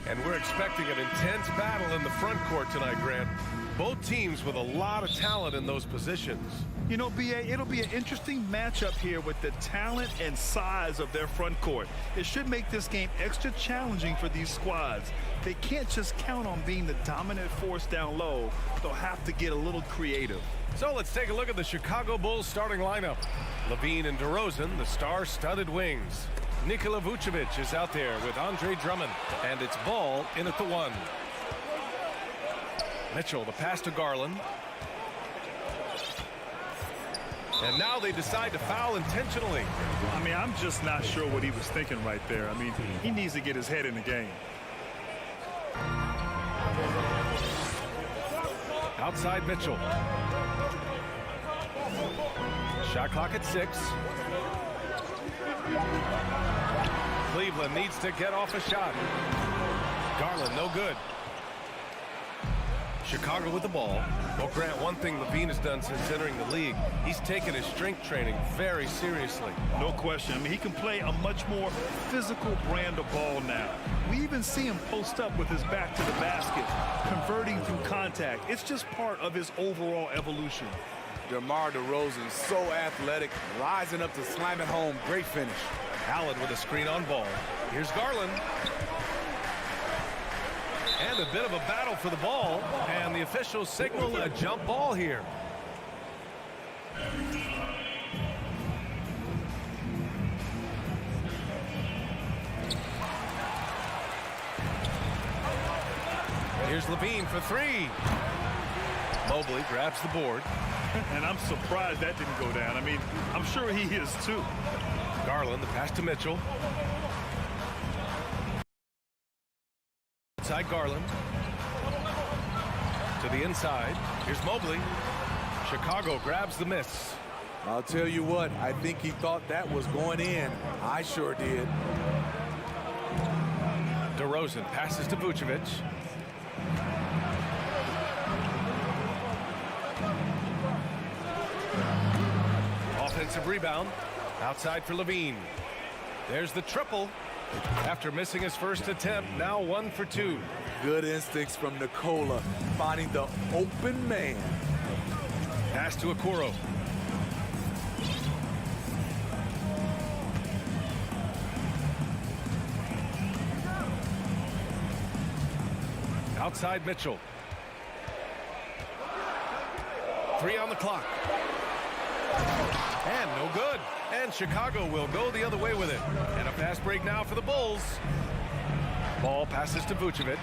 And we're expecting an intense battle in the front court tonight, Grant. Both teams with a lot of talent in those positions. You know, B.A., it'll be an interesting matchup here with the talent and size of their front court. It should make this game extra challenging for these squads. They can't just count on being the dominant force down low. They'll have to get a little creative. So let's take a look at the Chicago Bulls starting lineup. Levine and DeRozan, the star-studded wings. Nikola Vucevic is out there with Andre Drummond, and it's Ball in at the 1. Mitchell, the pass to Garland. And now they decide to foul intentionally. I mean, I'm just not sure what he was thinking right there. I mean, he needs to get his head in the game. Outside Mitchell. Shot clock at 6. Cleveland needs to get off a shot. Garland, no good. Chicago with the ball. Well, Grant, one thing Levine has done since entering the league, he's taken his strength training very seriously. No question. I mean, he can play a much more physical brand of ball now. We even see him post up with his back to the basket, converting through contact. It's just part of his overall evolution. DeMar DeRozan, so athletic, rising up to slam it home. Great finish. Allen with a screen on Ball. Here's Garland. And a bit of a battle for the ball, and the officials signal a jump ball here. Here's Levine for 3. Mobley grabs the board. And I'm surprised that didn't go down. I mean, I'm sure he is too. Garland, the pass to Mitchell. Inside Garland. To the inside. Here's Mobley. Chicago grabs the miss. I'll tell you what, I think he thought that was going in. I sure did. DeRozan passes to Vucevic. Offensive rebound. Outside for Levine. There's the triple. After missing his first attempt, now 1 for 2. Good instincts from Nikola, finding the open man. Pass to Okoro. Outside Mitchell. 3 on the clock. And no good. And Chicago will go the other way with it. And a fast break now for the Bulls. Ball passes to Vucevic.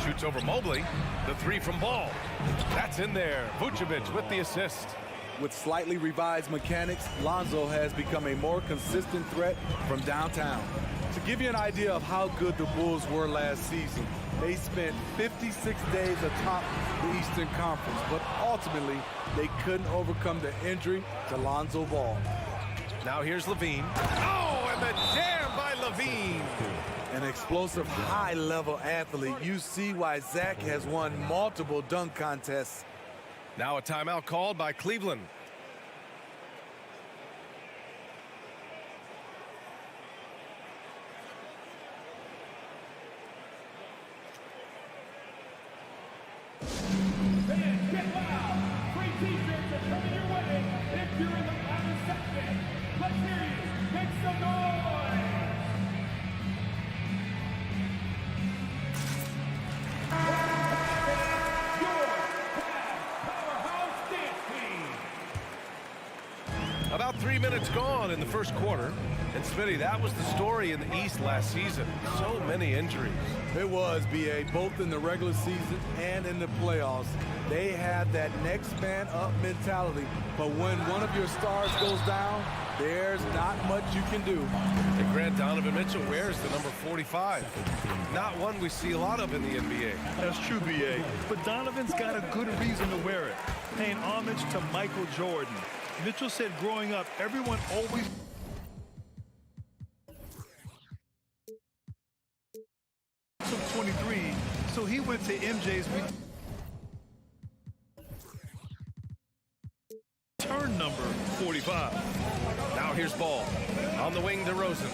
Shoots over Mobley. The 3 from Ball. That's in there. Vucevic with the assist. With slightly revised mechanics, Lonzo has become a more consistent threat from downtown. To give you an idea of how good the Bulls were last season, they spent 56 days atop the Eastern Conference, but ultimately they couldn't overcome the injury to Lonzo Ball. Now here's Levine. Oh, and the jam by Levine. An explosive, high-level athlete. You see why Zach has won multiple dunk contests. Now a timeout called by Cleveland. About 3 minutes gone in the first quarter. And Smitty, that was the story in the East last season. So many injuries. It was, B.A., both in the regular season and in the playoffs. They had that next man up mentality. But when one of your stars goes down, there's not much you can do. And Grant, Donovan Mitchell wears the number 45. Not one we see a lot of in the NBA. That's true, B.A. But Donovan's got a good reason to wear it. Paying homage to Michael Jordan. Mitchell said growing up, everyone always 23, so he went to MJ's turn number 45. Now here's Ball. On the wing, DeRozan.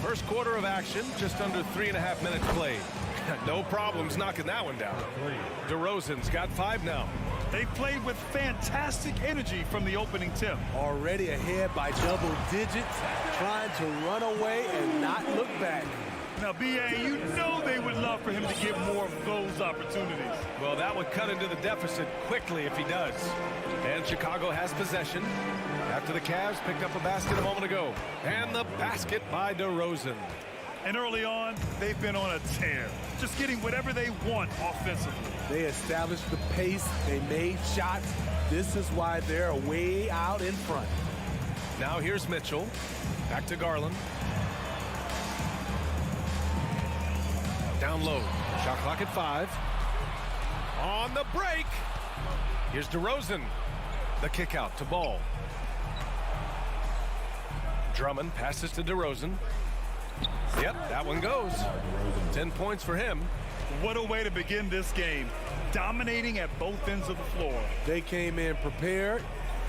First quarter of action, just under 3.5 minutes played. No problems knocking that one down. DeRozan's got 5 now. They played with fantastic energy from the opening tip. Already ahead by double digits, trying to run away and not look back. Now, B.A., you know they would love for him to get more of those opportunities. Well, that would cut into the deficit quickly if he does. And Chicago has possession after the Cavs picked up a basket a moment ago. And the basket by DeRozan. And early on, they've been on a tear, just getting whatever they want offensively. They established the pace. They made shots. This is why they're way out in front. Now here's Mitchell. Back to Garland. Down low. Shot clock at 5. On the break. Here's DeRozan. The kick out to Ball. Drummond passes to DeRozan. Yep, that one goes. 10 points for him. What a way to begin this game. Dominating at both ends of the floor. They came in prepared,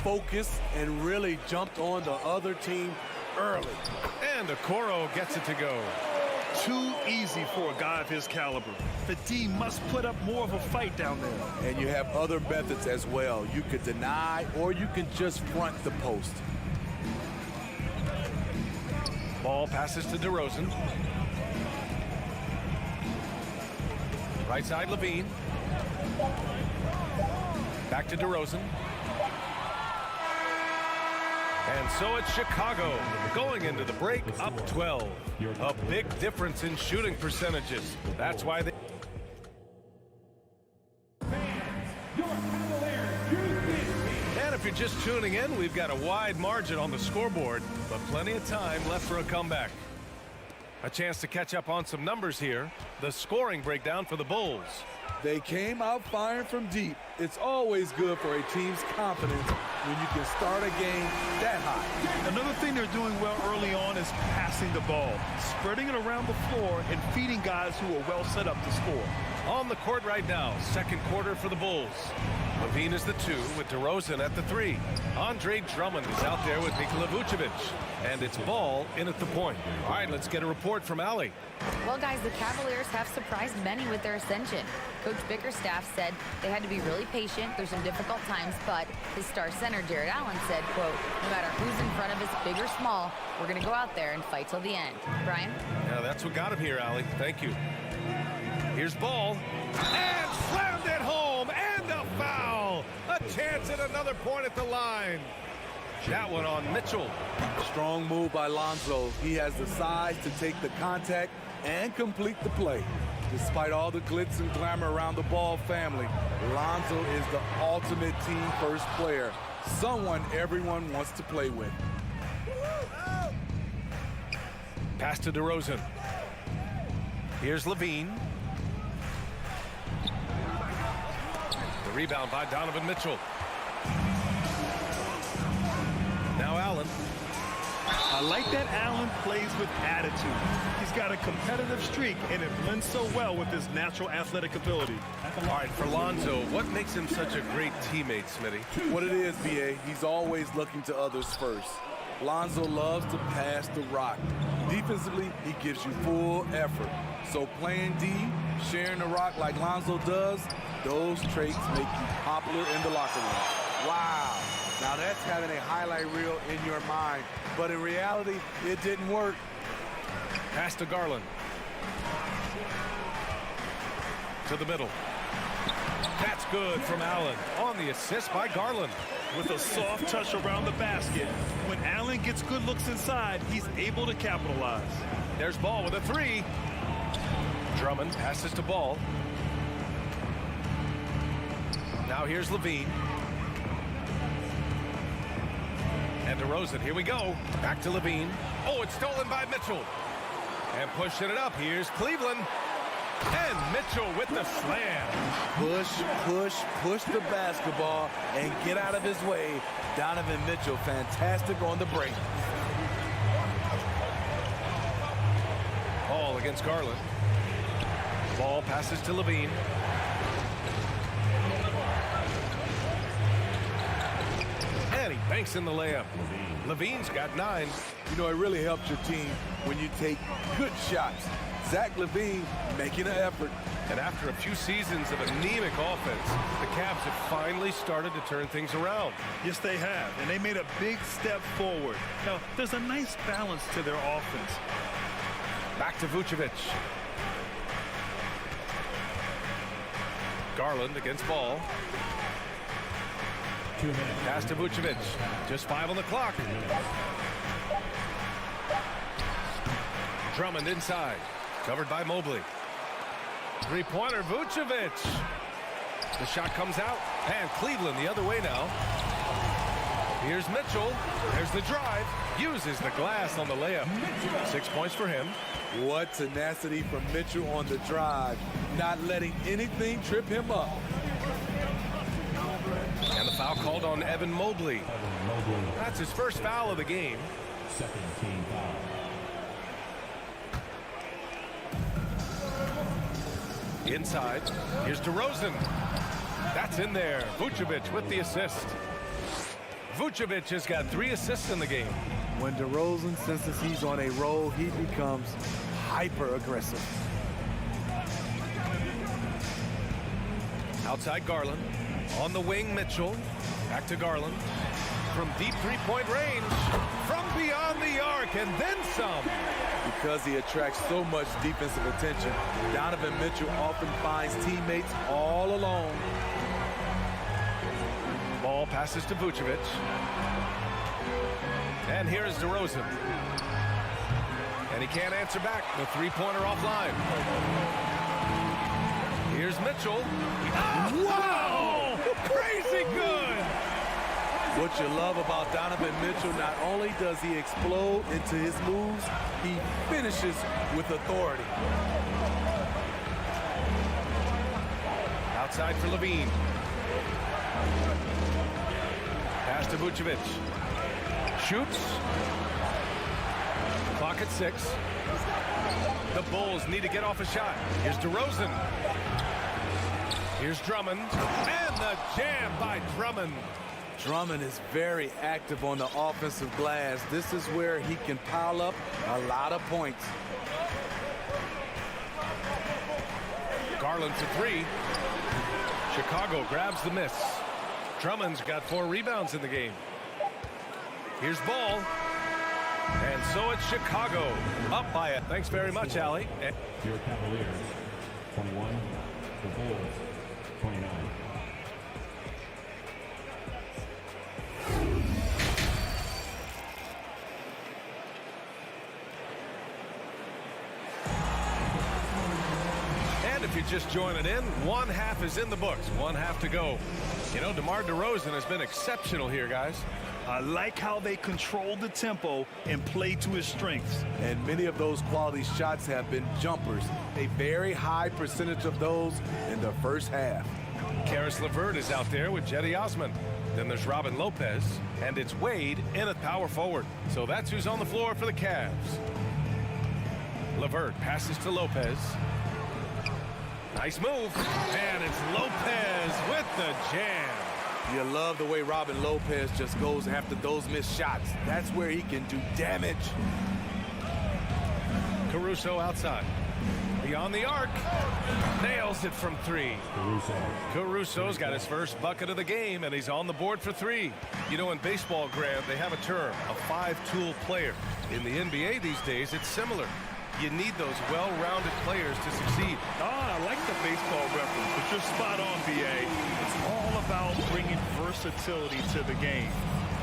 focused, and really jumped on the other team early. And Okoro gets it to go. Too easy for a guy of his caliber. The D must put up more of a fight down there. And you have other methods as well. You could deny or you can just front the post. Ball passes to DeRozan. Right side, Levine. Back to DeRozan. And so it's Chicago going into the break up 12. A big difference in shooting percentages. That's why they... And if you're just tuning in, we've got a wide margin on the scoreboard, but plenty of time left for a comeback. A chance to catch up on some numbers here. The scoring breakdown for the Bulls. They came out firing from deep. It's always good for a team's confidence when you can start a game that high. Another thing they're doing well early on is passing the ball, spreading it around the floor and feeding guys who are well set up to score. On the court right now, second quarter for the Bulls. Levine is the 2 with DeRozan at the 3. Andre Drummond is out there with Nikola Vucevic. And it's Ball in at the point. All right, let's get a report from Allie. Well, guys, the Cavaliers have surprised many with their ascension. Coach Bickerstaff said they had to be really patient through some difficult times, but his star center, Jared Allen, said, quote, no matter who's in front of us, big or small, we're going to go out there and fight till the end. Brian? Yeah, that's what got him here, Allie. Thank you. Here's Ball. And slammed it home. And a foul. A chance at another point at the line. That one on Mitchell. Strong move by Lonzo. He has the size to take the contact and complete the play. Despite all the glitz and glamour around the Ball family, Lonzo is the ultimate team-first player, someone everyone wants to play with. Pass to DeRozan. Here's Levine. The rebound by Donovan Mitchell. Now Allen. I like that Allen plays with attitude. He's got a competitive streak, and it blends so well with his natural athletic ability. All right, for Lonzo, what makes him such a great teammate, Smitty? What it is, B.A., he's always looking to others first. Lonzo loves to pass the rock. Defensively, he gives you full effort. So playing D, sharing the rock like Lonzo does, those traits make you popular in the locker room. Wow. Now that's having a highlight reel in your mind. But in reality, it didn't work. Pass to Garland. To the middle. That's good from Allen. On the assist by Garland. With a soft touch around the basket, when Allen gets good looks inside, he's able to capitalize. There's Ball with a 3. Drummond passes to Ball. Now here's Levine. And DeRozan, here we go. Back to Levine. Oh, it's stolen by Mitchell. And pushing it up, here's Cleveland. And Mitchell with the slam. Push the basketball and get out of his way. Donovan Mitchell, fantastic on the break. Ball against Garland. Ball passes to Levine. And he banks in the layup. Levine's got 9. You know, it really helps your team when you take good shots. Zach LaVine making an effort. And after a few seasons of anemic offense, the Cavs have finally started to turn things around. Yes, they have, and they made a big step forward. Now, there's a nice balance to their offense. Back to Vucevic. Garland against Ball. Pass to Vucevic. Just 5 on the clock. Drummond inside. Covered by Mobley. Three-pointer, Vucevic. The shot comes out. And Cleveland the other way now. Here's Mitchell. There's the drive. Uses the glass on the layup. 6 points for him. What tenacity from Mitchell on the drive. Not letting anything trip him up. And the foul called on Evan Mobley. That's his first foul of the game. Second team foul. Inside. Here's DeRozan. That's in there. Vucevic with the assist. Vucevic has got 3 assists in the game. When DeRozan senses he's on a roll, he becomes hyper-aggressive. Outside Garland. On the wing, Mitchell. Back to Garland. From deep three-point range. From beyond the arc, and then some. Because he attracts so much defensive attention, Donovan Mitchell often finds teammates all alone. Ball passes to Vucevic. And here is DeRozan. And he can't answer back. The three-pointer offline. Here's Mitchell. Oh, wow! Crazy good! What you love about Donovan Mitchell, not only does he explode into his moves, he finishes with authority. Outside for Levine. Pass to Vucevic. Shoots. Clock at 6. The Bulls need to get off a shot. Here's DeRozan. Here's Drummond. And the jam by Drummond. Drummond is very active on the offensive glass. This is where he can pile up a lot of points. Garland for 3. Chicago grabs the miss. Drummond's got 4 rebounds in the game. Here's Ball. And so it's Chicago up by it. Thanks very much, Allie. Your Cavaliers, 21. The Bulls, 29. And if you're just joining in, 1/2 is in the books. 1/2 to go. You know, DeMar DeRozan has been exceptional here, guys. I like how they control the tempo and play to his strengths. And many of those quality shots have been jumpers. A very high percentage of those in the first half. Karis LeVert is out there with Jetty Osman. Then there's Robin Lopez, and it's Wade in at power forward. So that's who's on the floor for the Cavs. LeVert passes to Lopez. Nice move. And it's Lopez with the jam. You love the way Robin Lopez just goes after those missed shots. That's where he can do damage. Caruso outside. Beyond the arc. Nails it from 3. Caruso's got his first bucket of the game, and he's on the board for 3. You know, in baseball, Grant, they have a term, a 5-tool player. In the NBA these days, it's similar. You need those well-rounded players to succeed. I like the baseball reference, but you're spot on, BA. It's all about bringing versatility to the game.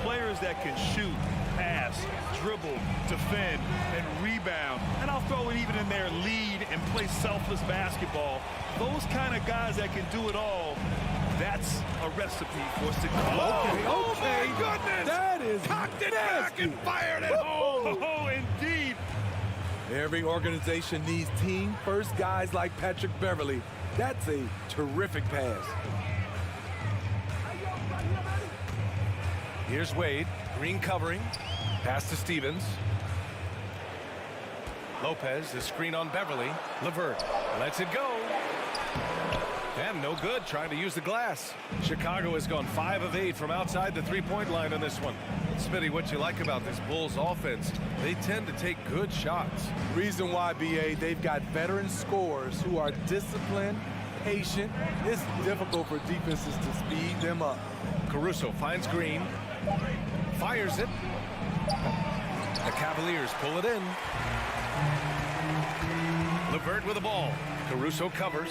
Players that can shoot, pass, dribble, defend, and rebound. And I'll throw it even in there, lead and play selfless basketball. Those kind of guys that can do it all, that's a recipe for success. Oh, my goodness! That is cocked it back and fired it home. Oh, indeed. Every organization needs team-first guys like Patrick Beverley. That's a terrific pass. Here's Wade. Green covering. Pass to Stevens. Lopez, the screen on Beverly. LeVert lets it go. And no good trying to use the glass. Chicago has gone 5 of 8 from outside the three-point line on this one. Smitty, what you like about this Bulls offense, they tend to take good shots. Reason why, BA, they've got veteran scorers who are disciplined, patient. It's difficult for defenses to speed them up. Caruso finds Green, fires it. The Cavaliers pull it in. LeVert with the ball. Caruso covers.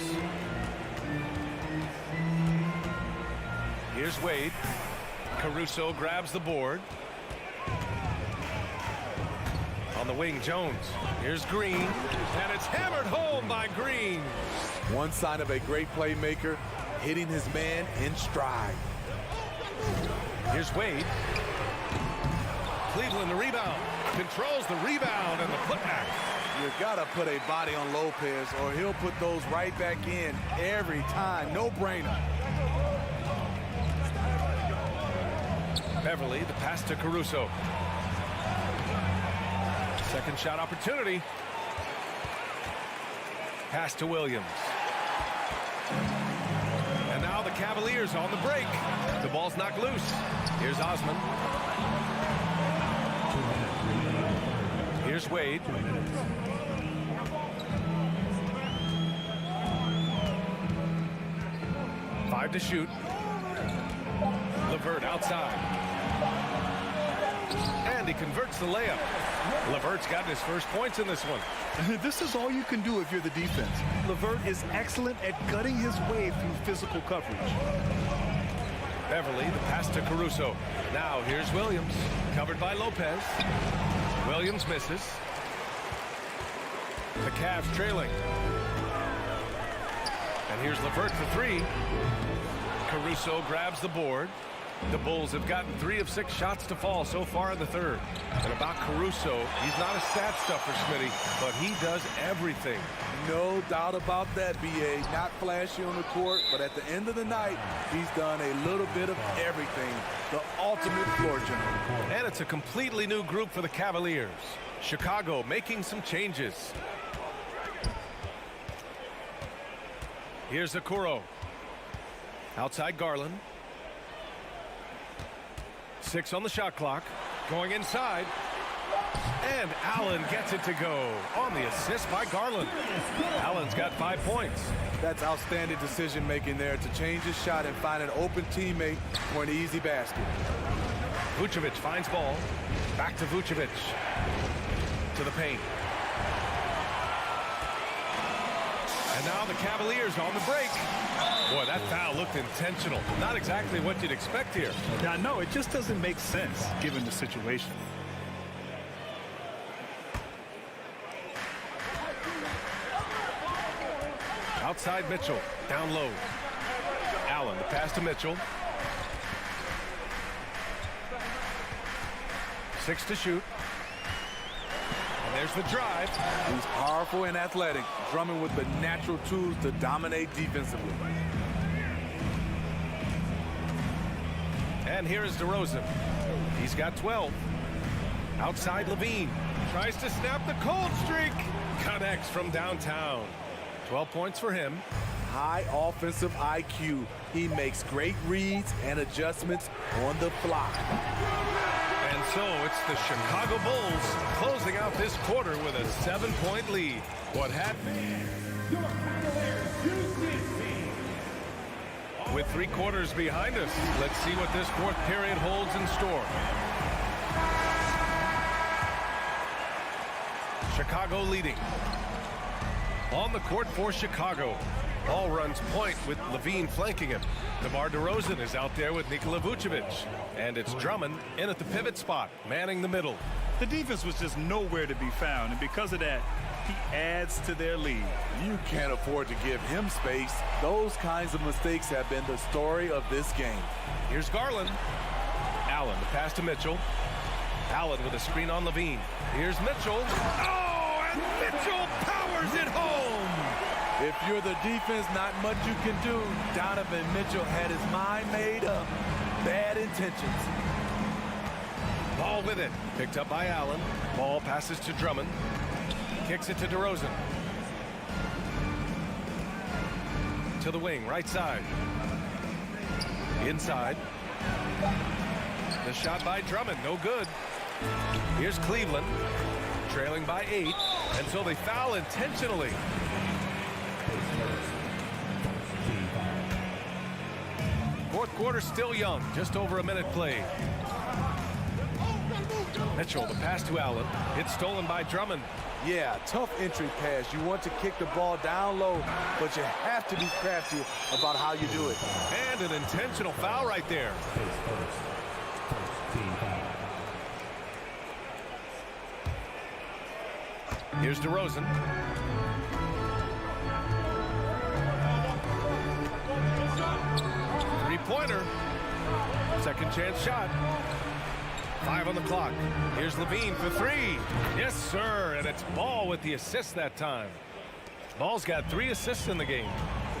Here's Wade. Caruso grabs the board. On the wing, Jones. Here's Green, and it's hammered home by Green. One sign of a great playmaker, hitting his man in stride. Here's Wade. Cleveland the rebound. Controls the rebound and the putback. You gotta put a body on Lopez or he'll put those right back in every time. No brainer. Beverly, the pass to Caruso. Second shot opportunity. Pass to Williams. And now the Cavaliers on the break. The ball's knocked loose. Here's Osman. Here's Wade. Five to shoot. LeVert outside. And he converts the layup. LeVert's gotten his first points in this one. This is all you can do if you're the defense. LeVert is excellent at gutting his way through physical coverage. Beverly, the pass to Caruso. Now here's Williams, covered by Lopez. Williams misses. The Cavs trailing. And here's LeVert for three. Caruso grabs the board. The Bulls have gotten 3 of 6 shots to fall so far in the third. And about Caruso, he's not a stat stuffer, Smitty, but he does everything. No doubt about that, BA. Not flashy on the court, but at the end of the night, he's done a little bit of everything. The ultimate floor general. And it's a completely new group for the Cavaliers. Chicago making some changes. Here's Okoro. Outside Garland. 6 on the shot clock. Going inside. And Allen gets it to go on the assist by Garland. Allen's got 5 points. That's outstanding decision-making there to change his shot and find an open teammate for an easy basket. Vucevic finds ball. Back to Vucevic. To the paint. And now the Cavaliers on the break. Boy, that foul looked intentional. Not exactly what you'd expect here. Now, no, it just doesn't make sense given the situation. Outside Mitchell, down low. Allen, the pass to Mitchell. 6 to shoot. And there's the drive. He's powerful and athletic, Drummond with the natural tools to dominate defensively. And here is DeRozan. He's got 12. Outside Levine. Tries to snap the cold streak. Connects from downtown. 12 points for him. High offensive IQ. He makes great reads and adjustments on the fly. And so it's the Chicago Bulls closing out this quarter with a 7-point lead. What happened? With 3 quarters behind us, let's see what this 4th period holds in store. Chicago leading. On the court for Chicago. Ball runs point with Levine flanking him. DeMar DeRozan is out there with Nikola Vucevic. And it's Drummond in at the pivot spot, manning the middle. The defense was just nowhere to be found, and because of that, he adds to their lead. You can't afford to give him space. Those kinds of mistakes have been the story of this game. Here's Garland. Allen, the pass to Mitchell. Allen with a screen on Levine. Here's Mitchell. Oh, and Mitchell powers it home. If you're the defense, not much you can do. Donovan Mitchell had his mind made up. Bad intentions. Ball with it. Picked up by Allen. Ball passes to Drummond. Kicks it to DeRozan. to the wing, right side. Inside. The shot by Drummond, no good. Here's Cleveland, trailing by 8 until they foul intentionally. Fourth quarter still young, just over a minute played. Mitchell, the pass to Allen. It's stolen by Drummond. Yeah, tough entry pass. You want to kick the ball down low, but you have to be crafty about how you do it. And an intentional foul right there. Here's DeRozan. Three-pointer. Second chance shot. 5 on the clock. Here's Levine for 3. Yes, sir. And it's Ball with the assist that time. Ball's got 3 assists in the game.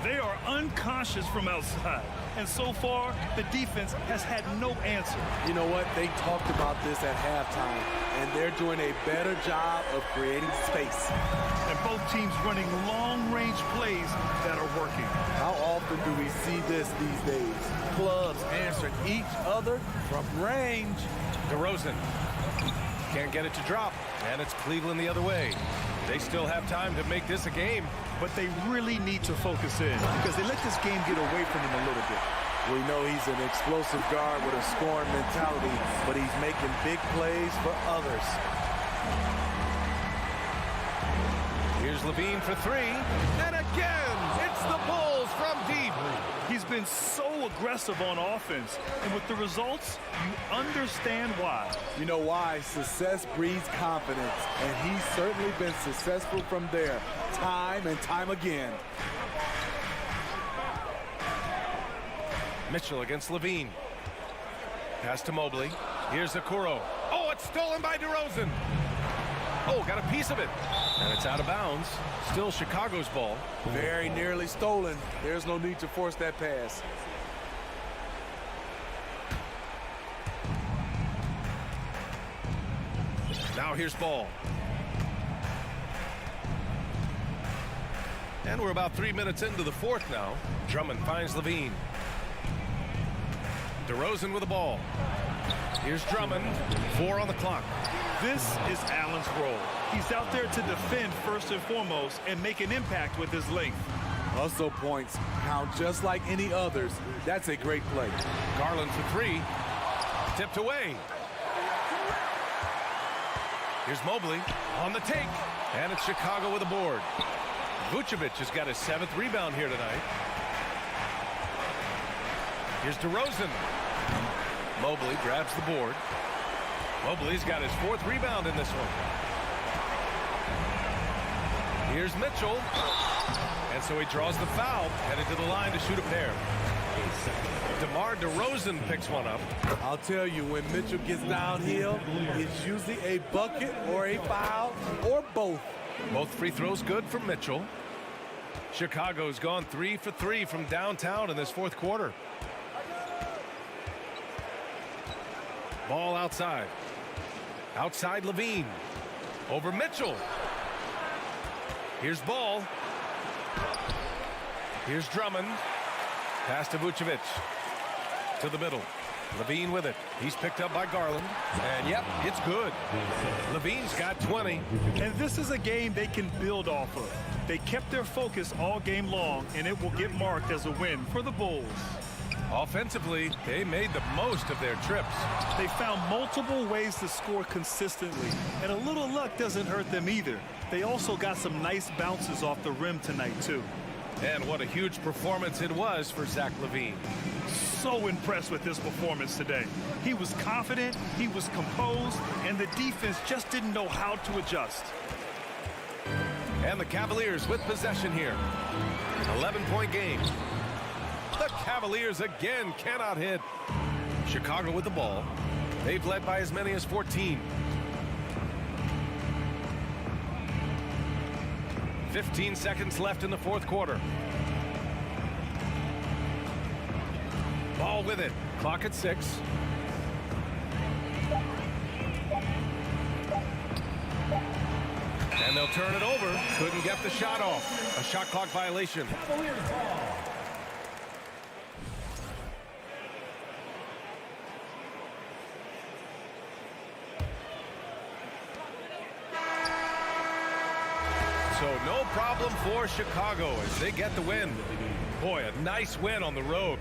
They are unconscious from outside. And so far, the defense has had no answer. You know what? They talked about this at halftime, and they're doing a better job of creating space. And both teams running long-range plays that are working. How often do we see this these days? Clubs answering each other from range. DeRozan can't get it to drop, and it's Cleveland the other way. They still have time to make this a game. But they really need to focus in because they let this game get away from them a little bit. We know he's an explosive guard with a scoring mentality, but he's making big plays for others. Here's Levine for 3. And again, it's the Bulls from deep. He's been so aggressive on offense, and with the results, you understand why. You know why? Success breeds confidence, and he's certainly been successful from there, time and time again. Mitchell against Levine. Pass to Mobley. Here's Okoro. Oh, it's stolen by DeRozan. Oh, got a piece of it. And it's out of bounds. Still Chicago's ball. Very nearly stolen. There's no need to force that pass. Now here's Ball. And we're about 3 minutes into the fourth now. Drummond finds Levine. DeRozan with the ball. Here's Drummond. 4 on the clock. This is Allen's role. He's out there to defend first and foremost and make an impact with his length. Hustle points count just like any others. That's a great play. Garland for 3. Tipped away. Here's Mobley on the take. And it's Chicago with a board. Vucevic has got his 7th rebound here tonight. Here's DeRozan. Mobley grabs the board. Mobley's got his 4th rebound in this one. Here's Mitchell. And so he draws the foul, headed to the line to shoot a pair. DeMar DeRozan picks one up. I'll tell you, when Mitchell gets downhill, it's usually a bucket or a foul or both. Both free throws good for Mitchell. Chicago's gone 3 for 3 from downtown in this fourth quarter. Ball outside. Outside Levine. Over Mitchell. Here's Ball. Here's Drummond. Pass to Vucevic. To the middle. Levine with it. He's picked up by Garland. And yep, it's good. Levine's got 20. And this is a game they can build off of. They kept their focus all game long, and it will get marked as a win for the Bulls. Offensively, they made the most of their trips. They found multiple ways to score consistently, and a little luck doesn't hurt them either. They also got some nice bounces off the rim tonight, too. And what a huge performance it was for Zach LaVine. So impressed with his performance today. He was confident, he was composed, and the defense just didn't know how to adjust. And the Cavaliers with possession here. 11-point game. The Cavaliers again cannot hit. Chicago with the ball. They've led by as many as 14. 15 seconds left in the fourth quarter. Ball with it. Clock at 6. And they'll turn it over. Couldn't get the shot off. A shot clock violation. So no problem for Chicago as they get the win. Boy, a nice win on the road.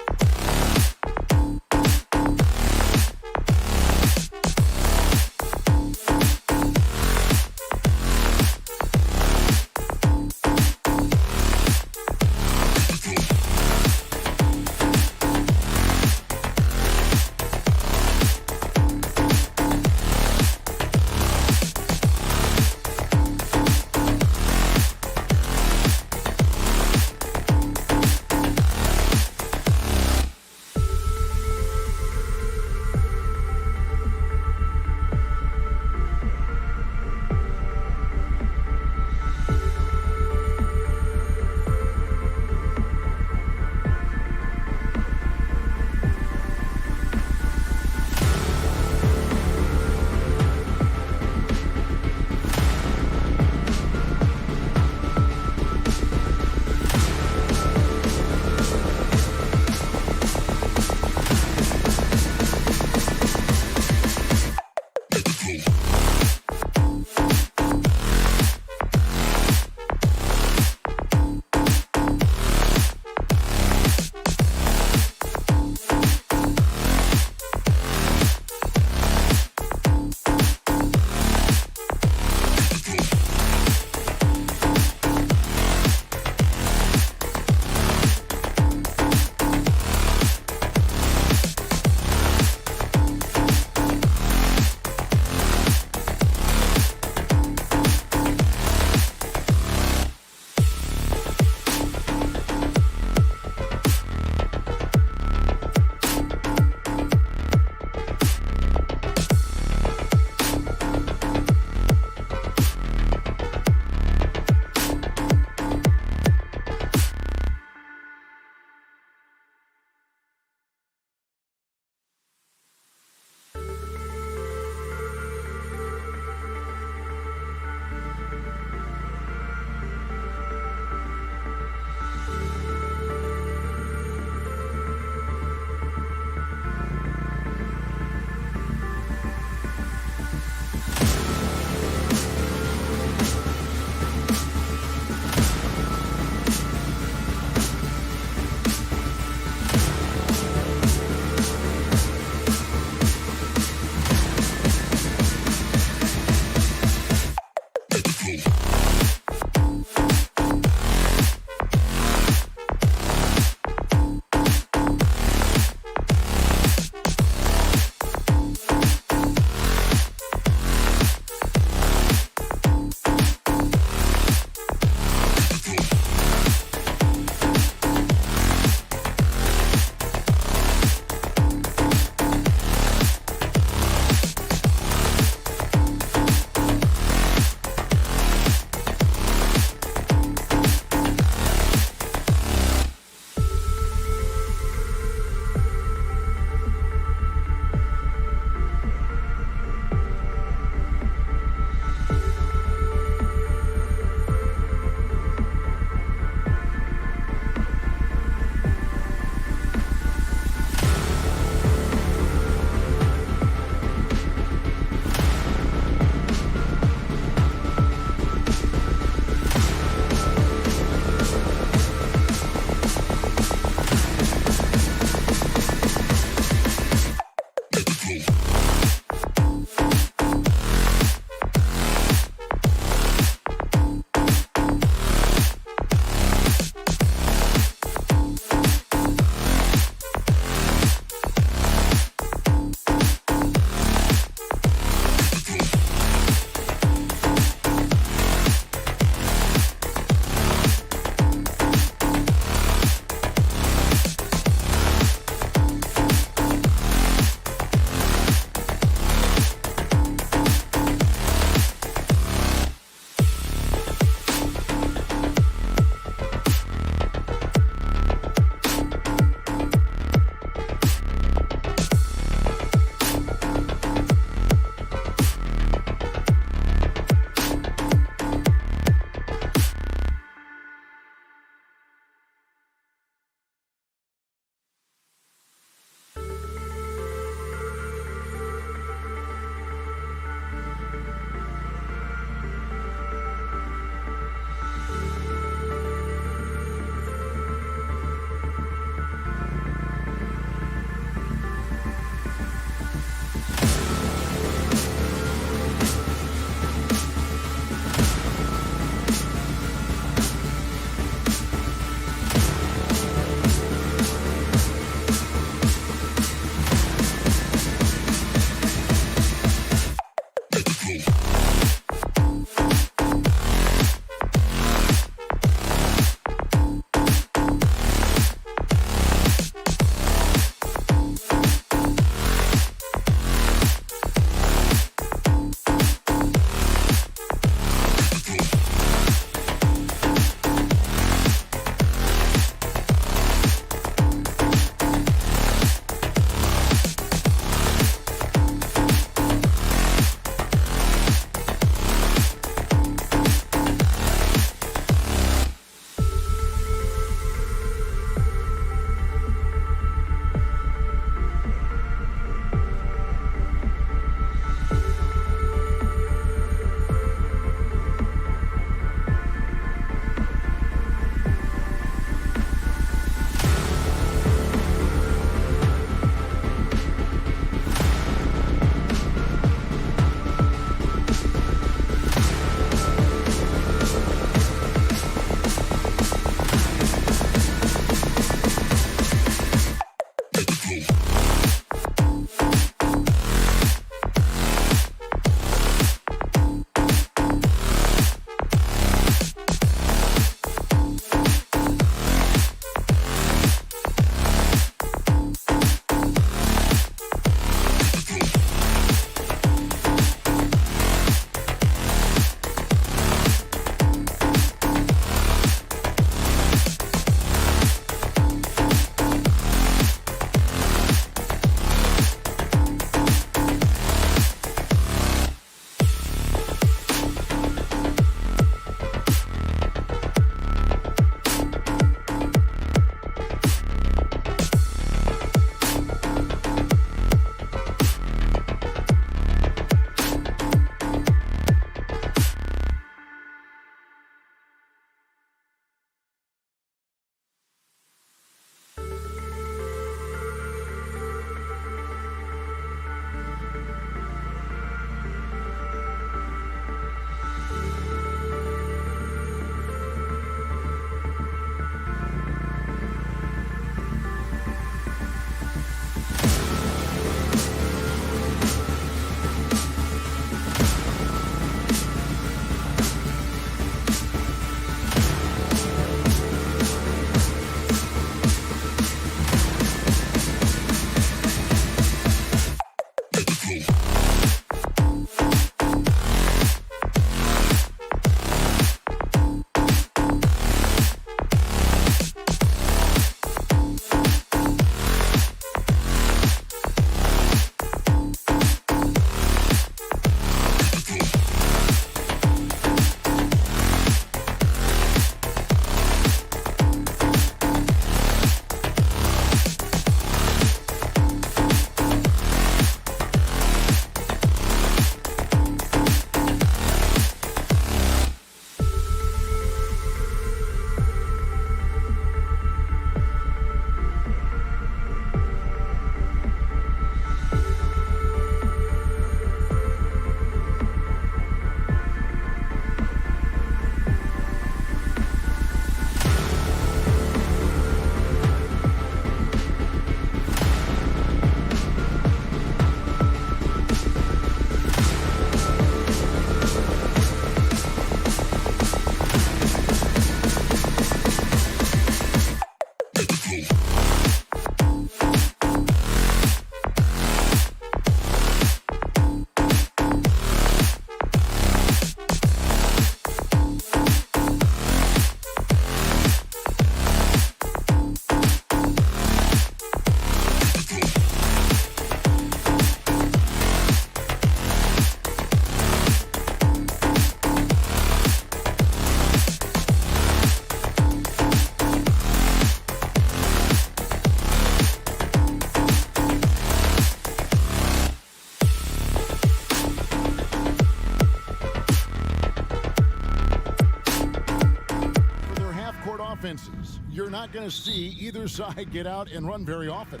going to see either side get out and run very often.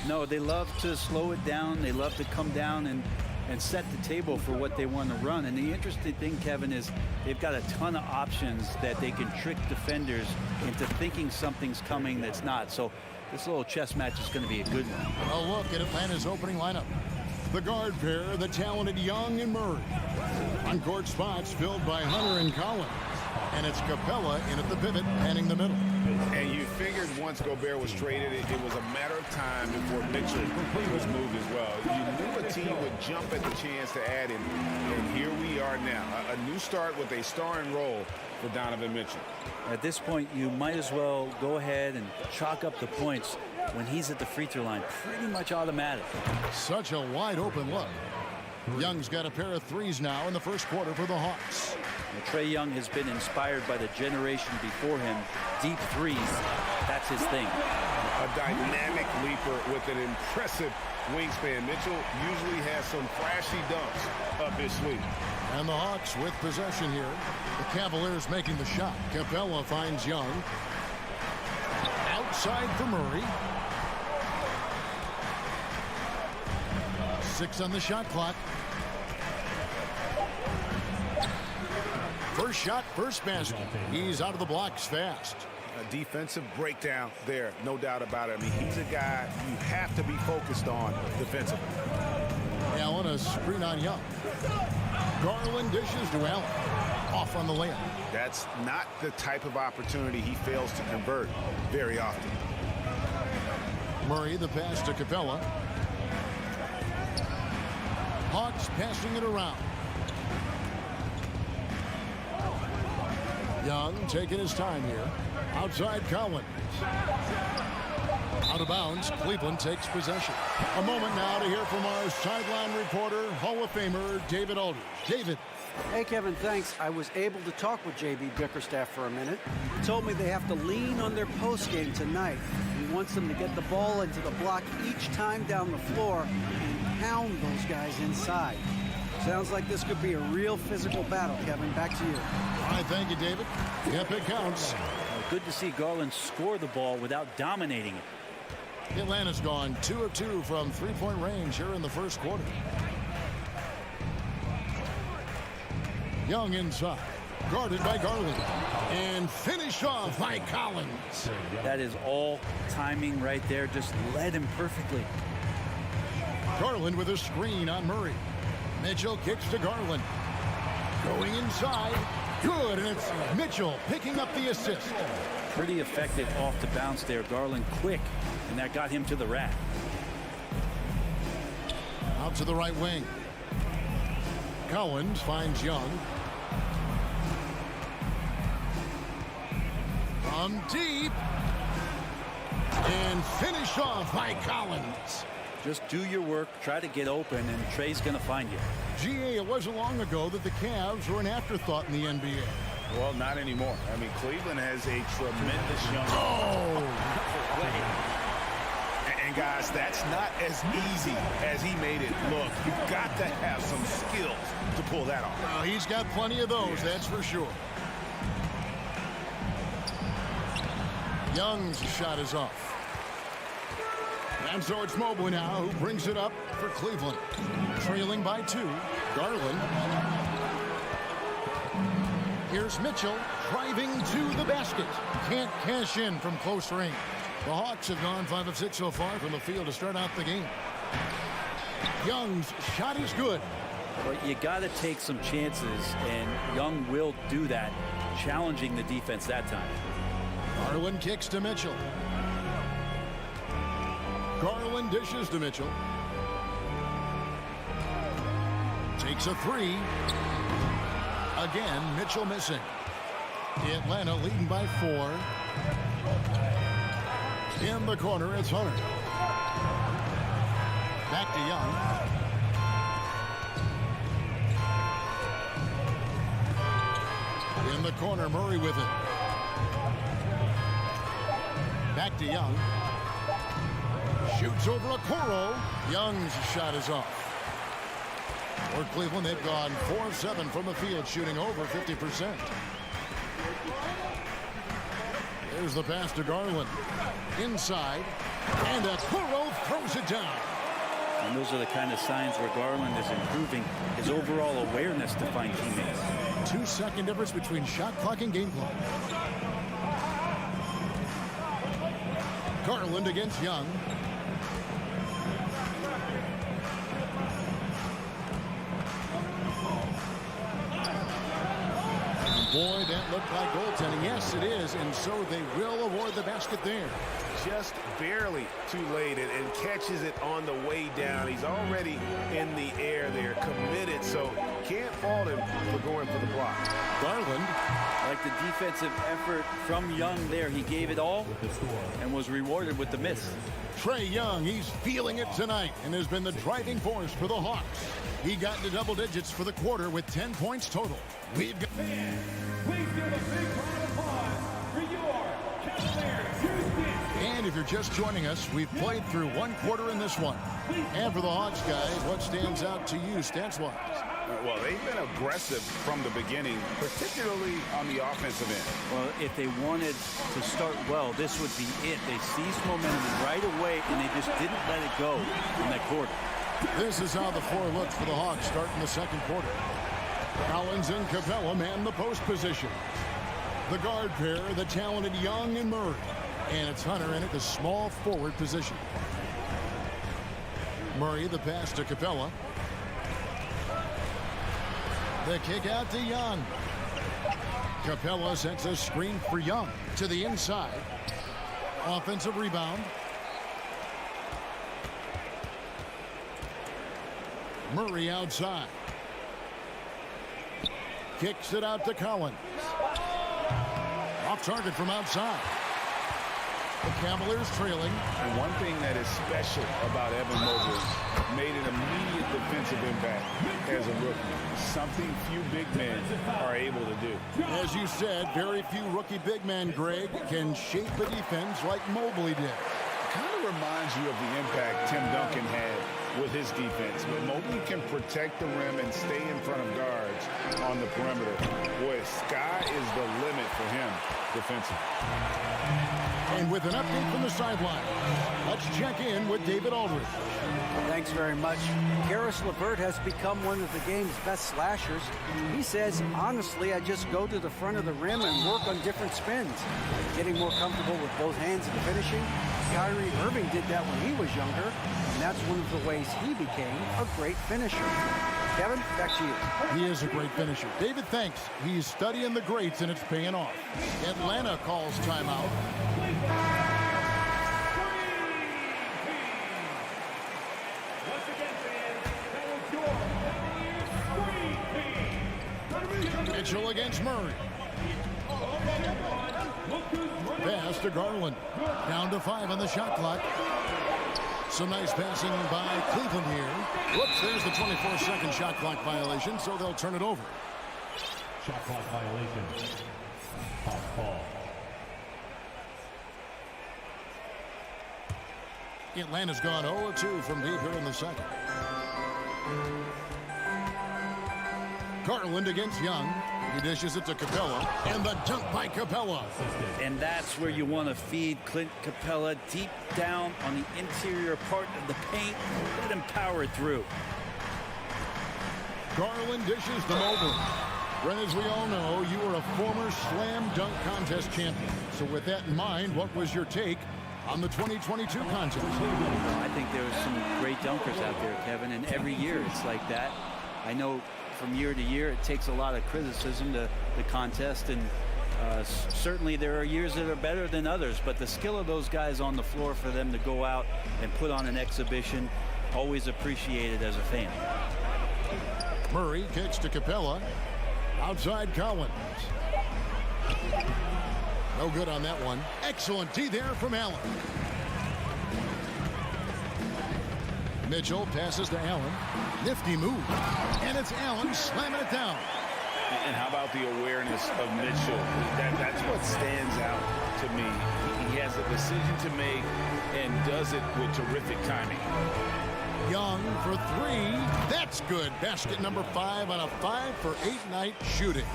No, they love to slow it down. They love to come down and set the table for what they want to run. And the interesting thing, Kevin, is they've got a ton of options that they can trick defenders into thinking something's coming that's not. So this little chess match is going to be a good one. A look at Atlanta's opening lineup. The guard pair, the talented Young and Murray. On-court spots filled by Hunter and Collins. And it's Capella in at the pivot, panning the middle. And you figured once Gobert was traded, it was a matter of time before Mitchell was moved as well. You knew a team would jump at the chance to add him, and here we are now. A new start with a starring role for Donovan Mitchell. At this point, you might as well go ahead and chalk up the points when he's at the free throw line. Pretty much automatic. Such a wide open look. Young's got a pair of threes now in the first quarter for the Hawks. Trae Young has been inspired by the generation before him. Deep threes, that's his thing. A dynamic leaper with an impressive wingspan. Mitchell usually has some flashy dunks up his sleeve. And the Hawks with possession here. The Cavaliers making the shot. Capella finds Young. Outside for Murray. 6 on the shot clock. First shot, first basket. He's out of the blocks fast. A defensive breakdown there, no doubt about it. I mean, he's a guy you have to be focused on defensively. Allen, a screen on Young. Garland dishes to Allen. Off on the layup. That's not the type of opportunity he fails to convert very often. Murray, the pass to Capella. Hawks passing it around. Young taking his time here. Outside Collins. Out of bounds. Cleveland takes possession. A moment now to hear from our sideline reporter, Hall of Famer David Aldridge. David. Hey, Kevin, thanks. I was able to talk with J.B. Bickerstaff for a minute. He told me they have to lean on their post game tonight. He wants them to get the ball into the block each time down the floor and pound those guys inside. Sounds like this could be a real physical battle, Kevin. Back to you. All right, thank you, David. Yep, it counts. Good to see Garland score the ball without dominating it. Atlanta's gone 2 of 2 from three-point range here in the first quarter. Young inside, guarded by Garland, and finished off by Collins. That is all timing right there. Just led him perfectly. Garland with a screen on Murray. Mitchell kicks to Garland. Going inside. Good, and it's Mitchell picking up the assist. Pretty effective off the bounce there. Garland quick, and that got him to the rack. Out to the right wing. Collins finds Young. From deep. And finish off by Collins. Just do your work, try to get open, and Trae's going to find you. GA, it wasn't long ago that the Cavs were an afterthought in the NBA. Well, not anymore. I mean, Cleveland has a tremendous young... And guys, that's not as easy as he made it look. You've got to have some skills to pull that off. Well, he's got plenty of those, that's for sure. Young's shot is off. And so it's Mobley now who brings it up for Cleveland. Trailing by 2. Garland. Here's Mitchell driving to the basket. Can't cash in from close range. The Hawks have gone 5 of 6 so far from the field to start out the game. Young's shot is good. But you got to take some chances, and Young will do that, challenging the defense that time. Garland kicks to Mitchell. Garland dishes to Mitchell. Takes a 3. Again, Mitchell missing. Atlanta leading by 4. In the corner, it's Hunter. Back to Young. In the corner, Murray with it. Back to Young. Shoots over Okoro. Young's shot is off. For Cleveland, they've gone 4 of 7 from the field, shooting over 50%. Here's the pass to Garland. Inside. And Kuro throws it down. And those are the kind of signs where Garland is improving his overall awareness to find teammates. 2-second difference between shot clock and game clock. Garland against Young. Boy, that looked like goaltending. Yes, it is, and so they will award the basket there. Just barely too late and catches it on the way down. He's already in the air there, committed, so can't fault him for going for the block. Garland. Like the defensive effort from Young there. He gave it all and was rewarded with the miss. Trae Young, he's feeling it tonight and has been the driving force for the Hawks. He got into double digits for the quarter with 10 points total. We've got... Please give a big round of applause for your Cavaliers Houston. And if you're just joining us, we've played through one quarter in this one. And for the Hawks guys, what stands out to you stats-wise? Well, they've been aggressive from the beginning, particularly on the offensive end. Well, if they wanted to start well, this would be it. They seized momentum right away, and they just didn't let it go in that quarter. This is how the floor looks for the Hawks starting the second quarter. Collins and Capella man the post position. The guard pair, the talented Young and Murray. And it's Hunter in at the small forward position. Murray the pass to Capella. The kick out to Young. Capella sets a screen for Young to the inside. Offensive rebound. Murray outside. Kicks it out to Collins. Off target from outside. The Cavaliers trailing. And one thing that is special about Evan Mobley, made an immediate defensive impact as a rookie. Something few big men are able to do. As you said, very few rookie big men, Greg, can shape a defense like Mobley did. Kind of reminds you of the impact Tim Duncan had with his defense. But Mobley can protect the rim and stay in front of guards on the perimeter. Boy, sky is the limit for him defensively. And with an update from the sideline, let's check in with David Aldridge. Thanks very much. Karis LeVert has become one of the game's best slashers. He says, honestly, I just go to the front of the rim and work on different spins. Getting more comfortable with both hands in finishing. Kyrie Irving did that when he was younger, and that's one of the ways he became a great finisher. Kevin, back to you. He is a great finisher. David, thanks. He's studying the greats, and it's paying off. Atlanta calls timeout. Mitchell against Murray. Pass to Garland. Down to 5 on the shot clock. Some nice passing by Cleveland here. Whoops, there's the 24-second shot clock violation, so they'll turn it over. Shot clock violation. Foul call. Atlanta's gone 0-2 from deep here in the second. Garland against Young. He dishes it to Capella. And the dunk by Capella. And that's where you want to feed Clint Capella deep down on the interior part of the paint. Let him power through. Garland dishes to Mobley. Brent, as we all know, you were a former slam dunk contest champion. So with that in mind, what was your take on the 2022 contest? I think there were some great dunkers out there, Kevin, and every year it's like that. I know from year to year it takes a lot of criticism to the contest, and certainly there are years that are better than others, but the skill of those guys on the floor for them to go out and put on an exhibition, always appreciated as a fan. Murray kicks to Capella. Outside Collins. No good on that one. Excellent D there from Allen. Mitchell passes to Allen. Nifty move. And it's Allen slamming it down. And how about the awareness of Mitchell? That's what stands out to me. He has a decision to make and does it with terrific timing. Young for three. That's good. Basket number 5 on a 5-for-8 night shooting.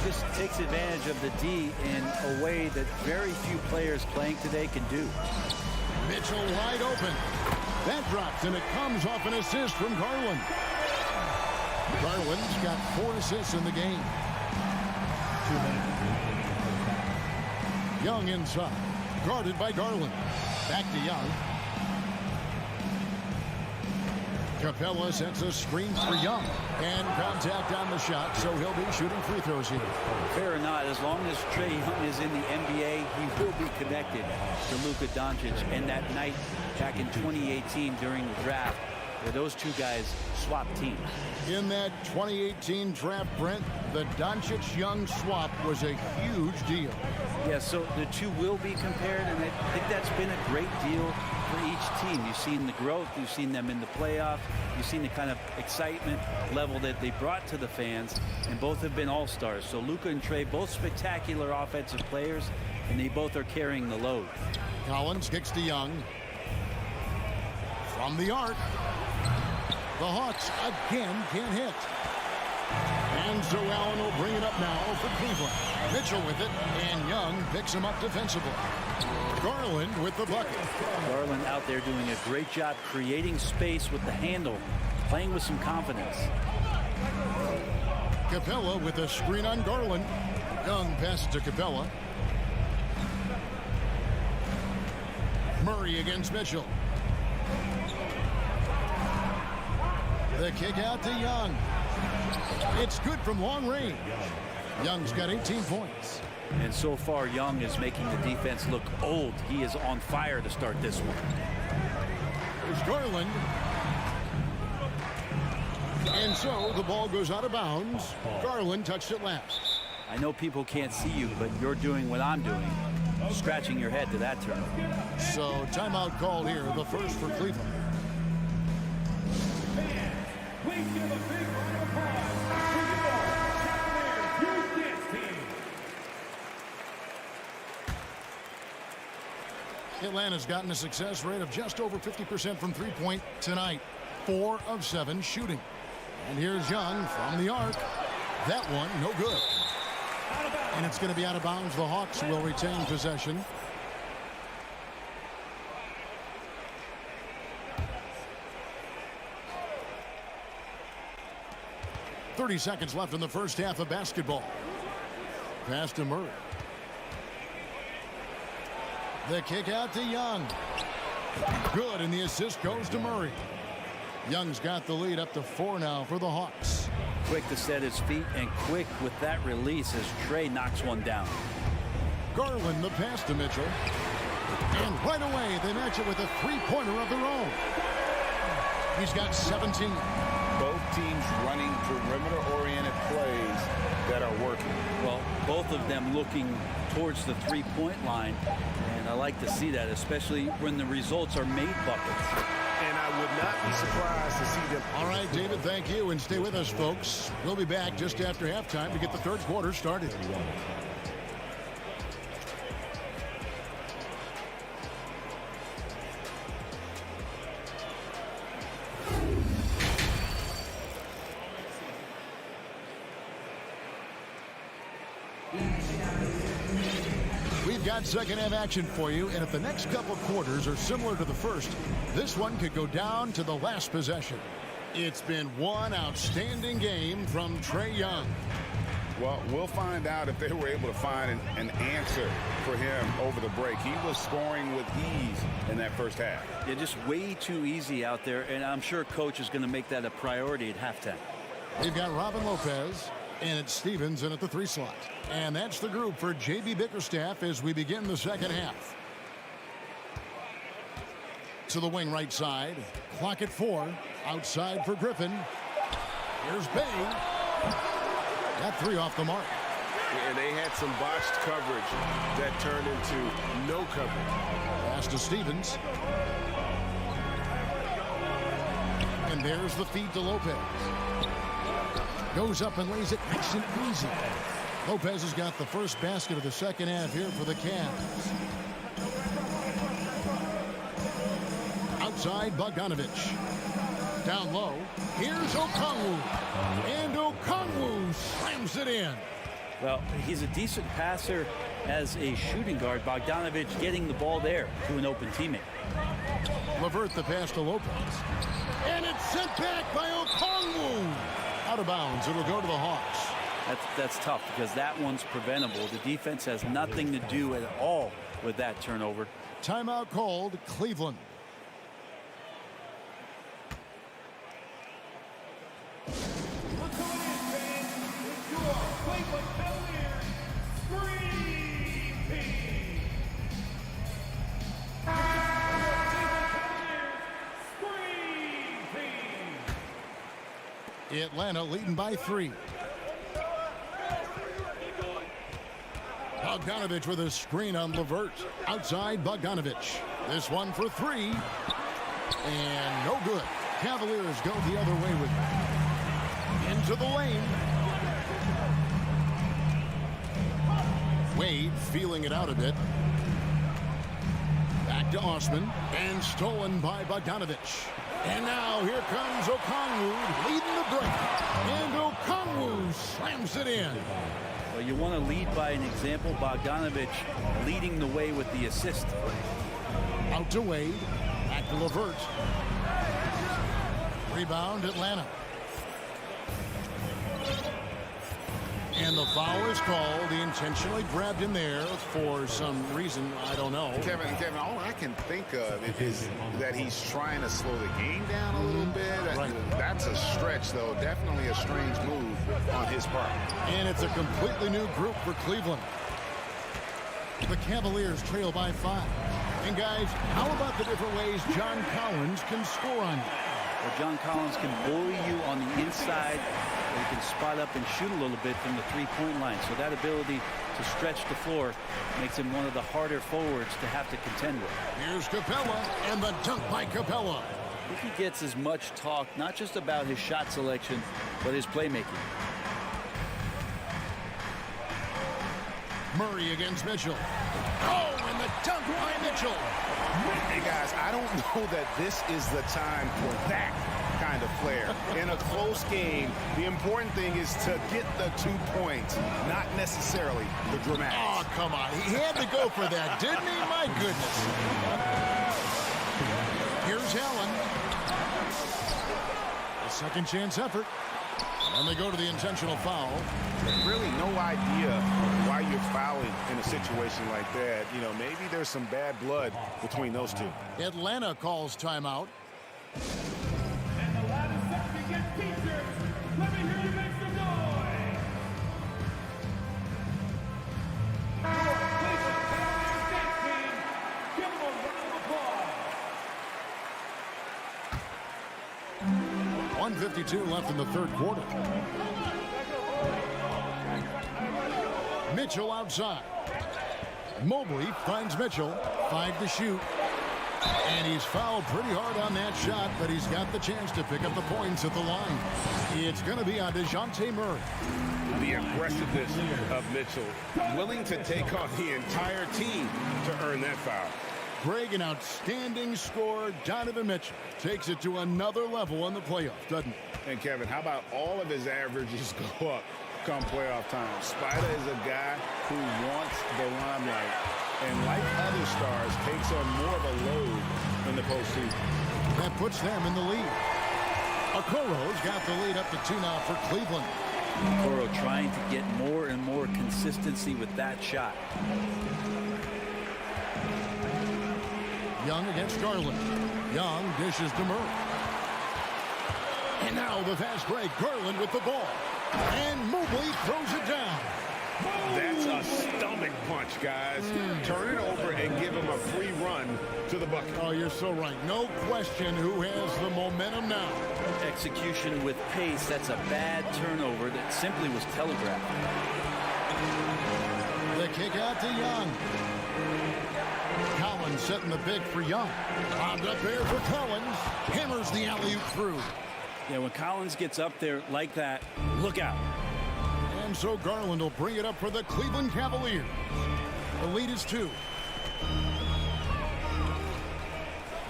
This takes advantage of the D in a way that very few players playing today can do. Mitchell wide open. That drops, and it comes off an assist from Garland. Garland's got 4 assists in the game. Young inside. Guarded by Garland. Back to Young. Capella sets a screen for Young. And contact on the shot, so he'll be shooting free throws here. Fair or not, as long as Trae Young is in the NBA, he will be connected to Luka Doncic. And that night back in 2018 during the draft, where those two guys swapped teams. In that 2018 draft, Brent, the Doncic-Young swap was a huge deal. Yeah, so the two will be compared, and I think that's been a great deal for each team. You've seen the growth, you've seen them in the playoff, you've seen the kind of excitement level that they brought to the fans, and both have been all-stars. So Luka and Trae, both spectacular offensive players, and they both are carrying the load. Collins kicks to Young. From the arc. The Hawks again can't hit. And so Allen will bring it up now for Cleveland. Mitchell with it, and Young picks him up defensively. Garland with the bucket. Garland out there doing a great job creating space with the handle, playing with some confidence. Capella with a screen on Garland. Young passes to Capella. Murray against Mitchell. The kick out to Young. It's good from long range. Young's got 18 points. And so far, Young is making the defense look old. He is on fire to start this one. There's Garland. And so the ball goes out of bounds. Garland touched it last. I know people can't see you, but you're doing what I'm doing. Scratching your head to that term. So timeout called here, the first for Cleveland. Please give a big round of applause for your Cavaliers youth dance team. Atlanta's gotten a success rate of just over 50% from three-point tonight. 4 of 7 shooting. And here's Young from the arc. That one, no good. And it's going to be out of bounds. The Hawks will retain possession. .30 seconds left in the first half of basketball. Pass to Murray. The kick out to Young. Good, and the assist goes to Murray. Young's got the lead up to 4 now for the Hawks. Quick to set his feet and quick with that release as Trae knocks one down. Garland the pass to Mitchell. And right away they match it with a three-pointer of their own. He's got 17. Both teams running perimeter-oriented plays that are working. Well, both of them looking towards the three-point line, and I like to see that, especially when the results are made buckets. And I would not be surprised to see them. All right, David, thank you, and stay with us, folks. We'll be back just after halftime to get the third quarter started. We've got second half action for you, and if the next couple quarters are similar to the first, this one could go down to the last possession. It's been one outstanding game from Trae Young. Well, we'll find out if they were able to find an answer for him over the break. He was scoring with ease in that first half. Yeah, just way too easy out there, and I'm sure Coach is going to make that a priority at halftime. They've got Robin Lopez, and it's Stevens in at the 3 slot. And that's the group for J.B. Bickerstaff as we begin the second half. To the wing right side. Clock at 4. Outside for Griffin. Here's Bay. That 3 off the mark. And they had some botched coverage that turned into no coverage. Pass to Stevens. And there's the feed to Lopez. Goes up and lays it nice and easy. Lopez has got the first basket of the second half here for the Cavs. Outside, Bogdanovich. Down low, here's Okongwu. And Okongwu slams it in. Well, he's a decent passer as a shooting guard. Bogdanovic getting the ball there to an open teammate. LeVert the pass to Lopez. And it's sent back by Okongwu. Out of bounds, it'll go to the Hawks. That's tough because that one's preventable. The defense has nothing to do at all with that turnover. Timeout called, Cleveland. What's going on, fans? It's your Cleveland Cavaliers Scream Team. Cleveland Cavaliers Scream Team. Atlanta leading by 3. Bogdanovic with a screen on LeVert. Outside Bogdanovic. This one for 3. And no good. Cavaliers go the other way with it. Into the lane. Wade feeling it out a bit. Back to Osman. And stolen by Bogdanovic. And now here comes Okongwu leading the break. And Okongwu slams it in. Well, you want to lead by an example. Bogdanovic leading the way with the assist. Out to Wade. Back to LeVert. Rebound, Atlanta. And the foul is called. He intentionally grabbed him there for some reason. I don't know. Kevin, all I can think of is that he's trying to slow the game down a little bit. Right. That's a stretch, though. Definitely a strange move on his part. And it's a completely new group for Cleveland. The Cavaliers trail by 5. And guys, how about the different ways John Collins can score on you? Well, John Collins can bully you on the inside. Or he can spot up and shoot a little bit from the three-point line. So that ability to stretch the floor makes him one of the harder forwards to have to contend with. Here's Capella and the dunk by Capella. I think he gets as much talk, not just about his shot selection, but his playmaking. Murray against Mitchell. Oh, and the dunk by Mitchell. Hey, guys, I don't know that this is the time for that kind of flair. In a close game, the important thing is to get the 2 points, not necessarily the dramatics. Oh, come on. He had to go for that, didn't he? My goodness. Here's Allen. A second chance effort. And they go to the intentional foul. Really no idea why you're fouling in a situation like that. You know, maybe there's some bad blood between those two. Atlanta calls timeout. And the lattice set to get teachers. Let me hear you make some noise. Your Cleveland Cavaliers dance team. Give them a round of applause. 1:52 left in the third quarter. Mitchell outside. Mobley finds Mitchell. 5 to shoot. And he's fouled pretty hard on that shot, but he's got the chance to pick up the points at the line. It's going to be on DeJounte Murray. The aggressiveness of Mitchell, willing to take on the entire team to earn that foul. Greg, an outstanding scorer. Donovan Mitchell takes it to another level in the playoffs, doesn't he? And Kevin, how about all of his averages go up come playoff time? Spider is a guy who wants the limelight, and like other stars, takes on more of a load in the postseason. That puts them in the lead. Okoro's got the lead up to 2 now for Cleveland. Okoro trying to get more and more consistency with that shot. Young against Garland. Young dishes to Murray. And now the fast break. Garland with the ball. And Mobley throws it down. That's a stomach punch, guys. Turn it over and give him a free run to the bucket. Oh, you're so right. No question who has the momentum now. Execution with pace. That's a bad turnover that simply was telegraphed. The kick out to Young. Collins setting the pick for Young. Bobbed up there for Collins. Hammers the alley-oop through. Yeah, when Collins gets up there like that, look out. And so Garland will bring it up for the Cleveland Cavaliers. The lead is 2.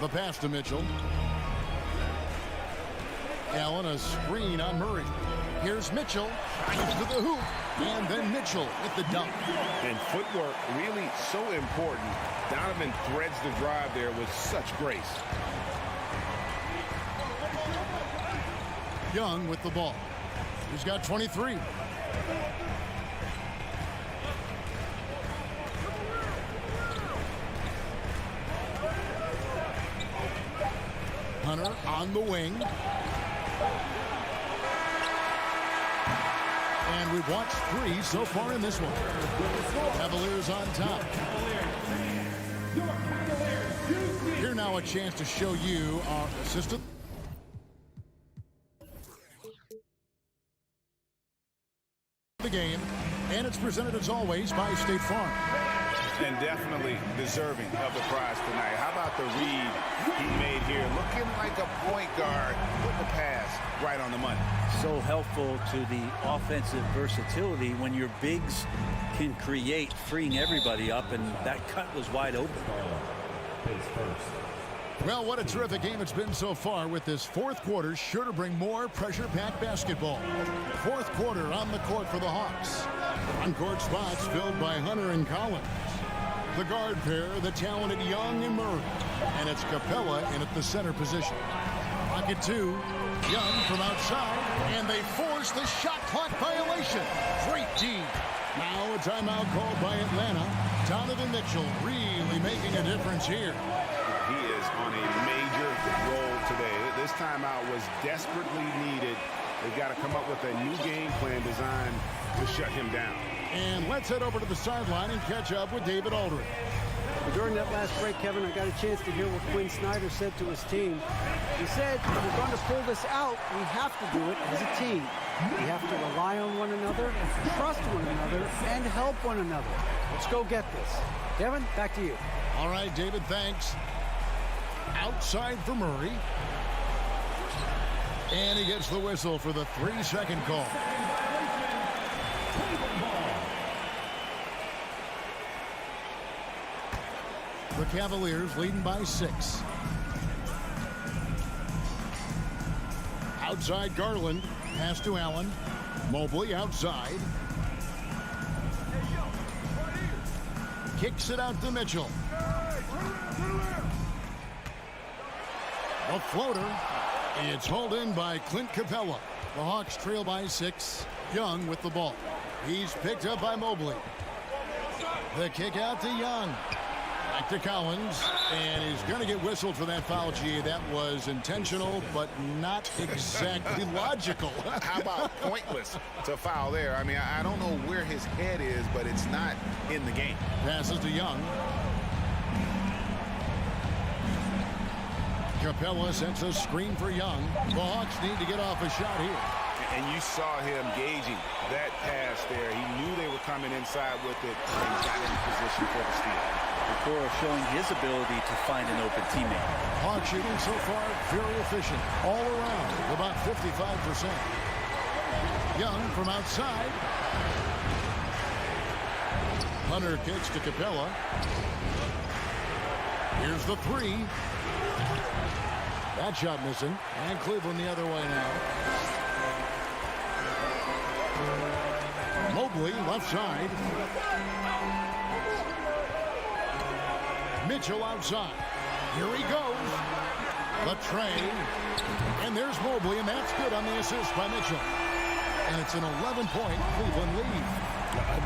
The pass to Mitchell. Allen a screen on Murray. Here's Mitchell, drives to the hoop, and then Mitchell with the dunk. And footwork really so important. Donovan threads the drive there with such grace. Young with the ball. He's got 23. Hunter on the wing. And we've watched 3 so far in this one. Cavaliers on top. Here now a chance to show you our assistant. The game, and it's presented as always by State Farm. And definitely deserving of the prize tonight. How about the read he made here? Looking like a point guard with the pass right on the money. So helpful to the offensive versatility when your bigs can create, freeing everybody up, and that cut was wide open. Well, what a terrific game it's been so far, with this fourth quarter sure to bring more pressure-packed basketball. Fourth quarter on the court for the Hawks. On-court spots filled by Hunter and Collins. The guard pair, the talented Young and Murray. And it's Capella in at the center position. Pocket 2, Young from outside, and they force the shot clock violation. Great D. Now a timeout called by Atlanta. Donovan Mitchell really making a difference here. He is on a major role today. This timeout was desperately needed. They've got to come up with a new game plan designed to shut him down. And let's head over to the sideline and catch up with David Aldridge. During that last break, Kevin, I got a chance to hear what Quinn Snyder said to his team. He said, if we're going to pull this out, we have to do it as a team. We have to rely on one another, trust one another, and help one another. Let's go get this. Kevin, back to you. All right, David, thanks. Outside for Murray. And he gets the whistle for the 3-second call. The Cavaliers leading by 6. Outside Garland. Pass to Allen. Mobley outside. Kicks it out to Mitchell. A floater. It's hauled in by Clint Capella. The Hawks trail by 6. Young with the ball. He's picked up by Mobley. The kick out to Young. Back to Collins, and he's going to get whistled for that foul, G. That was intentional, but not exactly logical. How about pointless to foul there? I mean, I don't know where his head is, but it's not in the game. Passes to Young. Capella sets a screen for Young. The Hawks need to get off a shot here. And you saw him gauging that pass there. He knew they were coming inside with it and got in position for the steal. Okoro showing his ability to find an open teammate. Hawks shooting so far very efficient all around, about 55%. Young from outside. Hunter kicks to Capella. Here's the 3. That shot missing. And Cleveland the other way now. Mobley left side. Mitchell outside. Here he goes. The tray. And there's Mobley, and that's good on the assist by Mitchell. And it's an 11-point Cleveland lead.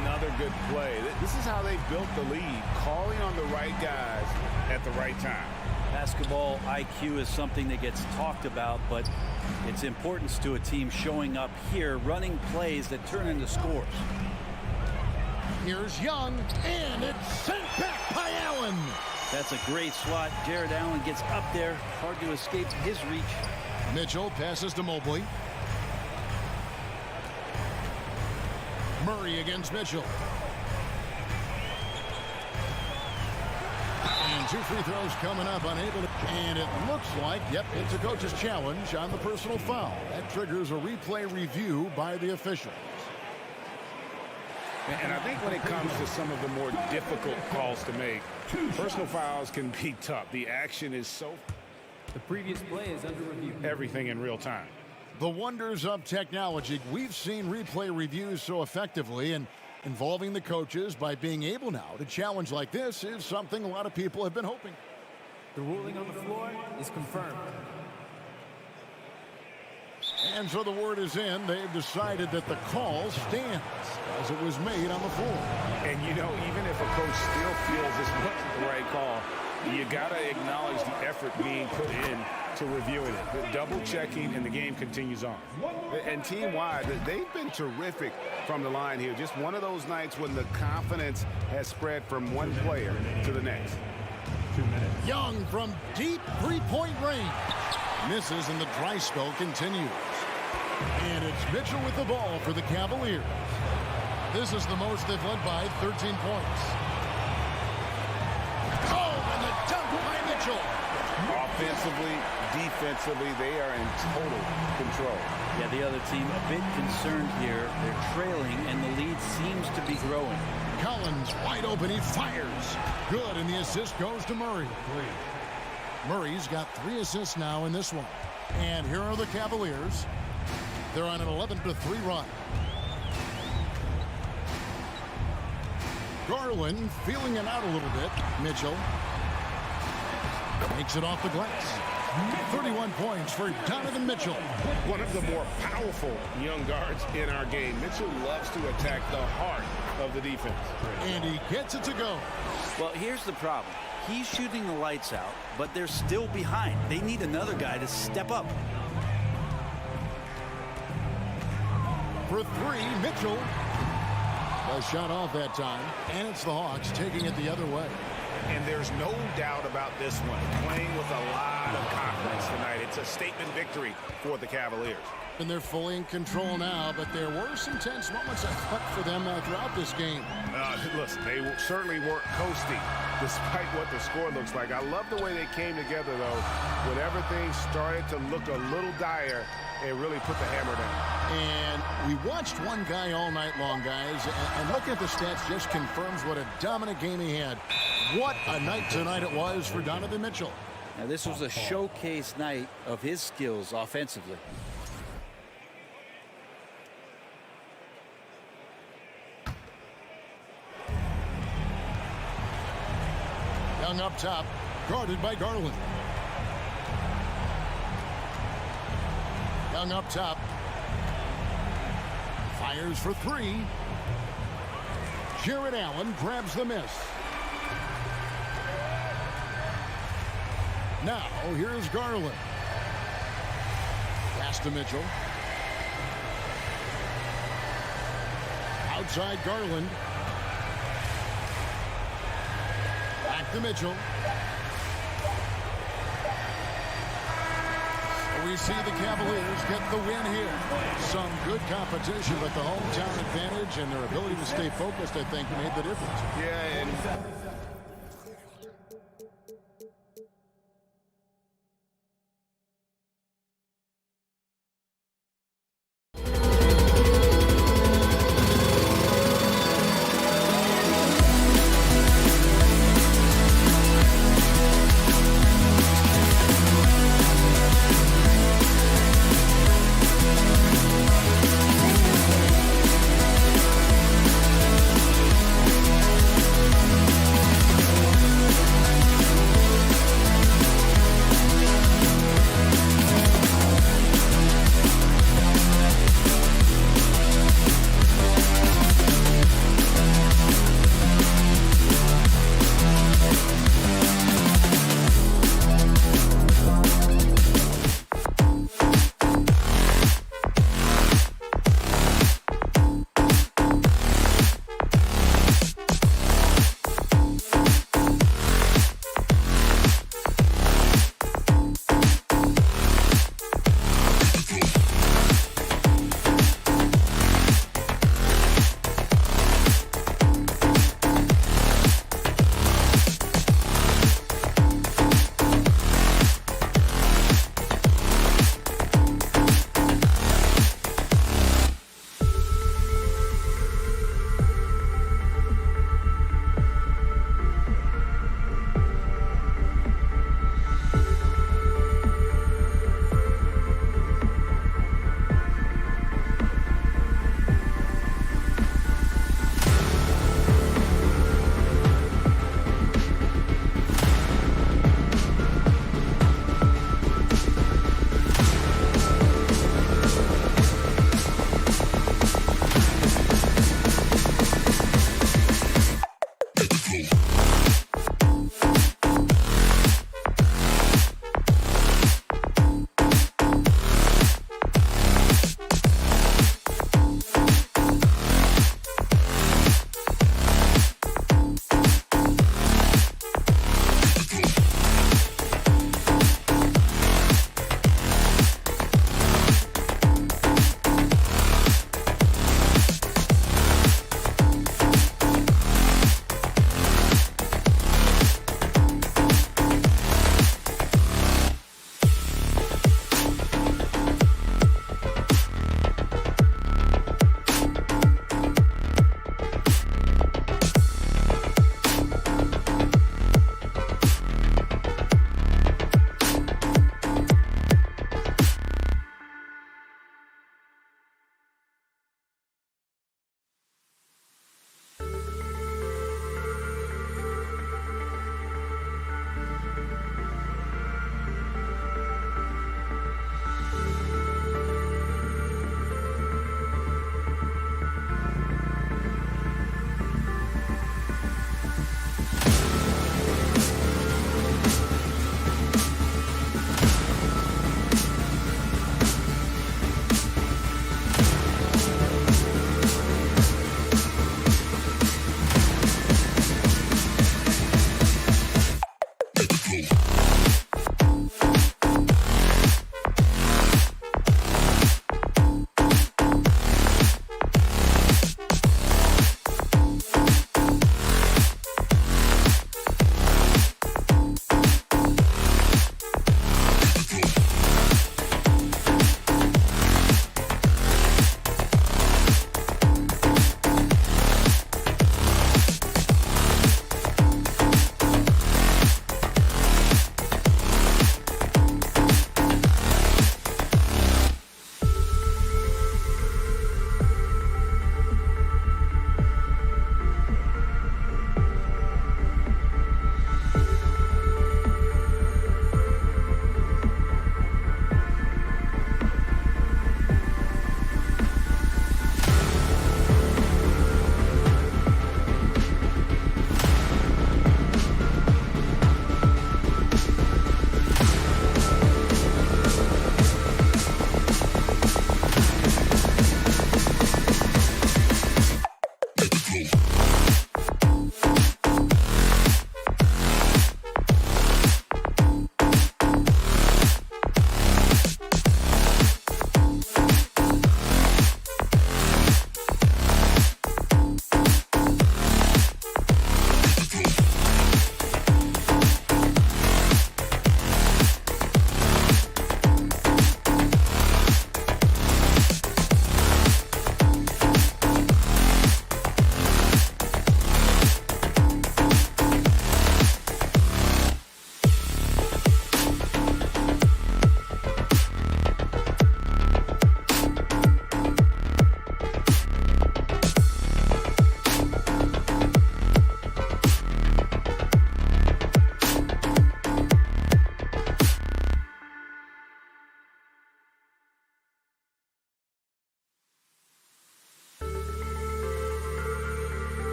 Another good play. This is how they built the lead, calling on the right guys at the right time. Basketball IQ is something that gets talked about, but its importance to a team showing up here, running plays that turn into scores. Here's Young, and it's sent back by Allen. That's a great swat. Jared Allen gets up there. Hard to escape his reach. Mitchell passes to Mobley. Murray against Mitchell. And 2 free throws coming up, unable to. And it looks like, yep, it's a coach's challenge on the personal foul. That triggers a replay review by the officials. And I think when it comes to some of the more difficult calls to make, personal fouls can be tough. The action is so... The previous play is under review. Everything in real time. The wonders of technology. We've seen replay reviews so effectively, and involving the coaches by being able now to challenge like this is something a lot of people have been hoping. The ruling on the floor is confirmed. And so the word is in. They've decided that the call stands as it was made on the floor. And, you know, even if a coach still feels this wasn't the right call, you got to acknowledge the effort being put in to reviewing it. The double checking, and the game continues on. And team-wide, they've been terrific from the line here. Just one of those nights when the confidence has spread from one player to the next. 2 minutes. Young from deep three-point range. Misses, and the dry spell continues. And it's Mitchell with the ball for the Cavaliers. This is the most they've led by 13 points. Oh, and the dunk by Mitchell. Offensively, defensively, they are in total control. Yeah, the other team a bit concerned here. They're trailing, and the lead seems to be growing. Collins wide open. He fires. Good, and the assist goes to Murray. Murray's got 3 assists now in this one. And here are the Cavaliers. They're on an 11-3 run. Garland feeling it out a little bit. Mitchell makes it off the glass. 31 points for Donovan Mitchell. One of the more powerful young guards in our game. Mitchell loves to attack the heart of the defense. And he gets it to go. Well, here's the problem. He's shooting the lights out, but they're still behind. They need another guy to step up. For 3, Mitchell. A shot off that time, and it's the Hawks taking it the other way. And there's no doubt about this one. Playing with a lot of confidence tonight. It's a statement victory for the Cavaliers. And they're fully in control now, but there were some tense moments, I thought, for them throughout this game. Listen, they certainly weren't coasting despite what the score looks like. I love the way they came together, though, when everything started to look a little dire and really put the hammer down. And we watched one guy all night long, guys, and looking at the stats just confirms what a dominant game he had. What a night tonight it was for Donovan Mitchell. Now, this was a showcase night of his skills offensively. Young up top, guarded by Garland. Young up top. Fires for 3. Jared Allen grabs the miss. Now, here's Garland. Pass to Mitchell. Outside Garland. Back to Mitchell. We see the Cavaliers get the win here. Some good competition, but the hometown advantage and their ability to stay focused, I think, made the difference. Yeah, and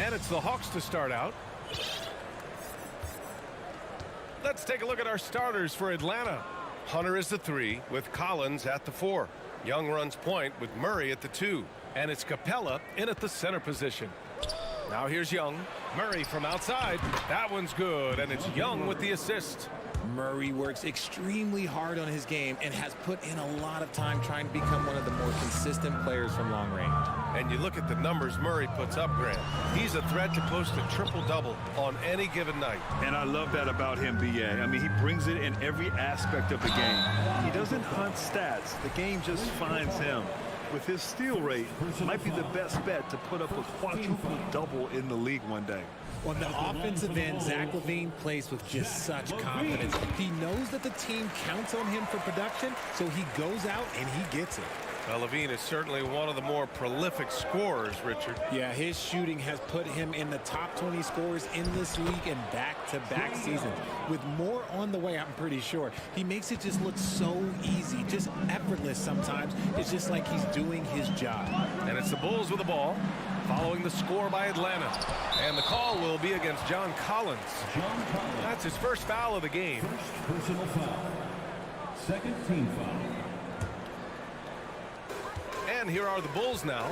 And it's the Hawks to start out. Let's take a look at our starters for Atlanta. Hunter is the 3 with Collins at the 4. Young runs point with Murray at the 2. And it's Capella in at the center position. Now here's Young. Murray from outside. That one's good, and it's Young with the assist. Murray works extremely hard on his game and has put in a lot of time trying to become one of the more consistent players from long range. And you look at the numbers Murray puts up, Grant. He's a threat to post a triple-double on any given night. And I love that about him, B.A. I mean, he brings it in every aspect of the game. He doesn't hunt stats. The game just finds him. With his steal rate, might be the best bet to put up a quadruple double in the league one day. On the offensive end, Zach LaVine plays with just such confidence. He knows that the team counts on him for production, so he goes out and he gets it. Well, LaVine is certainly one of the more prolific scorers, Richard. Yeah, his shooting has put him in the top 20 scorers in this league in back-to-back seasons. With more on the way, I'm pretty sure. He makes it just look so easy, just effortless sometimes. It's just like he's doing his job. And it's the Bulls with the ball, following the score by Atlanta. And the call will be against John Collins. That's his first foul of the game. First personal foul. Second team foul. And here are the Bulls now.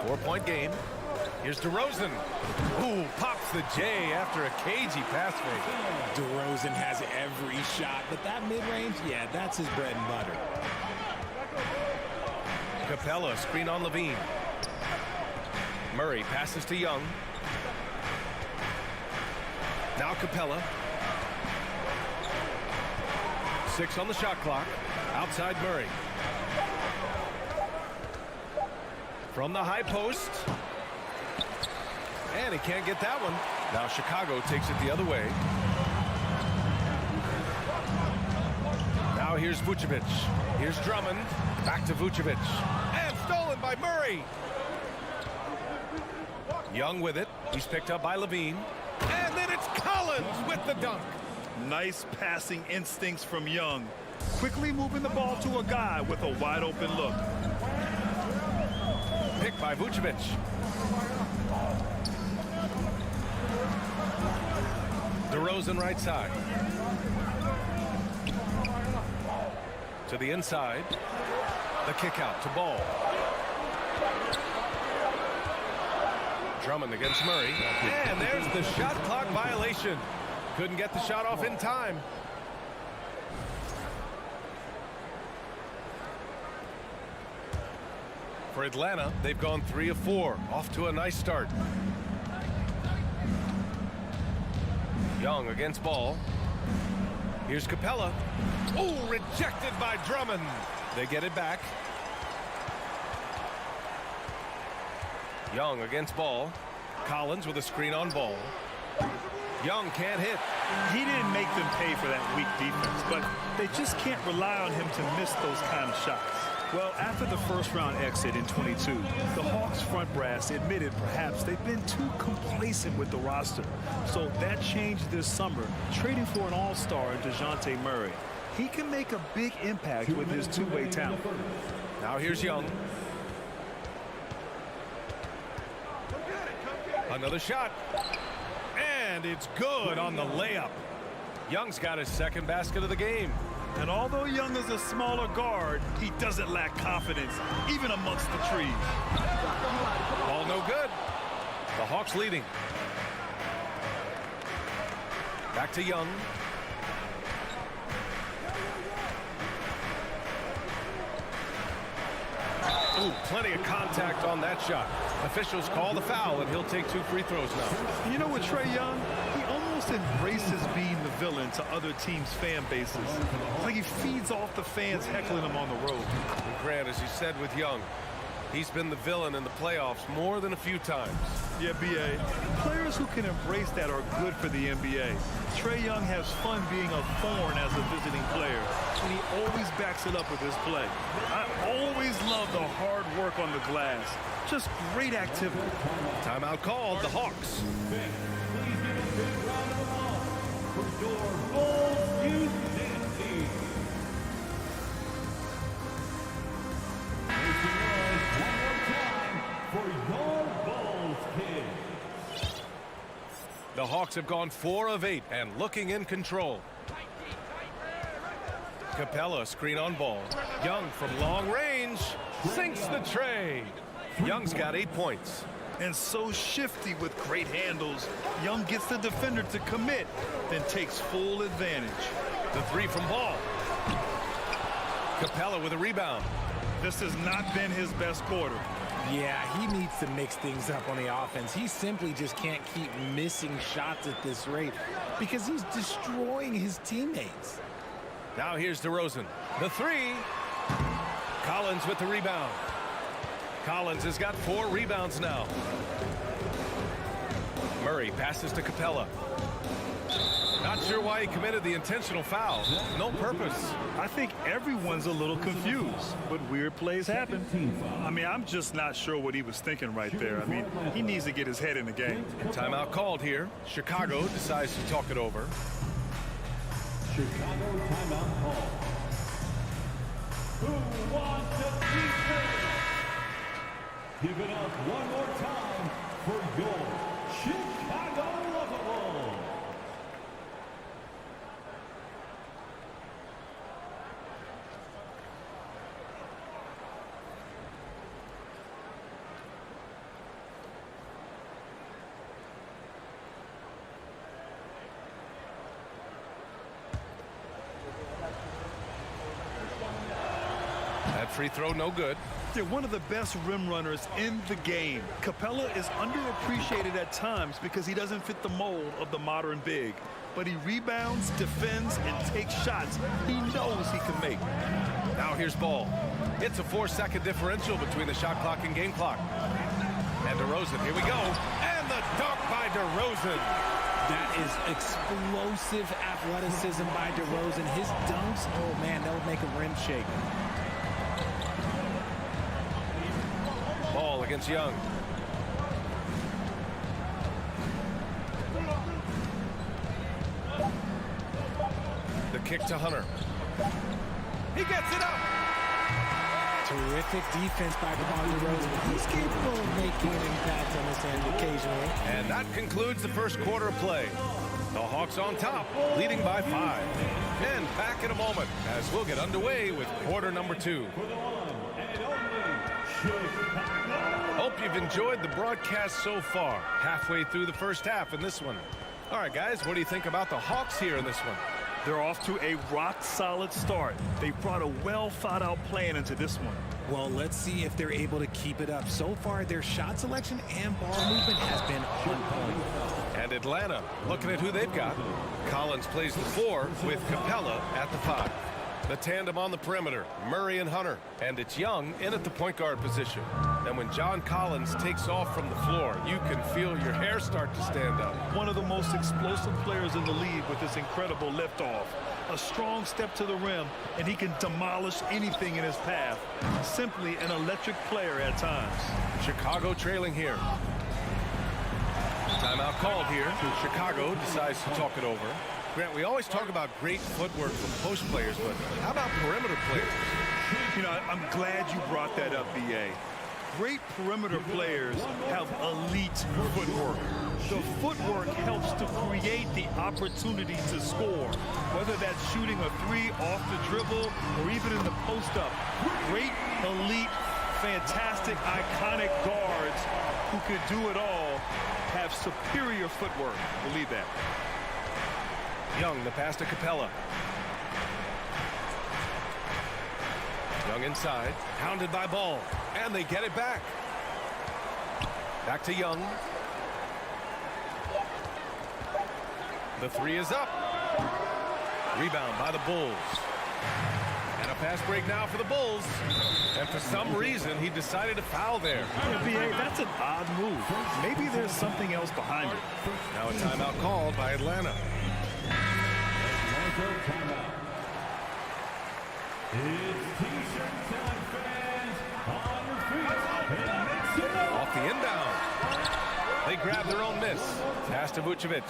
4-point game. Here's DeRozan. Ooh, pops the J after a cagey pass fake. DeRozan has every shot, but that mid-range, yeah, that's his bread and butter. Capella, screen on LaVine. Murray passes to Young. Now Capella. 6 on the shot clock. Outside Murray. From the high post. And he can't get that one. Now Chicago takes it the other way. Now here's Vucevic. Here's Drummond. Back to Vucevic. And stolen by Murray. Young with it. He's picked up by LaVine. And then it's Collins with the dunk. Nice passing instincts from Young. Quickly moving the ball to a guy with a wide open look. Picked by Vucevic. DeRozan right side. To the inside. The kick out to Ball. Drummond against Murray. And there's the shot clock violation. Couldn't get the shot off in time. For Atlanta, they've gone 3 of 4. Off to a nice start. Young against Ball. Here's Capella. Oh, rejected by Drummond. They get it back. Young against Ball. Collins with a screen on Ball. Young can't hit. He didn't make them pay for that weak defense, but they just can't rely on him to miss those kind of shots. Well, after the first-round exit in 22, the Hawks front brass admitted perhaps they've been too complacent with the roster. So that changed this summer, trading for an all-star in DeJounte Murray. He can make a big impact with his two-way talent. Now here's Young. Another shot. And it's good on the layup. Young's got his second basket of the game. And although Young is a smaller guard, he doesn't lack confidence, even amongst the trees. Ball no good. The Hawks leading. Back to Young. Ooh, plenty of contact on that shot. Officials call the foul, and he'll take 2 free throws now. You know what, Trae Young? He almost embraces being the villain to other teams' fan bases. It's like he feeds off the fans heckling him on the road. And Grant, as you said with Young, he's been the villain in the playoffs more than a few times. Yeah, B.A. Players who can embrace that are good for the NBA. Trae Young has fun being a thorn as a visiting player, and he always backs it up with his play. I always love the hard work on the glass. Just great activity. Timeout called, the Hawks. For your Bulls kids. The Hawks have gone 4 of 8 and looking in control. Capella screen on ball. Young from long range sinks the tray. Young's got 8 points. And so shifty with great handles. Young gets the defender to commit, then takes full advantage. The 3 from ball. Capella with a rebound. This has not been his best quarter. Yeah, he needs to mix things up on the offense. He simply just can't keep missing shots at this rate because he's destroying his teammates. Now here's DeRozan. The 3. Collins with the rebound. Collins has got 4 rebounds now. Murray passes to Capella. Not sure why he committed the intentional foul. No purpose. I think everyone's a little confused, but weird plays happen. I mean, I'm just not sure what he was thinking right there. I mean, he needs to get his head in the game. Timeout called here. Chicago decides to talk it over. Chicago timeout call. Who wants to beat this? Give it up one more time for your Chicago Bulls. That free throw no good. They're one of the best rim runners in the game. Capella is underappreciated at times because he doesn't fit the mold of the modern big. But he rebounds, defends, and takes shots he knows he can make. Now here's Ball. It's a 4-second differential between the shot clock and game clock. And DeRozan, here we go. And the dunk by DeRozan. That is explosive athleticism by DeRozan. His dunks, oh man, they'll make a rim shake. Ball against Young. The kick to Hunter. He gets it up. Terrific defense by DeMar DeRozan. He's capable of making an impact on this end occasionally. And that concludes the first quarter of play. The Hawks on top, leading by 5. And back in a moment as we'll get underway with quarter number 2. Hope you've enjoyed the broadcast so far. Halfway through the first half in this one. All right, guys, what do you think about the Hawks here in this one? They're off to a rock-solid start. They brought a well-thought-out plan into this one. Well, let's see if they're able to keep it up. So far, their shot selection and ball movement has been on point. And Atlanta, looking at who they've got. Collins plays the 4 with Capella at the 5. The tandem on the perimeter, Murray and Hunter. And it's Young in at the point guard position. And when John Collins takes off from the floor, you can feel your hair start to stand up. One of the most explosive players in the league with this incredible liftoff. A strong step to the rim, and he can demolish anything in his path. Simply an electric player at times. Chicago trailing here. Timeout called here. Chicago decides to talk it over. Grant, we always talk about great footwork from post players, but how about perimeter players? You know, I'm glad you brought that up, B.A. Great perimeter players have elite footwork. The footwork helps to create the opportunity to score, whether that's shooting a 3 off the dribble or even in the post-up. Great, elite, fantastic, iconic guards who could do it all have superior footwork. Believe that. Young, the pass to Capella. Young inside, hounded by Ball, and they get it back. Back to Young. The 3 is up. Rebound by the Bulls. And a fast break now for the Bulls. And for some reason, he decided to foul there. B.A., that's an odd move. Maybe there's something else behind it. Now a timeout called by Atlanta. Timeout. It's T-shirt time, fans. On your feet and mix it up. Off the inbound. They grab their own miss. Pass to Vucevic.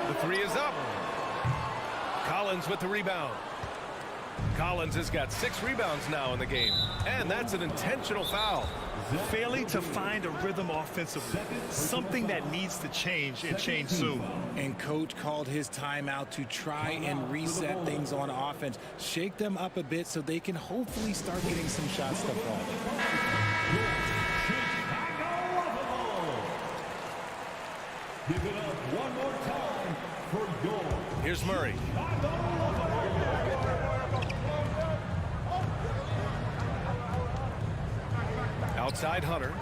The 3 is up. Collins with the rebound. Collins has got 6 rebounds now in the game, and that's an intentional foul. Failing to find a rhythm offensively, something that needs to change and change soon. And coach called his timeout to try and reset things on offense, shake them up a bit so they can hopefully start getting some shots to fall. Give it up one more time for your. Here's Murray. Outside Hunter.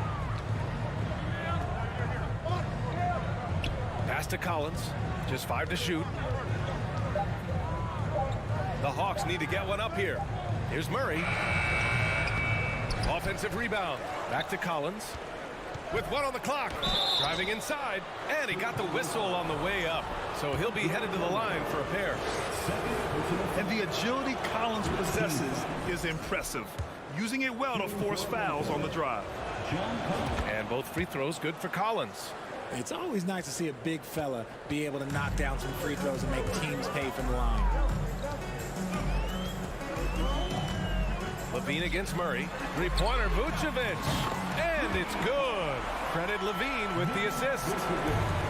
Pass to Collins. Just 5 to shoot. The Hawks need to get one up here. Here's Murray. Offensive rebound. Back to Collins. With 1 on the clock. Driving inside. And he got the whistle on the way up. So he'll be headed to the line for a pair. And the agility Collins possesses is impressive, using it well to force fouls on the drive. And both free throws good for Collins. It's always nice to see a big fella be able to knock down some free throws and make teams pay from the line. Levine against Murray. Three-pointer, Vucevic. And it's good. Credit Levine with the assist.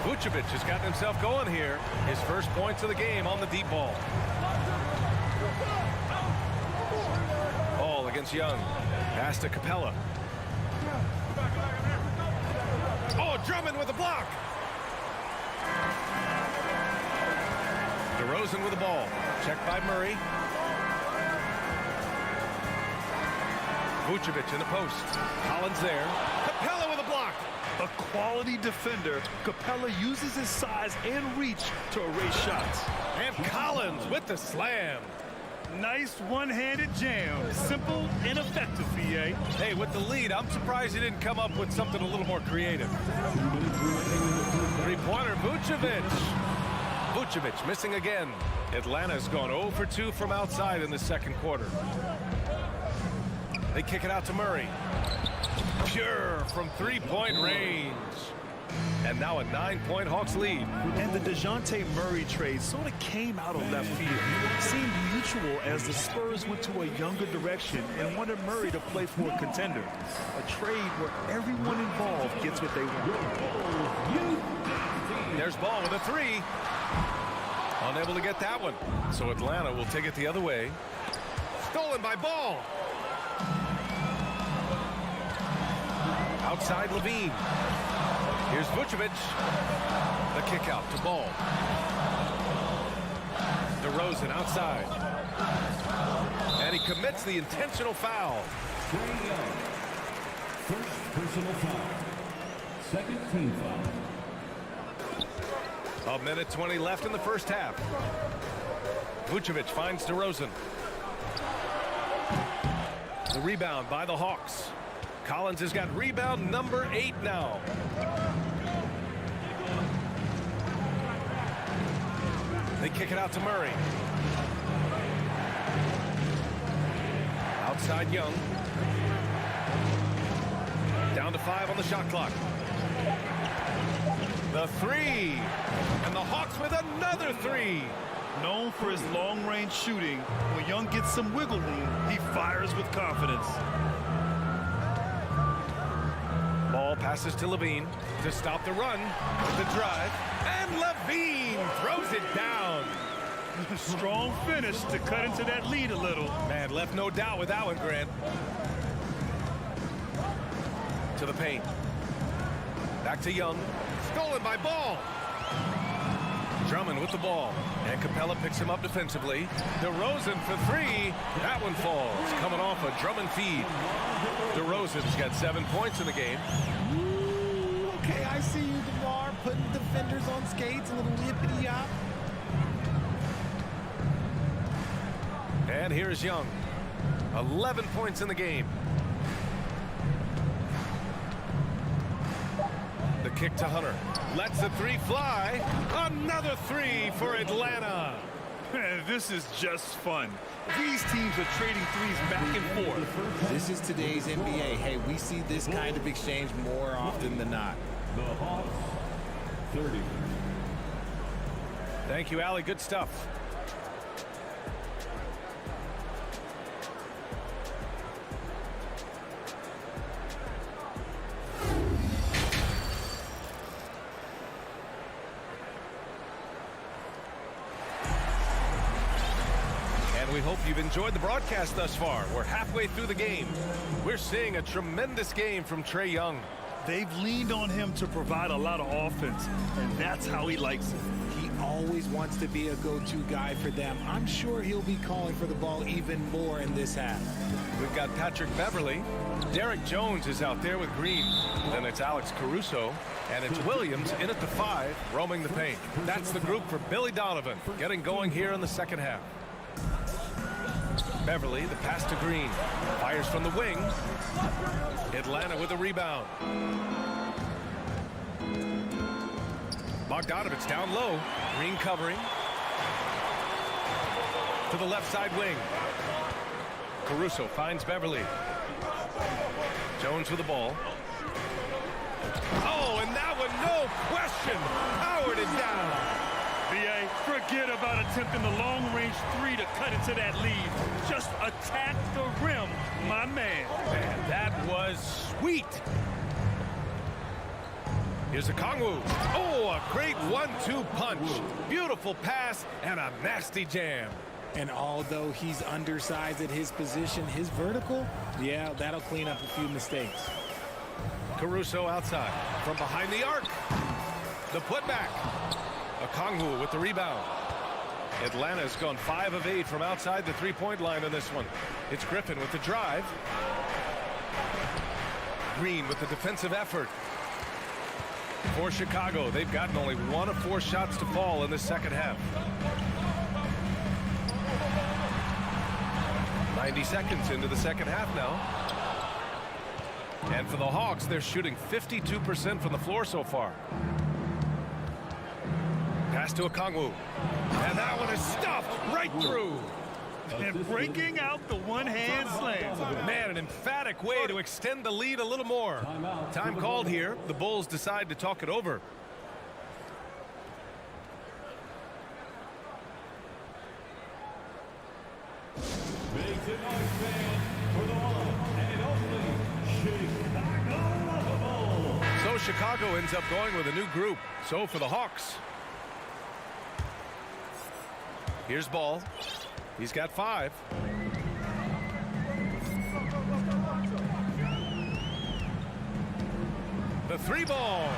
Vucevic has gotten himself going here. His first points of the game on the deep ball. Ball against Young. Pass to Capella. Oh, Drummond with a block. DeRozan with the ball. Checked by Murray. Vucevic in the post. Collins there. Capella with a block. A quality defender, Capella uses his size and reach to erase shots. And Collins with the slam. Nice one-handed jam. Simple and effective, VA. Hey, with the lead, I'm surprised he didn't come up with something a little more creative. Three-pointer, Vucevic. Vucevic missing again. Atlanta's gone 0 for 2 from outside in the second quarter. They kick it out to Murray. Pure from three-point range. And now a 9-point Hawks lead. And the DeJounte Murray trade sort of came out of left field. It seemed mutual as the Spurs went to a younger direction and wanted Murray to play for a contender. A trade where everyone involved gets what they want. There's Ball with a 3. Unable to get that one. So Atlanta will take it the other way. Stolen by Ball. Outside Levine. Here's Vucevic. The kick out to Ball. DeRozan outside. And he commits the intentional foul. First personal foul. Second team foul. 1:20 left in the first half. Vucevic finds DeRozan. The rebound by the Hawks. Collins has got rebound number 8 now. They kick it out to Murray. Outside Young. Down to 5 on the shot clock. The 3. And the Hawks with another 3. Known for his long-range shooting, when Young gets some wiggle room, he fires with confidence. Ball passes to Levine to stop the run. The drive. And Levine throws it down. Strong finish to cut into that lead a little. Man, left no doubt with that one, Grant. To the paint. Back to Young. Stolen by Ball. Drummond with the ball. And Capella picks him up defensively. DeRozan for 3. That one falls. Coming off a Drummond feed. DeRozan's got 7 points in the game. Ooh, okay, I see you, DeMar, putting defenders on skates, a little yippity-yop. And here's Young. 11 points in the game. The kick to Hunter. Lets the 3 fly. Another 3 for Atlanta. This is just fun. These teams are trading threes back and forth. This is today's NBA. Hey, we see this kind of exchange more often than not. The Hawks, 30. Thank you, Allie. Good stuff. hope you've enjoyed the broadcast thus far. We're halfway through the game. We're seeing a tremendous game from Trae Young. They've leaned on him to provide a lot of offense, and that's how he likes it. He always wants to be a go-to guy for them. I'm sure he'll be calling for the ball even more in this half. We've got Patrick Beverly. Derek Jones is out there with Green. Then it's Alex Caruso. And it's Williams in at the 5, roaming the paint. That's the group for Billy Donovan, getting going here in the second half. Beverly, the pass to Green. Fires from the wing. Atlanta with a rebound. Bogdanovich down low. Green covering. To the left side wing. Caruso finds Beverly. Jones with the ball. Oh, and that one, no question, powered it down. B.A., forget about attempting the long-range 3 to cut into that lead. Just attack the rim, my man. Man, that was sweet. Here's a Kongwu. Oh, a great 1-2 punch. Beautiful pass and a nasty jam. And although he's undersized at his position, his vertical, yeah, that'll clean up a few mistakes. Caruso outside from behind the arc. The putback. Okongwu with the rebound. Atlanta's gone 5 of 8 from outside the three-point line on this one. It's Griffin with the drive. Green with the defensive effort. For Chicago, they've gotten only 1 of 4 shots to fall in the second half. 90 seconds into the second half now. And for the Hawks, they're shooting 52% from the floor so far. Pass to Okongwu. And that one is stuffed right through. And breaking out the one-hand slam. Man, an emphatic way to extend the lead a little more. Time called here. The Bulls decide to talk it over. Make some noise, fans, for the one and only Chicago Bulls. So Chicago ends up going with a new group. So for the Hawks. Here's Ball. He's got 5. The 3-ball.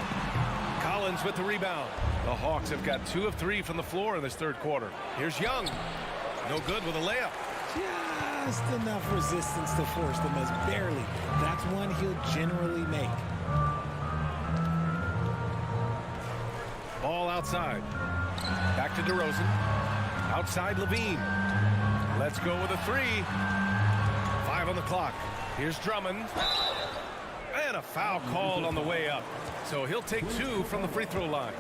Collins with the rebound. The Hawks have got 2 of 3 from the floor in this third quarter. Here's Young. No good with a layup. Just enough resistance to force them as barely. That's one he'll generally make. Ball outside. Back to DeRozan. Outside Levine. Let's go with a 3. 5 on the clock. Here's Drummond. And a foul called on the way up. So he'll take 2 from the free throw line.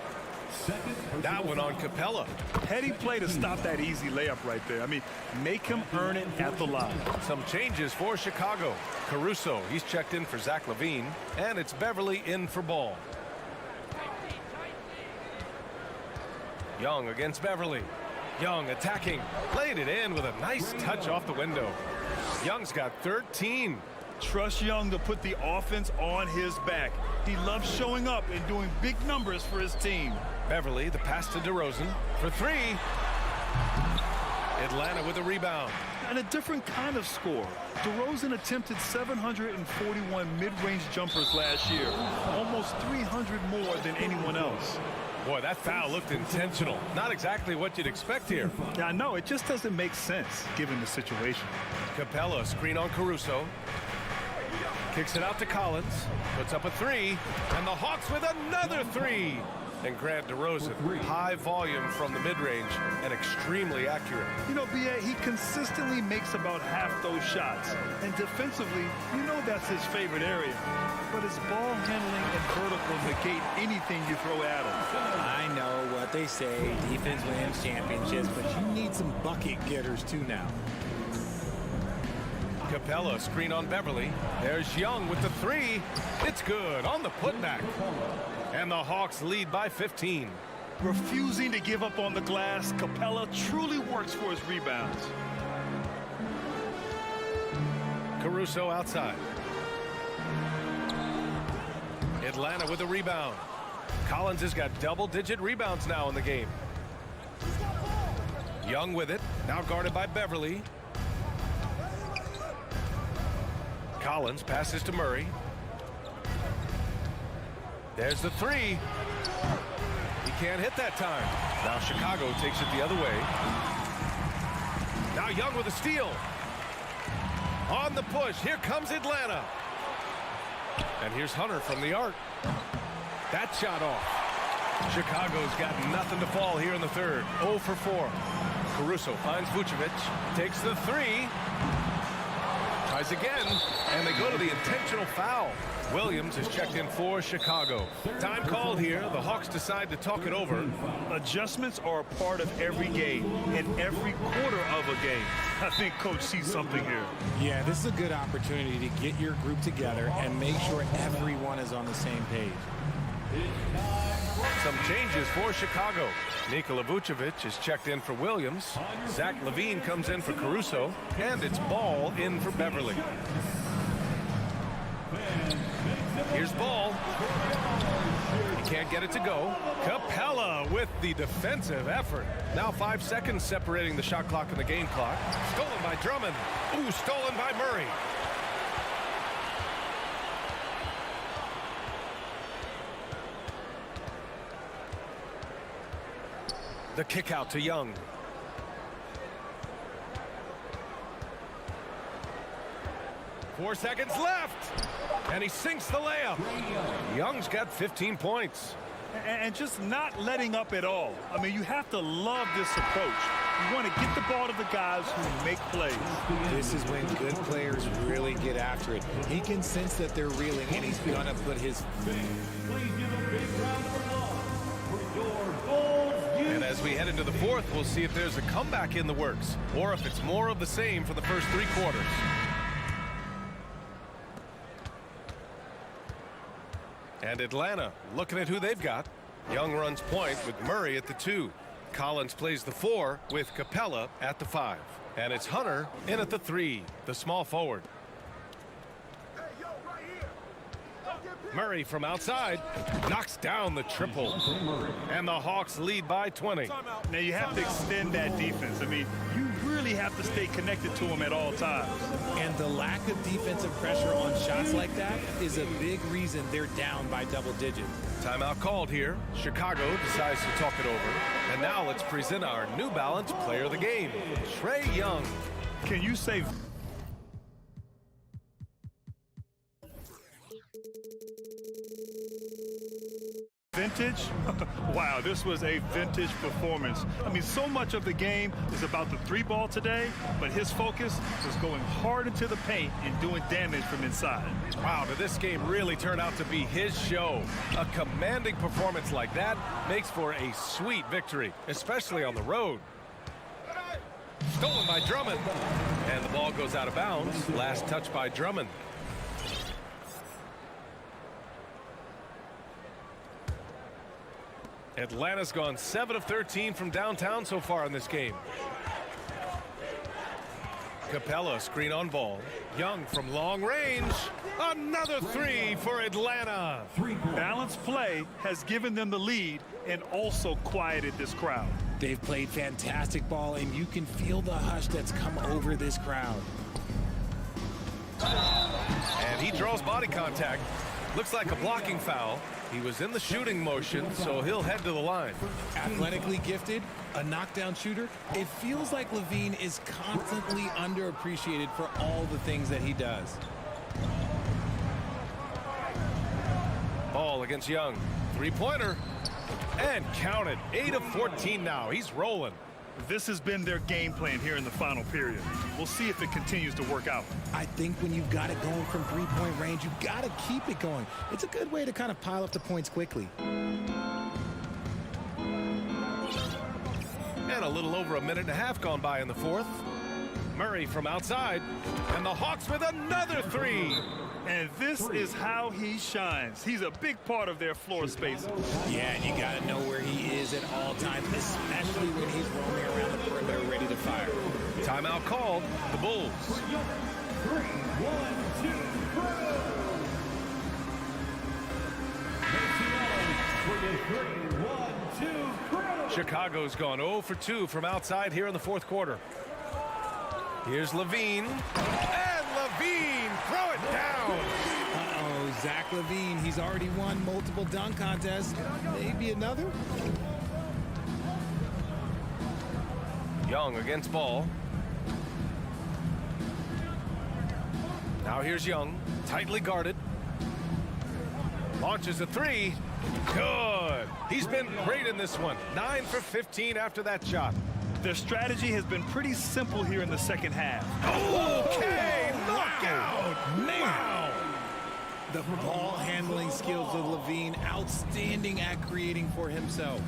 That one on Capella. Heady play to stop that easy layup right there. I mean, make him earn it at the line. Some changes for Chicago. Caruso, he's checked in for Zach LaVine. And it's Beverly in for Ball. Young against Beverly. Young attacking. Laid it in with a nice touch off the window. Young's got 13. Trust Young to put the offense on his back. He loves showing up and doing big numbers for his team. Beverly, the pass to DeRozan for 3. Atlanta with a rebound. And a different kind of score. DeRozan attempted 741 mid-range jumpers last year. Almost 300 more than anyone else. Boy, that foul looked intentional. Not exactly what you'd expect here. Yeah, I know. It just doesn't make sense given the situation. Capella, screen on Caruso. Kicks it out to Collins. Puts up a 3. And the Hawks with another 3. And Grant DeRozan, high volume from the mid-range and extremely accurate. You know, B.A., he consistently makes about half those shots. And defensively, you know that's his favorite area. But his ball handling and vertical negate anything you throw at him. I know what they say, defense wins championships, but you need some bucket getters too now. Capella, screen on Beverly. There's Young with the 3. It's good on the putback. And the Hawks lead by 15. Refusing to give up on the glass, Capella truly works for his rebounds. Caruso outside. Atlanta with a rebound. Collins has got double-digit rebounds now in the game. Young with it, now guarded by Beverly. Collins passes to Murray. There's the three. He can't hit that time. Now Chicago takes it the other way. Now Young with a steal. On the push, here comes Atlanta. And here's Hunter from the arc. That shot off. Chicago's got nothing to fall here in the third. 0 for 4. Caruso finds Vucevic, takes the three. Tries again, and they go to the intentional foul. Williams is checked in for Chicago. Time called here. The Hawks decide to talk it over. Adjustments are a part of every game and every quarter of a game. I think Coach sees something here. Yeah, this is a good opportunity to get your group together and make sure everyone is on the same page. Some changes for Chicago. Nikola Vucevic is checked in for Williams. Zach LaVine comes in for Caruso. And it's Ball in for Beverly. Here's Ball. He can't get it to go. Capella with the defensive effort. Now 5 seconds separating the shot clock and the game clock. Stolen by Drummond. Ooh, stolen by Murray. The kick out to Young. Four seconds left. And he sinks the layup. Young's got 15 points. And just not letting up at all. I mean, you have to love this approach. You want to get the ball to the guys who make plays. This is when good players really get after it. He can sense that they're reeling, and he's going to put his... And as we head into the fourth, we'll see if there's a comeback in the works or if it's more of the same for the first 3 quarters. And Atlanta looking at who they've got. Young runs point with Murray at the 2. Collins plays the 4 with Capella at the 5. And it's Hunter in at the 3, the small forward. Murray from outside knocks down the triple. And the Hawks lead by 20. Now you have to extend that defense. I mean, you really have to stay connected to them at all times. And the lack of defensive pressure on shots like that is a big reason they're down by double digits. Timeout called here. Chicago decides to talk it over. And now let's present our New Balance player of the game, Trae Young. Can you say vintage? Wow, this was a vintage performance. I mean, so much of the game is about the 3-ball today, but his focus was going hard into the paint and doing damage from inside. Wow, did this game really turn out to be his show? A commanding performance like that makes for a sweet victory, especially on the road. Stolen by Drummond. And the ball goes out of bounds. Last touch by Drummond. Atlanta's gone 7 of 13 from downtown so far in this game. Capella screen on Ball. Young from long range. Another 3 for Atlanta. Balanced play has given them the lead and also quieted this crowd. They've played fantastic ball, and you can feel the hush that's come over this crowd. And he draws body contact. Looks like a blocking foul. He was in the shooting motion, so he'll head to the line. Athletically gifted, a knockdown shooter. It feels like LaVine is constantly underappreciated for all the things that he does. Ball against Young. 3-pointer. And counted. 8 of 14 now. He's rolling. This has been their game plan here in the final period. We'll see if it continues to work out. I think when you've got it going from 3-point range, you've got to keep it going. It's a good way to kind of pile up the points quickly. And a little over a minute and a half gone by in the fourth. Murray from outside. And the Hawks with another 3. And this is how he shines. He's a big part of their floor space. Yeah, and you got to know where he is at all times, especially when he's roaming around the perimeter ready to fire. Timeout called. The Bulls. 3, 1, 2, Chicago's gone 0 for 2 from outside here in the fourth quarter. Here's LaVine. And LaVine throw it down. Zach LaVine, he's already won multiple dunk contests. Maybe another? Young against Ball. Now here's Young, tightly guarded. Launches a three. Good. He's been great in this one. 9 for 15 after that shot. Their strategy has been pretty simple here in the second half. Okay, knockout. Man. The ball handling skills of LaVine, outstanding at creating for himself.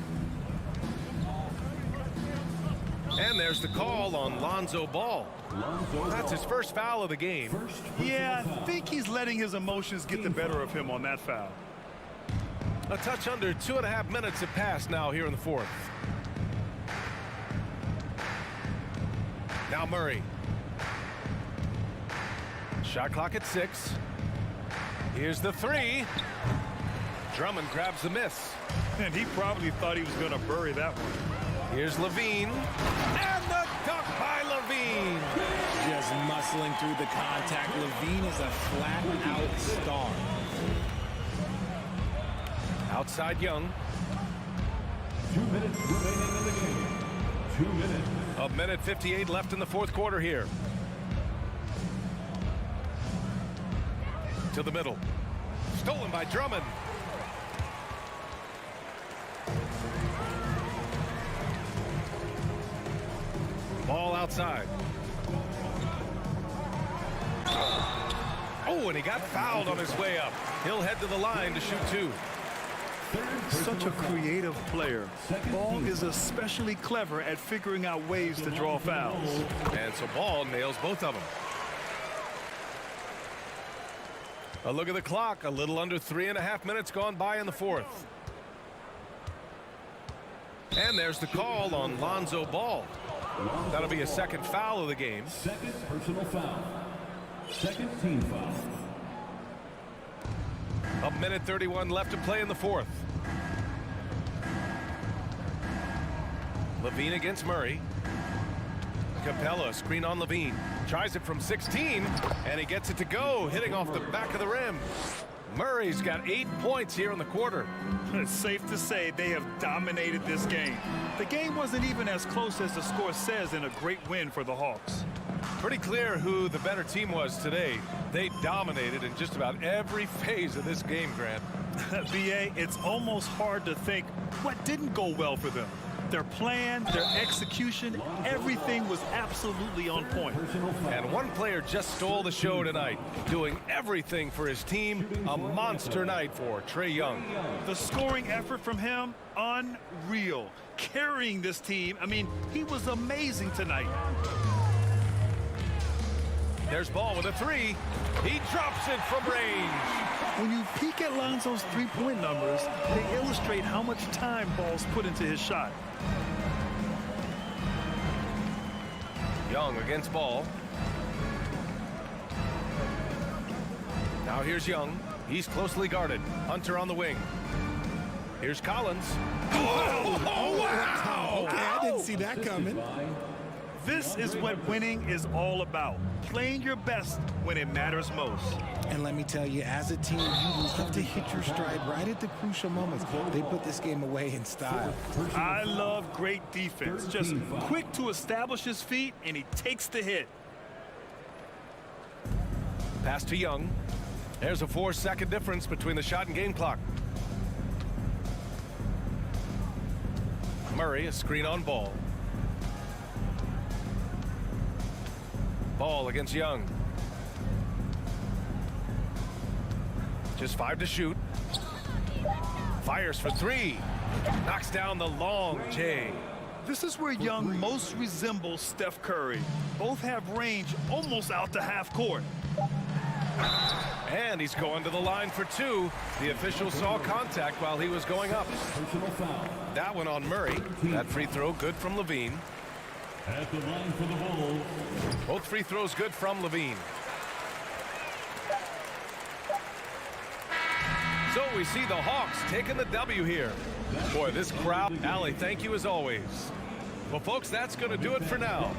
And there's the call on Lonzo Ball. That's his first foul of the game. Yeah, I think he's letting his emotions get the better of him on that foul. A touch under 2.5 minutes have passed now here in the fourth. Now Murray. Shot clock at 6. Here's the three. Drummond grabs the miss. And he probably thought he was going to bury that one. Here's LaVine. And the dunk by LaVine. Just muscling through the contact. LaVine is a flat-out star. Outside Young. 2 minutes remaining in the game. 2 minutes. A minute 58 left in the fourth quarter here. To the middle. Stolen by Drummond. Ball outside. Oh, and he got fouled on his way up. He'll head to the line to shoot 2. Such a creative player. Ball is especially clever at figuring out ways to draw fouls. And so Ball nails both of them. A look at the clock. A little under 3.5 minutes gone by in the fourth. And there's the call on Lonzo Ball. That'll be a second foul of the game. Second personal foul. Second team foul. A minute 31 left to play in the fourth. LaVine against Murray. Capella, screen on LaVine. Tries it from 16, and he gets it to go, hitting off the back of the rim. Murray's got 8 points here in the quarter. It's safe to say they have dominated this game. The game wasn't even as close as the score says in a great win for the Hawks. Pretty clear who the better team was today. They dominated in just about every phase of this game, Grant. B.A., it's almost hard to think what didn't go well for them. Their plan, their execution, everything was absolutely on point. And one player just stole the show tonight, doing everything for his team. A monster night for Trae Young. The scoring effort from him, unreal. Carrying this team, I mean, he was amazing tonight. There's Ball with a three. He drops it from range. When you peek at Lonzo's three-point numbers, they illustrate how much time Ball's put into his shot. Young against Ball. Now here's Young. He's closely guarded. Hunter on the wing. Here's Collins. Oh, wow! Okay, I didn't see that coming. This is what winning is all about. Playing your best when it matters most. And let me tell you, as a team, you have to hit your stride right at the crucial moments. They put this game away in style. I love great defense. Just quick to establish his feet, and he takes the hit. Pass to Young. There's a 4-second difference between the shot and game clock. Murray, a screen on Ball. Ball against Young. Just 5 to shoot. Fires for 3. Knocks down the long J. This is where Young most resembles Steph Curry. Both have range almost out to half court. And he's going to the line for 2. The official saw contact while he was going up. That one on Murray. That free throw good from LaVine. At the line for the Bulls. Both free throws good from LaVine. So we see the Hawks taking the W here. Boy, this crowd. Allie, thank you as always. Well, folks, that's going to do it for now.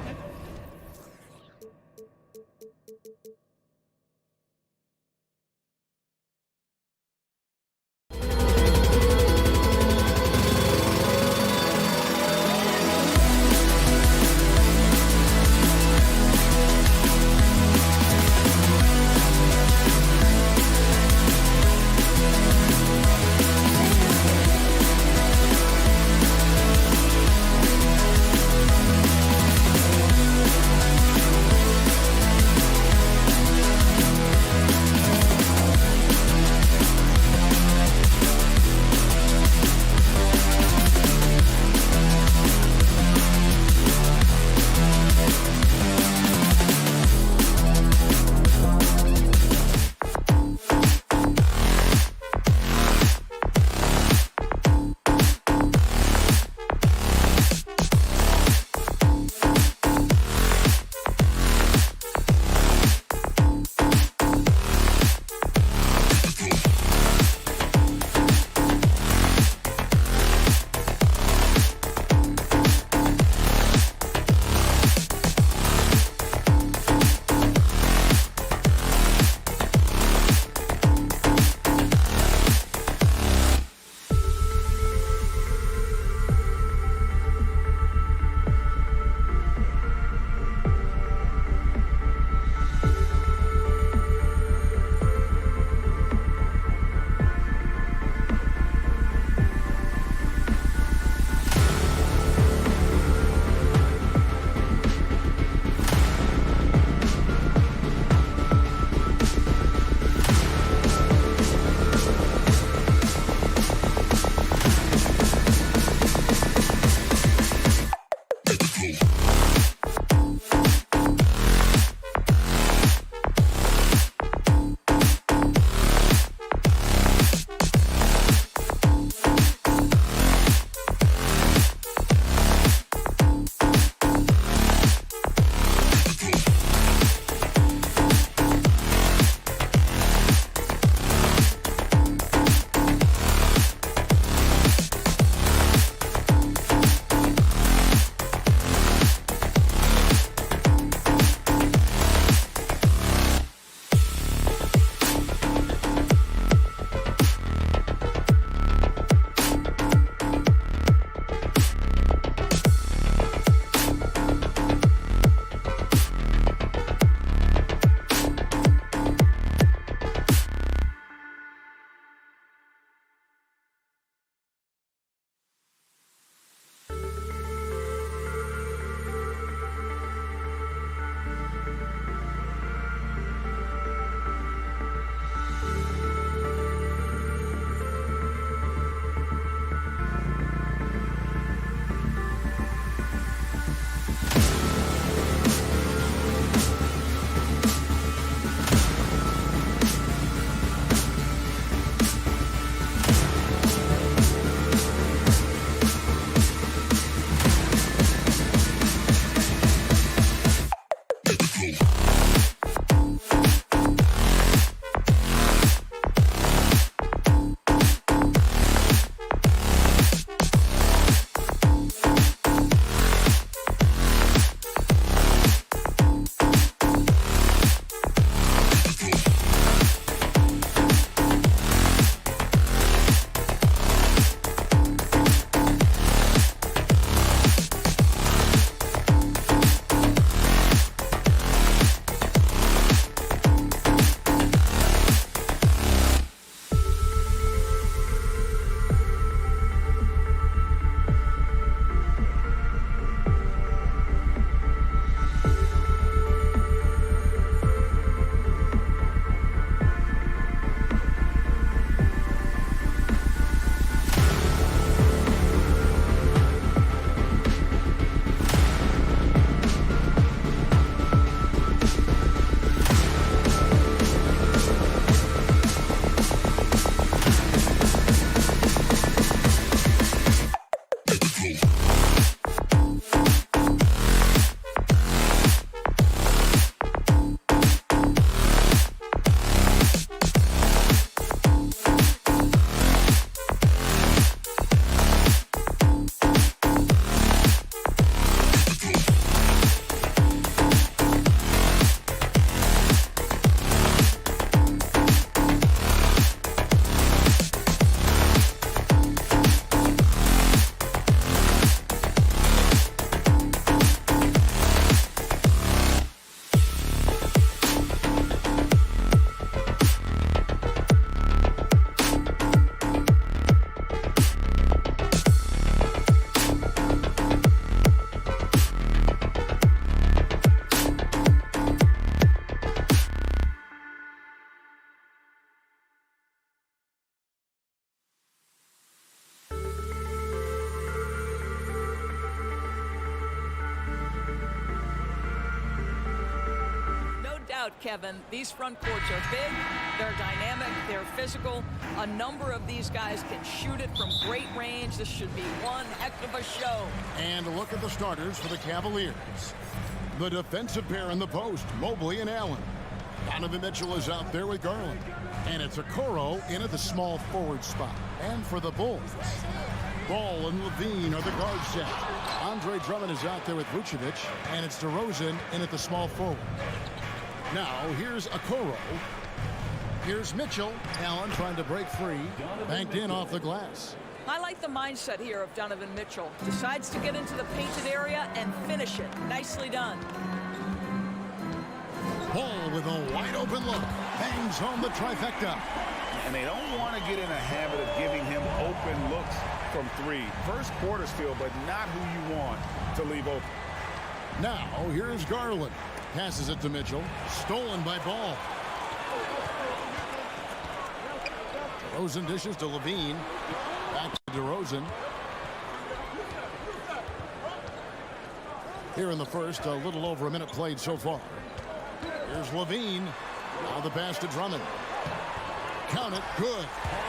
doubt, Kevin, these front courts are big, they're dynamic, they're physical. A number of these guys can shoot it from great range. This should be one heck of a show. And a look at the starters for the Cavaliers. The defensive pair in the post, Mobley and Allen. Donovan Mitchell is out there with Garland. And it's Okoro in at the small forward spot. And for the Bulls, Ball and Levine are the guard set. Andre Drummond is out there with Vucevic, and it's DeRozan in at the small forward. Now, here's Okoro. Here's Mitchell. Allen trying to break free. Banked in off the glass. I like the mindset here of Donovan Mitchell. Decides to get into the painted area and finish it. Nicely done. Ball with a wide open look. Bangs home the trifecta. And they don't want to get in a habit of giving him open looks from three. First quarter still, but not who you want to leave open. Now, here's Garland. Passes it to Mitchell. Stolen by Ball. DeRozan dishes to Levine. Back to DeRozan. Here in the first, a little over a minute played so far. Here's Levine. Now the pass to Drummond. Count it. Good.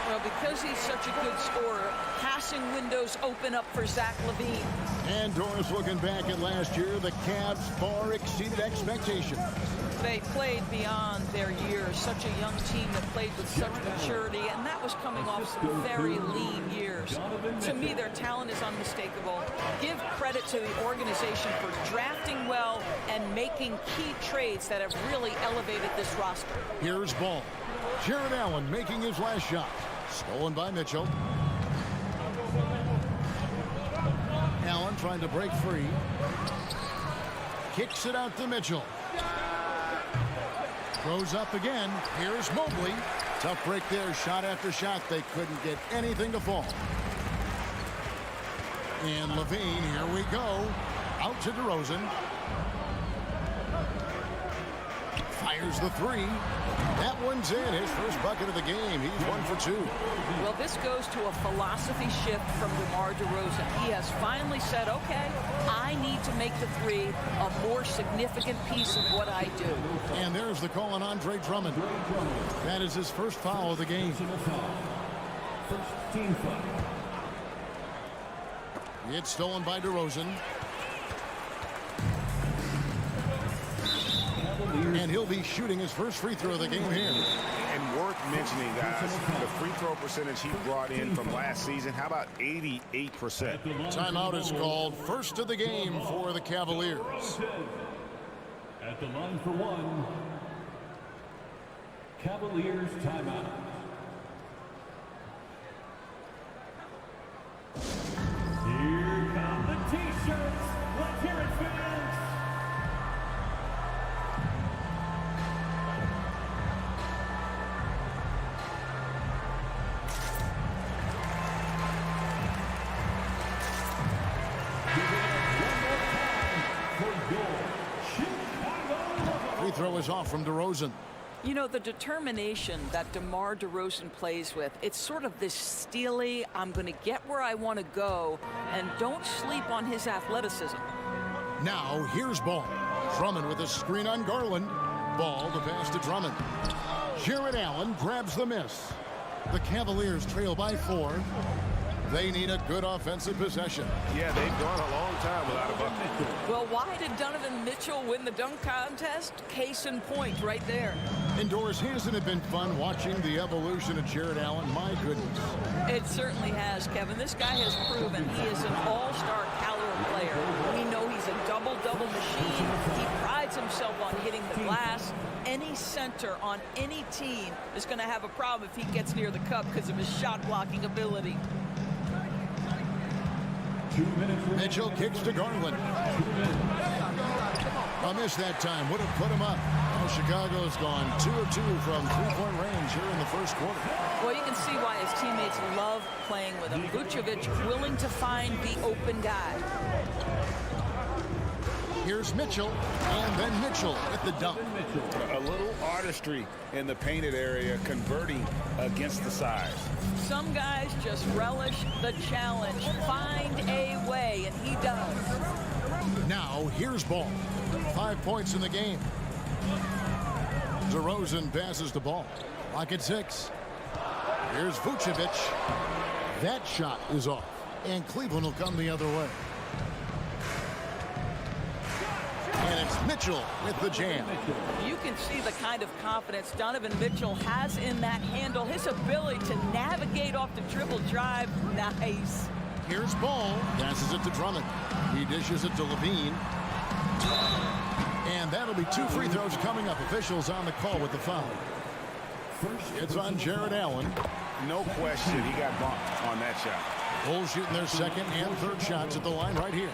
Well, because he's such a good scorer, passing windows open up for Zach LaVine. And Doris looking back at last year, the Cavs far exceeded expectations. They played beyond their years. Such a young team that played with such maturity, and that was coming off some very lean years. To me, their talent is unmistakable. Give credit to the organization for drafting well and making key trades that have really elevated this roster. Here's Ball. Jared Allen making his last shot. Stolen by Mitchell. Allen trying to break free. Kicks it out to Mitchell. Throws up again. Here's Mobley. Tough break there. Shot after shot. They couldn't get anything to fall. And Levine, here we go. Out to DeRozan. Fires the three. That one's in. His first bucket of the game. He's 1 for 2. Well, this goes to a philosophy shift from DeMar DeRozan. He has finally said, okay, I need to make the three a more significant piece of what I do. And there's the call on Andre Drummond. That is his first foul of the game. First team foul. It's stolen by DeRozan. And he'll be shooting his first free throw of the game here. And worth mentioning, guys, the free throw percentage he brought in from last season. How about 88%? Timeout is called. First of the game for the Cavaliers. At the line for one, Cavaliers timeout. Here come the T-shirts. Let's hear it, fans. Free throw is off from DeRozan. You know, the determination that DeMar DeRozan plays with, it's sort of this steely, I'm going to get where I want to go, and don't sleep on his athleticism. Now, here's Ball. Drummond with a screen on Garland. Ball, the pass to Drummond. Jared Allen grabs the miss. The Cavaliers trail by 4. They need a good offensive possession. Yeah, they've gone a long time without a bucket. Well, why did Donovan Mitchell win the dunk contest? Case in point right there. Indoors, hasn't it been fun watching the evolution of Jared Allen? My goodness. It certainly has, Kevin. This guy has proven he is an all-star caliber player. We know he's a double-double machine. He prides himself on hitting the glass. Any center on any team is going to have a problem if he gets near the cup because of his shot-blocking ability. Mitchell kicks to Garland. A miss that time. Would have put him up. Now Chicago's gone 2 of 2 from three-point range here in the first quarter. Well, you can see why his teammates love playing with him. Vucevic willing to find the open guy. Here's Mitchell, and then Mitchell at the dunk. A little artistry in the painted area, converting against the size. Some guys just relish the challenge. Find a way, and he does. Now, here's Ball. 5 points in the game. DeRozan passes the ball. Lock at 6. Here's Vucevic. That shot is off. And Cleveland will come the other way. And it's Mitchell with the jam. You can see the kind of confidence Donovan Mitchell has in that handle. His ability to navigate off the dribble drive. Nice. Here's Ball. Passes it to Drummond. He dishes it to Levine. And that'll be 2 free throws coming up. Officials on the call with the foul. It's on Jared Allen. No question, he got bumped on that shot. Bulls shooting their second and third shots at the line right here.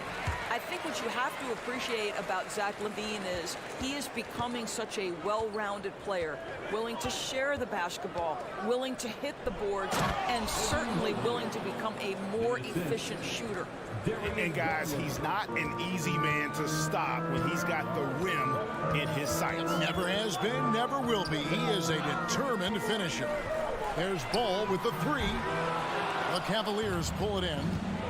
I think what you have to appreciate about Zach LaVine is he is becoming such a well-rounded player, willing to share the basketball, willing to hit the boards, and certainly willing to become a more efficient shooter. And guys, he's not an easy man to stop when he's got the rim in his sights. Never has been, never will be. He is a determined finisher. There's Ball with the 3. The Cavaliers pull it in.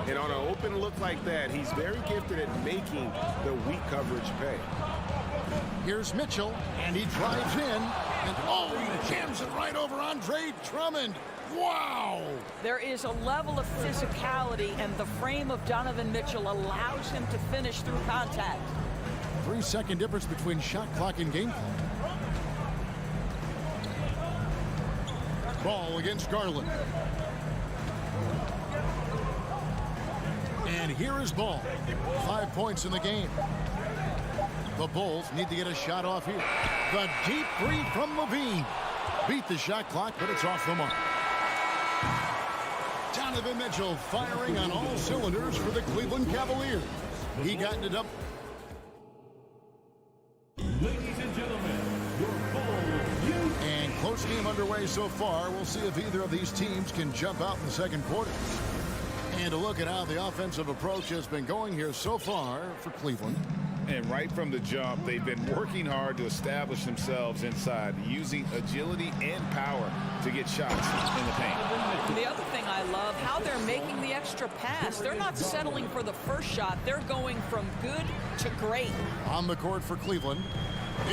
And on an open look like that, he's very gifted at making the weak coverage pay. Here's Mitchell, and he drives in. And oh, he jams it right over Andre Drummond. Wow! There is a level of physicality, and the frame of Donovan Mitchell allows him to finish through contact. 3-second difference between shot clock and game clock. Ball against Garland. And here is Ball. 5 points in the game. The Bulls need to get a shot off here. The deep 3 from Levine. Beat the shot clock, but it's off the mark. Donovan Mitchell firing on all cylinders for the Cleveland Cavaliers. He got it up. Ladies and gentlemen, your Bulls. And close game underway so far. We'll see if either of these teams can jump out in the second quarter. And a look at how the offensive approach has been going here so far for Cleveland. And right from the jump, they've been working hard to establish themselves inside, using agility and power to get shots in the paint. The other thing I love, how they're making the extra pass. They're not settling for the first shot. They're going from good to great. On the court for Cleveland,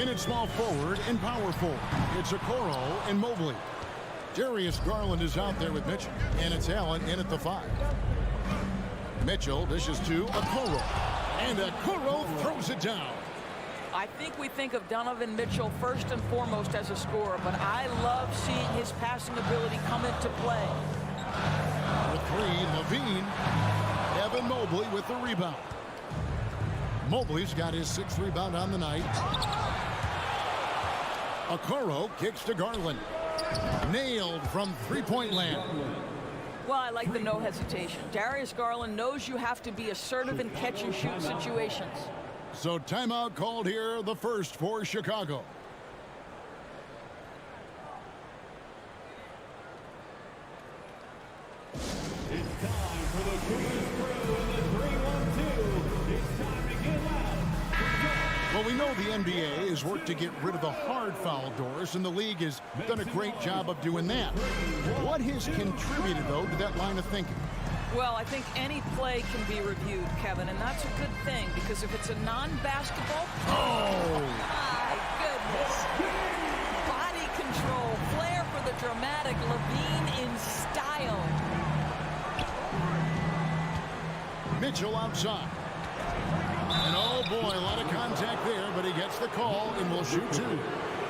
in at small forward and power forward, it's Okoro and Mobley. Darius Garland is out there with Mitchell, and it's Allen in at the 5. Mitchell dishes to Okoro, and Okoro throws it down. I think we think of Donovan Mitchell first and foremost as a scorer, but I love seeing his passing ability come into play. The 3, Levine. Evan Mobley with the rebound. Mobley's got his 6th rebound on the night. Okoro kicks to Garland. Nailed from three-point land. Well, I like the no hesitation. Darius Garland knows you have to be assertive in catch-and-shoot situations. So timeout called here, the first for Chicago. It's time for the Cougars crew in the 3-1-2. It's time to get loud. Well, we know the NBA has worked to get rid of the hard foul doors, and the league has done a great job of doing that. What has contributed, though, to that line of thinking? Well, I think any play can be reviewed, Kevin, and that's a good thing, because if it's a non-basketball... Oh! My goodness! Body control, flair for the dramatic, Levine in style. Mitchell outside. And oh boy, a lot of contact there, but he gets the call and will shoot 2.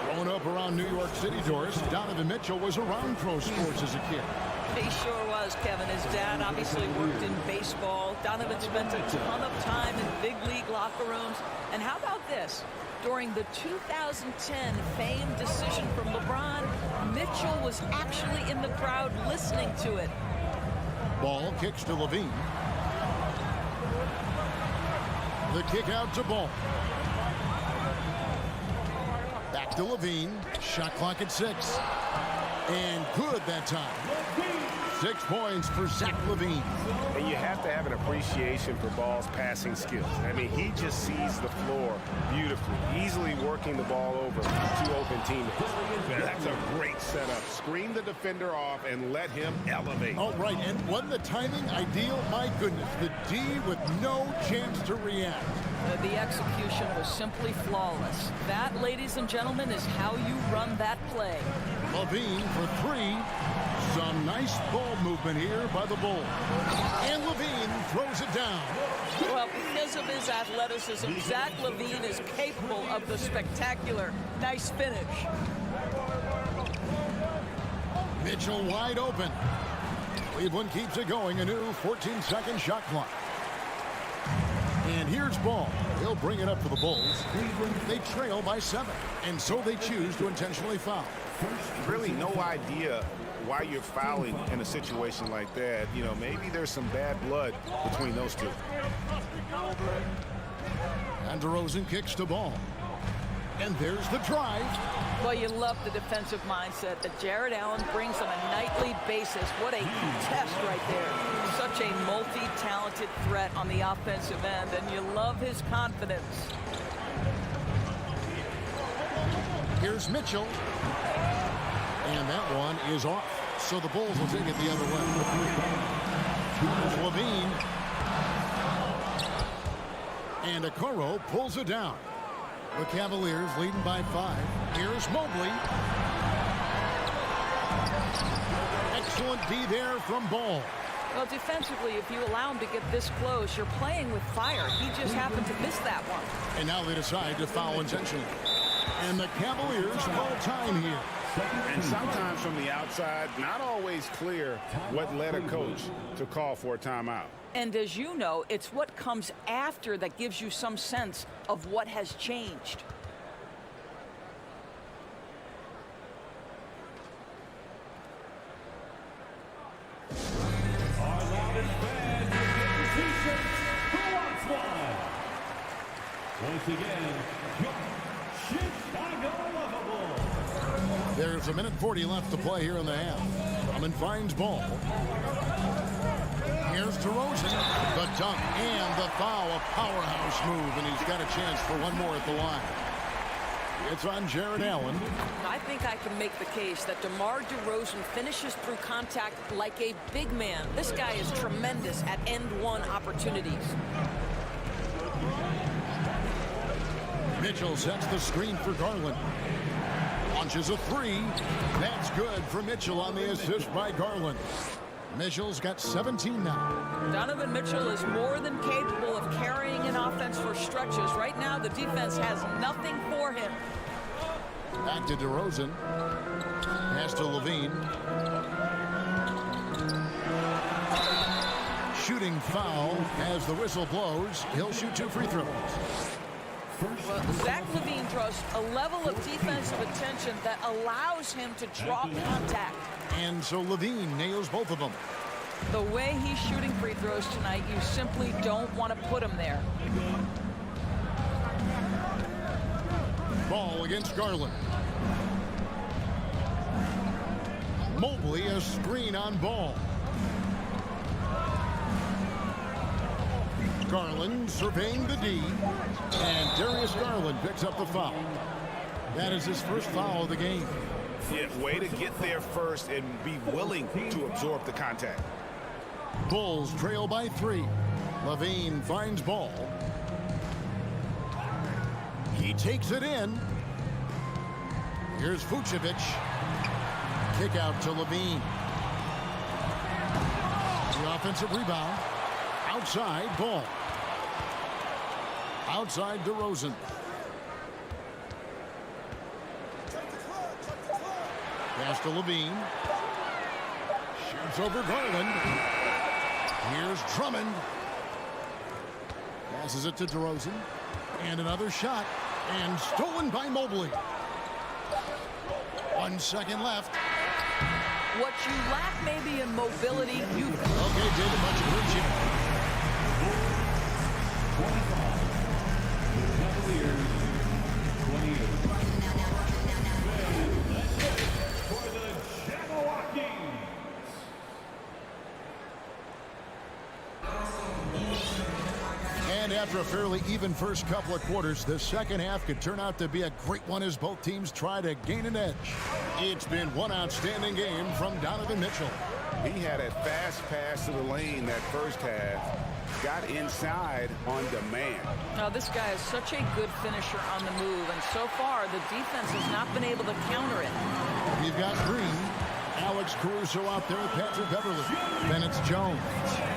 Growing up around New York City, Doris, Donovan Mitchell was around pro sports as a kid. He sure was, Kevin. His dad obviously worked in baseball. Donovan spent a ton of time in big league locker rooms. And how about this? During the 2010 famed decision from LeBron, Mitchell was actually in the crowd listening to it. Ball kicks to Levine. The kick out to Ball. Back to Levine. Shot clock at 6. And good that time. 6 points for Zach LaVine. And you have to have an appreciation for Ball's passing skills. I mean, he just sees the floor beautifully, easily working the ball over 2 open teammates. That's a great set up. Screen the defender off and let him elevate. Oh, right, and when the timing ideal, my goodness, the D with no chance to react. The execution was simply flawless. That, ladies and gentlemen, is how you run that play. Levine for three. Some nice ball movement here by the Bulls. And Levine throws it down. Well, because of his athleticism, Zach LaVine is capable of the spectacular. Nice finish. Mitchell wide open. Cleveland keeps it going. A new 14-second shot clock. And here's Ball. He'll bring it up for the Bulls. They trail by 7, and so they choose to intentionally foul. Really no idea why you're fouling in a situation like that. You know, maybe there's some bad blood between those two. And DeRozan kicks to Ball. And there's the drive. Well, you love the defensive mindset that Jared Allen brings on a nightly basis. What a test right there. Such a multi-talented threat on the offensive end, and you love his confidence. Here's Mitchell. And that one is off. So the Bulls will take it the other way. Here's Levine. And Okoro pulls it down. The Cavaliers leading by 5. Here's Mobley. Excellent D there from Ball. Well, defensively, if you allow him to get this close, you're playing with fire. He just happened to miss that one. And now they decide to foul intentionally. And the Cavaliers call time here. And sometimes from the outside, not always clear what led a coach to call for a timeout. And as you know, it's what comes after that gives you some sense of what has changed. Our loudest fans will get the t-shirt. Who wants one? Once again, your Chicago Lovable. There's 1:40 left to play here in the half. Drummond finds Ball. Here's DeRozan. The dunk and the foul. A powerhouse move, and he's got a chance for one more at the line. It's on Jared Allen. I think I can make the case that DeMar DeRozan finishes through contact like a big man. This guy is tremendous at end-one opportunities. Mitchell sets the screen for Garland. Launches a three. That's good for Mitchell on the assist by Garland. Mitchell's got 17 now. Donovan Mitchell is more than capable of carrying an offense for stretches. Right now, the defense has nothing for him. Back to DeRozan. Pass to Levine. Shooting foul as the whistle blows. He'll shoot 2 free throws. Well, Zach LaVine draws a level of defensive attention that allows him to draw contact. And so Levine nails both of them. The way he's shooting free throws tonight, you simply don't want to put him there. Ball against Garland. Mobley a screen on Ball. Garland surveying the D. And Darius Garland picks up the foul. That is his first foul of the game. Yeah, way to get there first and be willing to absorb the contact. Bulls trail by 3. Levine finds Ball. He takes it in. Here's Vucevic. Kick out to Levine. The offensive rebound. Outside, Ball. Outside DeRozan. Pass to Levine. Shoots over Garland. Here's Drummond. Passes it to DeRozan. And another shot. And stolen by Mobley. 1 second left. What you lack maybe in mobility, you... Okay, David, much appreciated. 25. The Cavaliers, 28. For the Jabberwockies. And After a fairly even first couple of quarters, the second half could turn out to be a great one as both teams try to gain an edge. It's been one outstanding game from Donovan Mitchell. He had a fast pass to the lane that first half. Got inside on demand. Now, this guy is such a good finisher on the move, and so far, the defense has not been able to counter it. You've got Green, Alex Caruso out there, Patrick Beverly. Then it's Jones.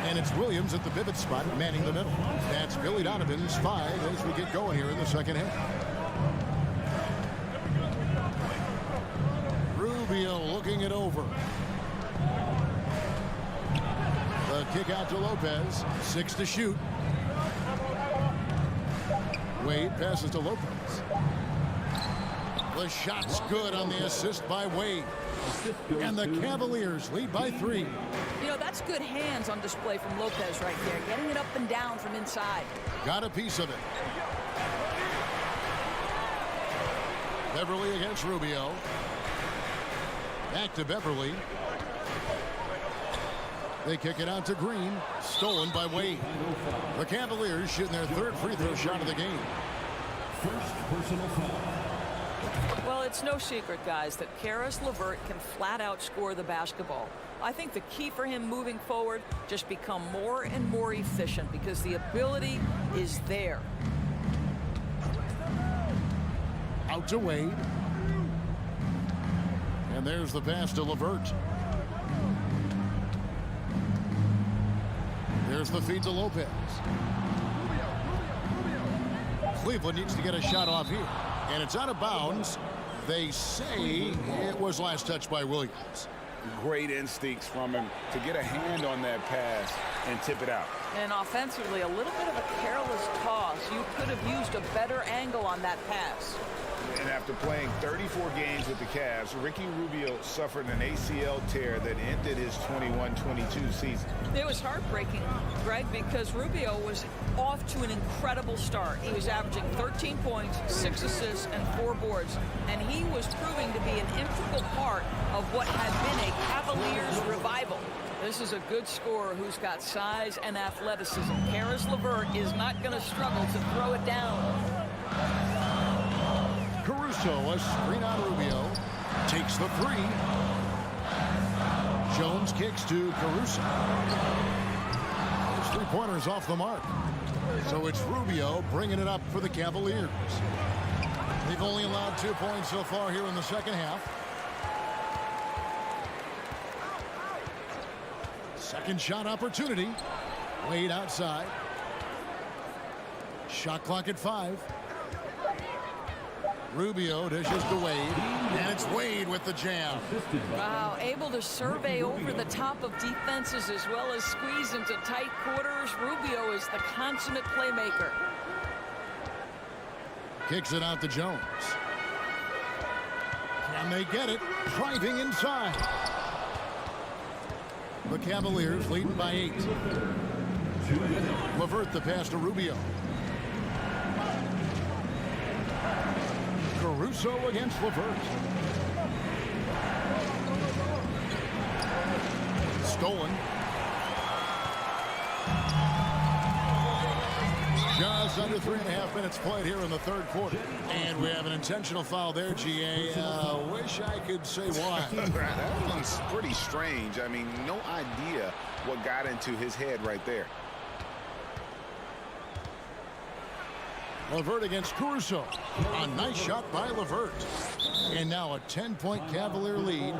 And it's Williams at the pivot spot, manning the middle. That's Billy Donovan's 5 as we get going here in the second half. Rubio looking it over. The kick out to Lopez. 6 to shoot. Wade passes to Lopez. The shot's good on the assist by Wade. And the Cavaliers lead by 3. You know, that's good hands on display from Lopez right there, getting it up and down from inside. Got a piece of it. Beverly against Rubio. Back to Beverly. They kick it out to Green. Stolen by Wade. The Cavaliers shooting their 3rd free throw shot of the game. First personal foul. Well, it's no secret, guys, that Caris LeVert can flat out score the basketball. I think the key for him moving forward, just become more and more efficient because the ability is there. Out to Wade. And there's the pass to LeVert. There's the feed to Lopez. Cleveland needs to get a shot off here. And it's out of bounds. They say it was last touched by Williams. Great instincts from him to get a hand on that pass and tip it out. And offensively, a little bit of a careless toss. You could have used a better angle on that pass. And after playing 34 games with the Cavs, Ricky Rubio suffered an ACL tear that ended his 21-22 season. It was heartbreaking, Greg, because Rubio was off to an incredible start. He was averaging 13 points, 6 assists, and 4 boards. And he was proving to be an integral part of what had been a Cavaliers revival. This is a good scorer who's got size and athleticism. Caris LeVert is not going to struggle to throw it down. Caruso, a screen on Rubio. Takes the 3. Jones kicks to Caruso. His 3-pointer's off the mark. So it's Rubio bringing it up for the Cavaliers. They've only allowed 2 points so far here in the second half. Second shot opportunity. Wade outside. Shot clock at 5. Rubio dishes to Wade, and it's Wade with the jam. Wow, able to survey over the top of defenses as well as squeeze into tight quarters. Rubio is the consummate playmaker. Kicks it out to Jones. Can they get it? Driving inside. The Cavaliers leading by 8. LeVert the pass to Rubio. Caruso against LeVert. Stolen. Just under 3.5 minutes played here in the 3rd quarter. And we have an intentional foul there, GA. Wish I could say why. That one's pretty strange. I mean, no idea what got into his head right there. LeVert against Caruso. A nice shot by LeVert. And now a 10-point Cavalier lead.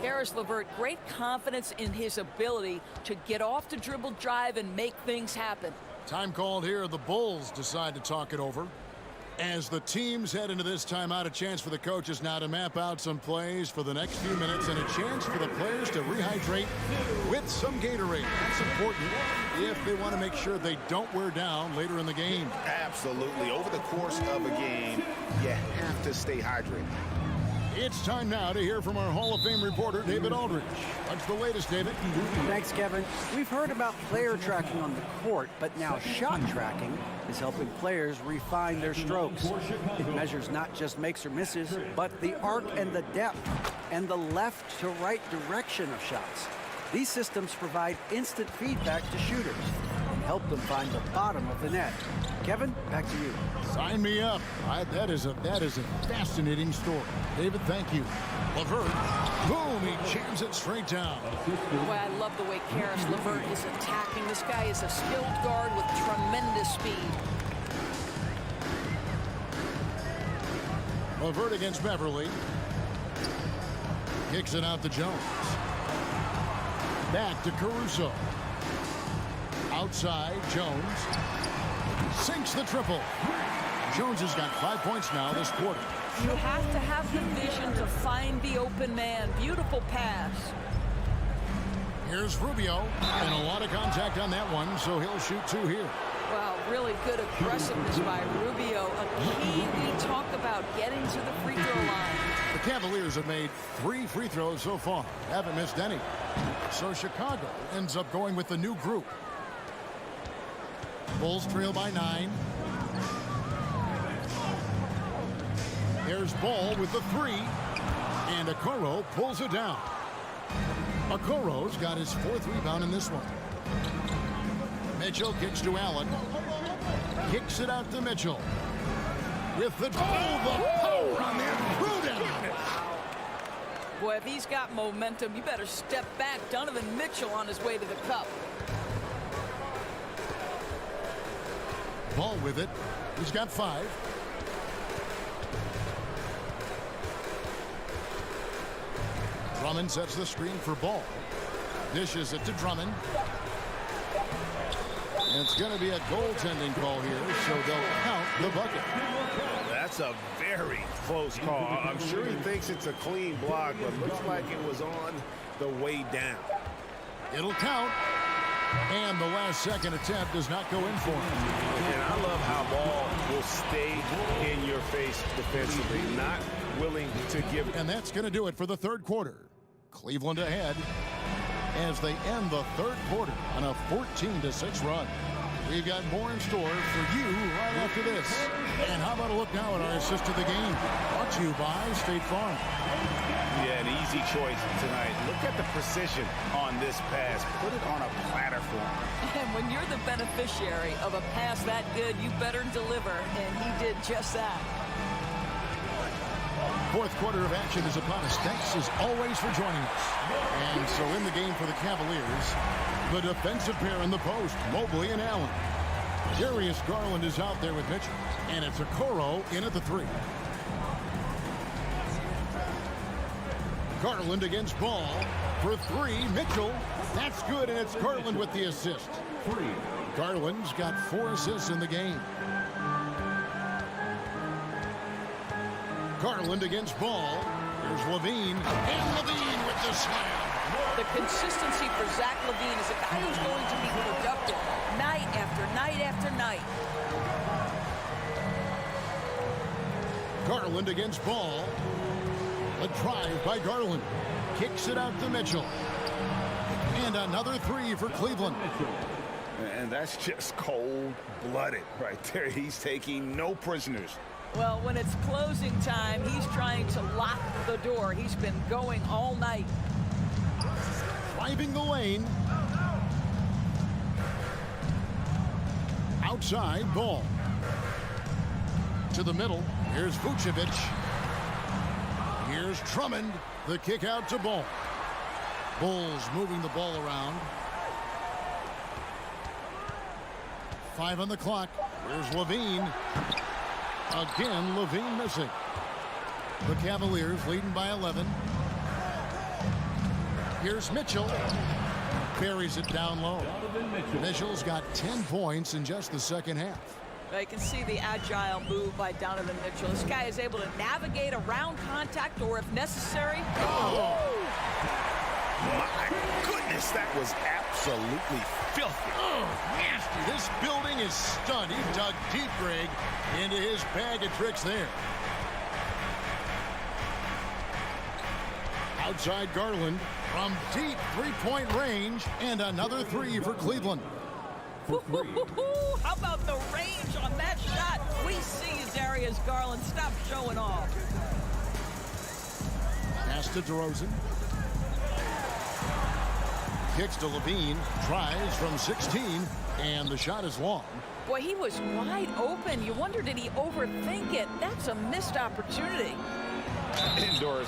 Caris LeVert, great confidence in his ability to get off the dribble drive and make things happen. Time called here. The Bulls decide to talk it over. As the teams head into this timeout, a chance for the coaches now to map out some plays for the next few minutes and a chance for the players to rehydrate with some Gatorade. That's important if they want to make sure they don't wear down later in the game. Absolutely. Over the course of a game, you have to stay hydrated. It's time now to hear from our Hall of Fame reporter, David Aldridge. What's the latest, David? Thanks, Kevin. We've heard about player tracking on the court, but now shot tracking is helping players refine their strokes. It measures not just makes or misses, but the arc and the depth and the left to right direction of shots. These systems provide instant feedback to shooters. help them find the bottom of the net. Kevin, back to you. Sign me up. That is a fascinating story. David, thank you. LeVert, boom, he jams it straight down. Boy, I love the way Karis LeVert is attacking. This guy is a skilled guard with tremendous speed. LeVert against Beverly. Kicks it out to Jones. Back to Caruso. Outside, Jones. Sinks the triple. Jones has got 5 points now this quarter. You have to have the vision to find the open man. Beautiful pass. Here's Rubio. And a lot of contact on that one, so he'll shoot 2 here. Wow, really good aggressiveness by Rubio. A key we talk about getting to the free throw line. The Cavaliers have made 3 free throws so far. Haven't missed any. So Chicago ends up going with the new group. Bulls trail by 9. There's Ball with the 3. And Okoro pulls it down. Okoro's got his 4th rebound in this one. Mitchell kicks to Allen. Kicks it out to Mitchell. With the power on that throw-down. Boy, if he's got momentum, you better step back. Donovan Mitchell on his way to the cup. Ball with it. He's got 5. Drummond sets the screen for Ball. Dishes it to Drummond. And it's going to be a goaltending call here, so they'll count the bucket. That's a very close call. I'm sure he thinks it's a clean block, but looks like it was on the way down. It'll count. And the last second attempt does not go in for him. And I love how Ball will stay in your face defensively, not willing to give. And that's going to do it for the third quarter. Cleveland ahead as they end the third quarter on a 14-6 run. We've got more in store for you right after this. And how about a look now at our assist to the game? Brought to you by State Farm. Yeah, an easy choice tonight. Look at the precision on this pass. Put it on a platter for him. And when you're the beneficiary of a pass that good, you better deliver. And he did just that. Fourth quarter of action is upon us. Thanks as always for joining us. And so in the game for the Cavaliers, the defensive pair in the post, Mobley and Allen. Darius Garland is out there with Mitchell. And it's Okoro in at the 3. Garland against Ball for 3. Mitchell. That's good, and it's Garland with the assist. Garland's got 4 assists in the game. Garland against Ball. Here's Levine. And Levine with the slam. The consistency for Zach Levine is a guy who's going to be productive night after night after night. Garland against Ball. A drive by Garland. Kicks it out to Mitchell. And another 3 for Cleveland. And that's just cold-blooded right there. He's taking no prisoners. Well, when it's closing time, he's trying to lock the door. He's been going all night. Driving the lane. Outside, Ball. To the middle. Here's Vucevic. Here's Drummond. The kick out to Ball. Bulls moving the ball around. 5 on the clock. Here's Levine. Again, Levine missing. The Cavaliers leading by 11. Here's Mitchell. Buries it down low. Mitchell's got 10 points in just the second half. You can see the agile move by Donovan Mitchell. This guy is able to navigate around contact, or if necessary. Oh! My goodness, that was absolutely filthy. Oh, nasty. This building is stunned. He dug deep, Greg, into his bag of tricks there. Outside Garland from deep three-point range, and another 3 for Cleveland. How about the range on that shot? We see you, Darius Garland. Stop showing off. Pass to DeRozan. kicks to Levine, tries from 16, and the shot is long. Boy, he was wide open. You wonder, did he overthink it? That's a missed opportunity. Indoors,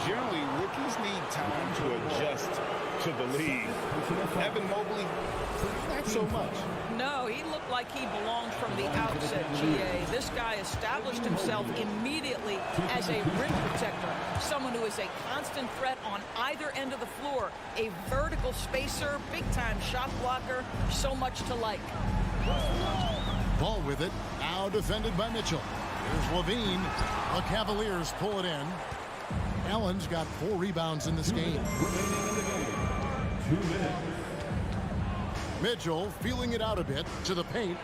generally rookies need time to adjust to the league. Evan Mobley, not so much. No, he looked like he belonged from the outset, GA. This guy established himself immediately as a rim protector, someone who is a constant threat on either end of the floor, a vertical spacer, big-time shot blocker, so much to like. Ball with it, now defended by Mitchell. Here's Levine. The Cavaliers pull it in. Allen's got 4 rebounds in this game. 2 minutes. Mitchell feeling it out a bit to the paint.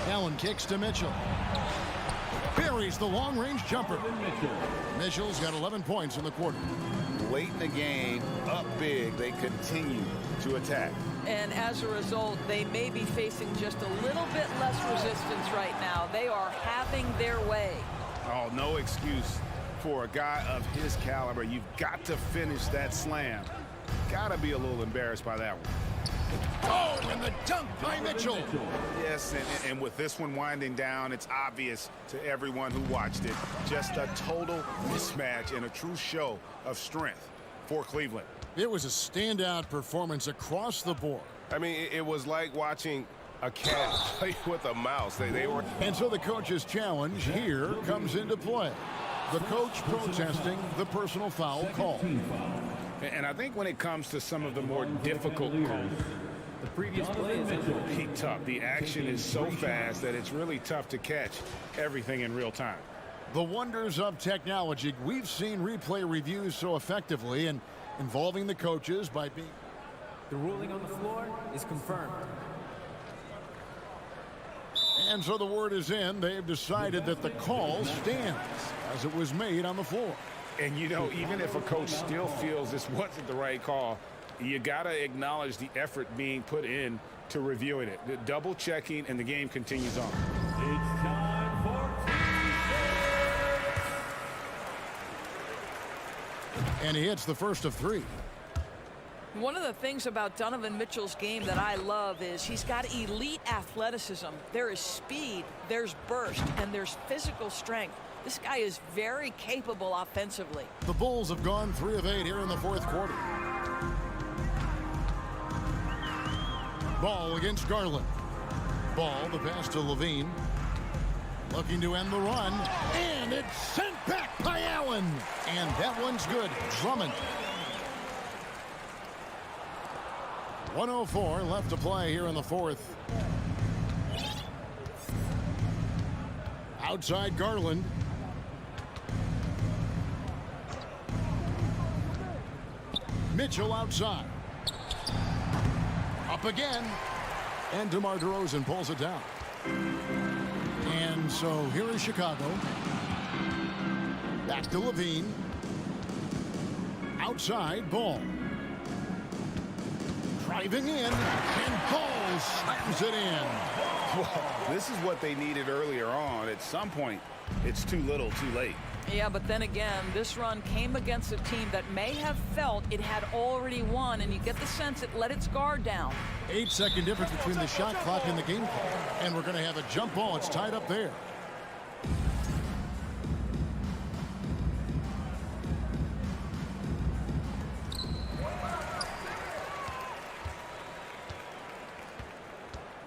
Allen kicks to Mitchell. Buries the long-range jumper. Mitchell's got 11 points in the quarter. Late in the game, up big, they continue to attack. And as a result, they may be facing just a little bit less resistance right now. They are having their way. Oh, no excuse for a guy of his caliber. You've got to finish that slam. Got to be a little embarrassed by that one. Oh, and the dunk by Mitchell. Yes, and with this one winding down, it's obvious to everyone who watched it. Just a total mismatch and a true show of strength for Cleveland. It was a standout performance across the board. I mean, it was like watching a cat play with a mouse. They were. And so the coach's challenge here comes into play. The coach protesting the personal foul call. And I think when it comes to some of the more difficult calls, The previous play is be tough. The action is so fast that it's really tough to catch everything in real time. The wonders of technology. We've seen replay reviews so effectively and involving the coaches by being. The ruling on the floor is confirmed. And so the word is in. They've decided that the call stands as it was made on the floor. And, even if a coach still feels this wasn't the right call, you got to acknowledge the effort being put in to reviewing it. The double checking, and the game continues on. It's time for And he hits the first of 3. One of the things about Donovan Mitchell's game that I love is he's got elite athleticism. There is speed, there's burst, and there's physical strength. This guy is very capable offensively. The Bulls have gone 3 of 8 here in the 4th quarter. Ball against Garland. Ball, the pass to Levine. Looking to end the run. And it's sent back by Allen. And that one's good. Drummond. 1:04 left to play here in the 4th. Outside Garland. Mitchell outside. Up again. And DeMar DeRozan pulls it down. And so here is Chicago. Back to Levine. Outside, Ball. Driving in, and Ball slams it in. Well, this is what they needed earlier on. At some point, it's too little, too late. Yeah, but then again, this run came against a team that may have felt it had already won, and you get the sense it let its guard down. 8-second difference between the shot clock and the game clock. And we're going to have a jump ball. It's tied up there.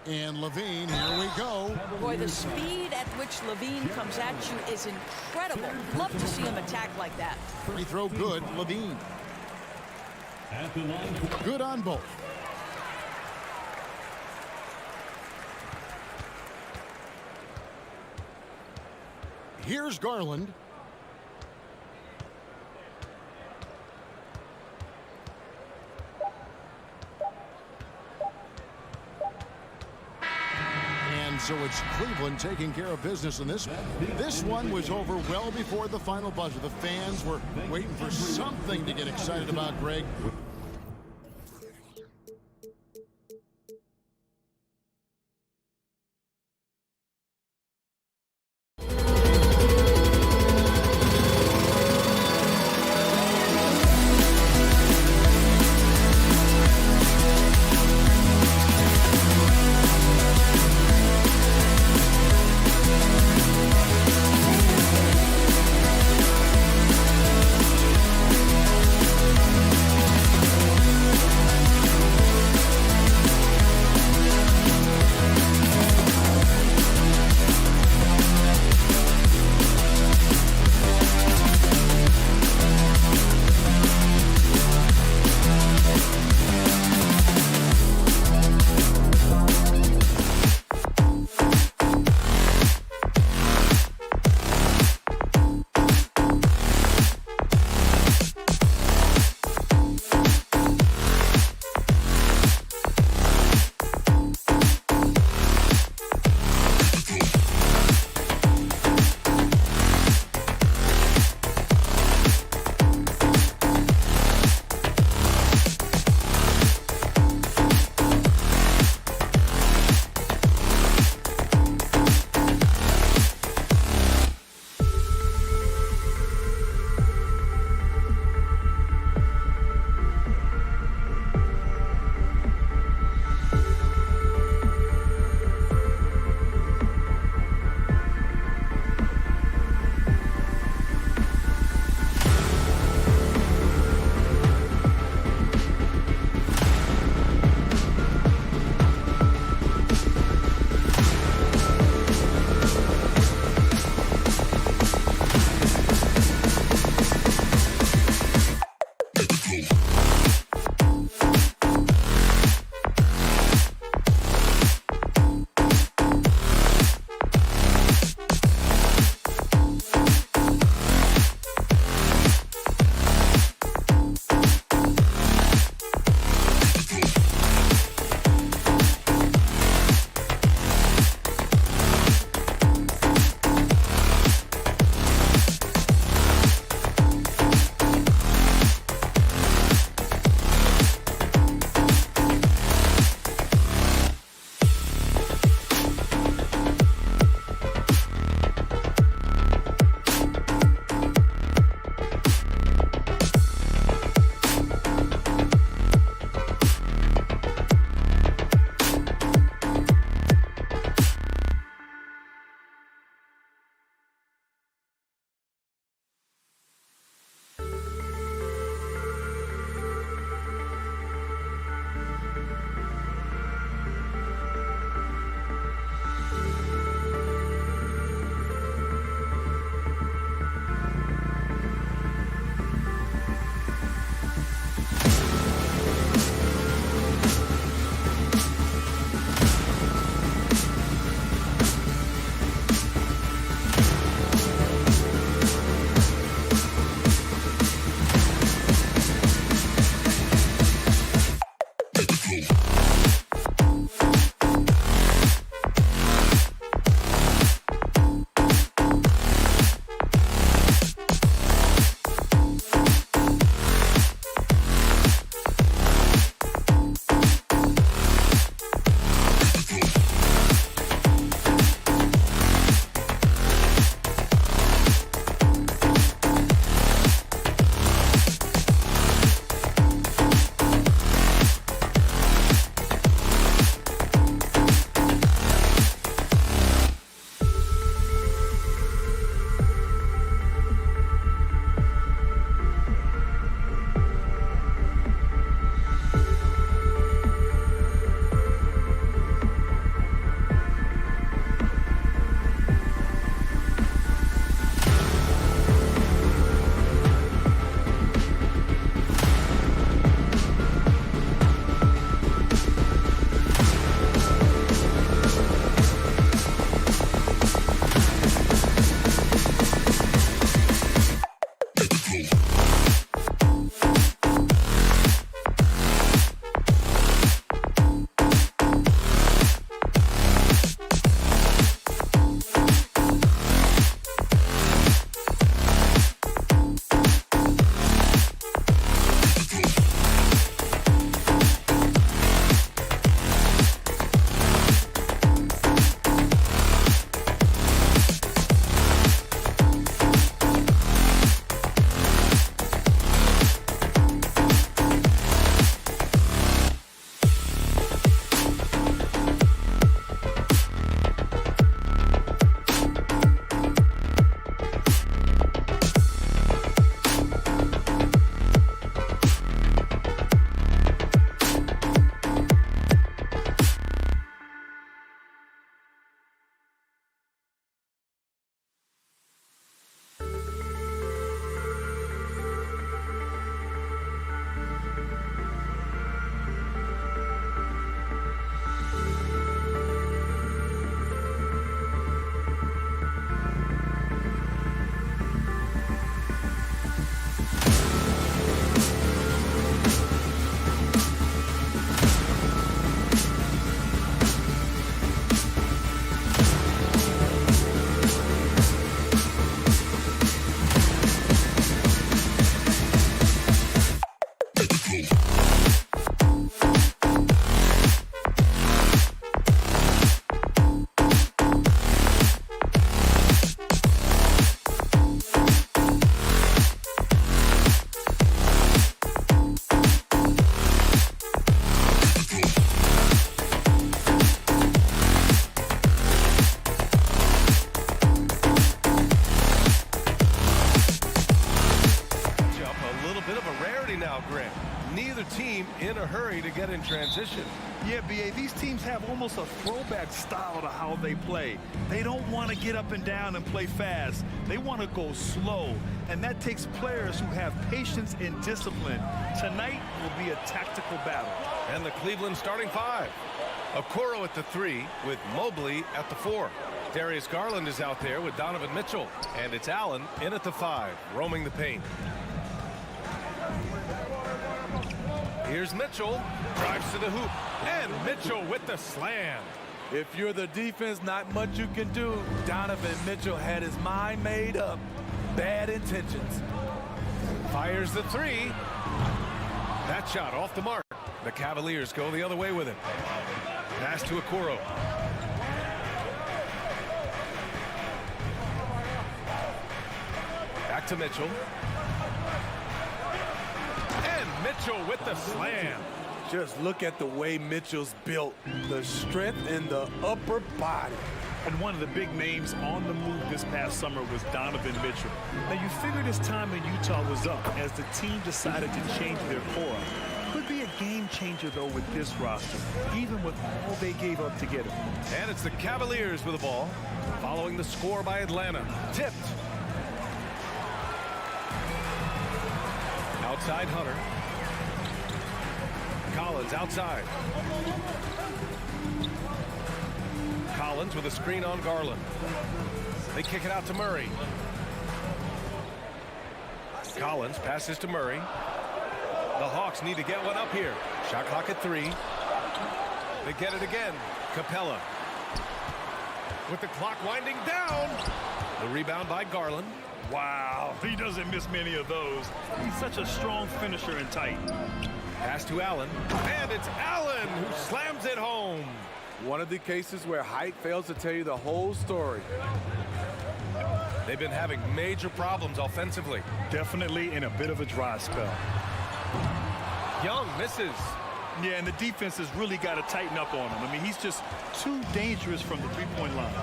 And Levine, here we go. Boy, the speed at which Levine comes at you is incredible. Love to see him attack like that. Free throw good, Levine. Good on both. Here's Garland. And so it's Cleveland taking care of business in this one. This one was over well before the final buzzer. The fans were waiting for something to get excited about, Greg. now, Greg. neither team in a hurry to get in transition. Yeah, B.A., these teams have almost a throwback style to how they play. They don't want to get up and down and play fast. They want to go slow, and that takes players who have patience and discipline. Tonight will be a tactical battle. And the Cleveland starting five. Okoro at the 3 with Mobley at the 4. Darius Garland is out there with Donovan Mitchell. And it's Allen in at the 5, roaming the paint. Here's Mitchell, drives to the hoop, and Mitchell with the slam. If you're the defense, not much you can do. Donovan Mitchell had his mind made up. Bad intentions. Fires the 3. That shot off the mark. The Cavaliers go the other way with it. Pass to Okoro. Back to Mitchell. And Mitchell with the slam. Just look at the way Mitchell's built. The strength in the upper body. And one of the big names on the move this past summer was Donovan Mitchell. Now, you figured his time in Utah was up as the team decided to change their core. Could be a game changer, though, with this roster, even with all they gave up to get him. And it's the Cavaliers with the ball, following the score by Atlanta. Tipped. Outside Hunter. Collins outside. Collins with a screen on Garland. They kick it out to Murray. Collins passes to Murray. The Hawks need to get one up here. Shot clock at 3. They get it again. Capella. With the clock winding down. The rebound by Garland. Wow, he doesn't miss many of those. He's such a strong finisher and tight. Pass to Allen. And it's Allen who slams it home. One of the cases where height fails to tell you the whole story. They've been having major problems offensively. Definitely in a bit of a dry spell. Young misses. Yeah, and the defense has really got to tighten up on him. I mean, he's just too dangerous from the three-point line.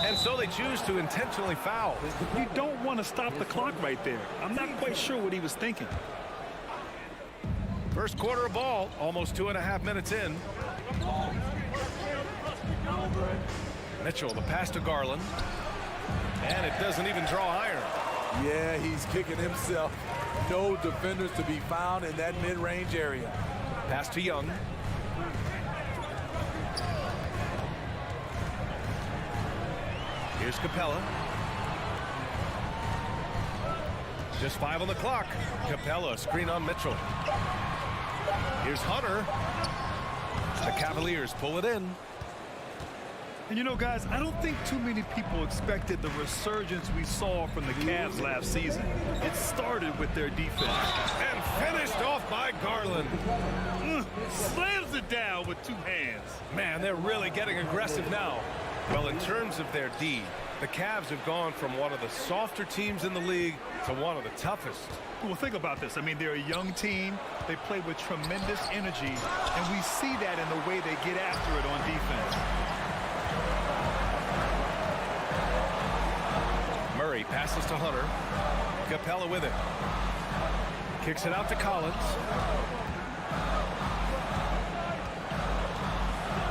And so they choose to intentionally foul. You don't want to stop the clock right there. I'm not quite sure what he was thinking. First quarter of ball, almost 2.5 minutes in. Mitchell, the pass to Garland. And it doesn't even draw iron. Yeah, he's kicking himself. No defenders to be found in that mid-range area. Pass to Young. Here's Capella. Just 5 on the clock. Capella, screen on Mitchell. Here's Hunter. The Cavaliers pull it in. And you know, guys, I don't think too many people expected the resurgence we saw from the Cavs last season. It started with their defense. And finished off by Garland. Slams it down with 2 hands. Man, they're really getting aggressive now. Well, in terms of their D, the Cavs have gone from one of the softer teams in the league to one of the toughest. Well, think about this. I mean, they're a young team. They play with tremendous energy, and we see that in the way they get after it on defense. Murray passes to Hunter. Capella with it. Kicks it out to Collins.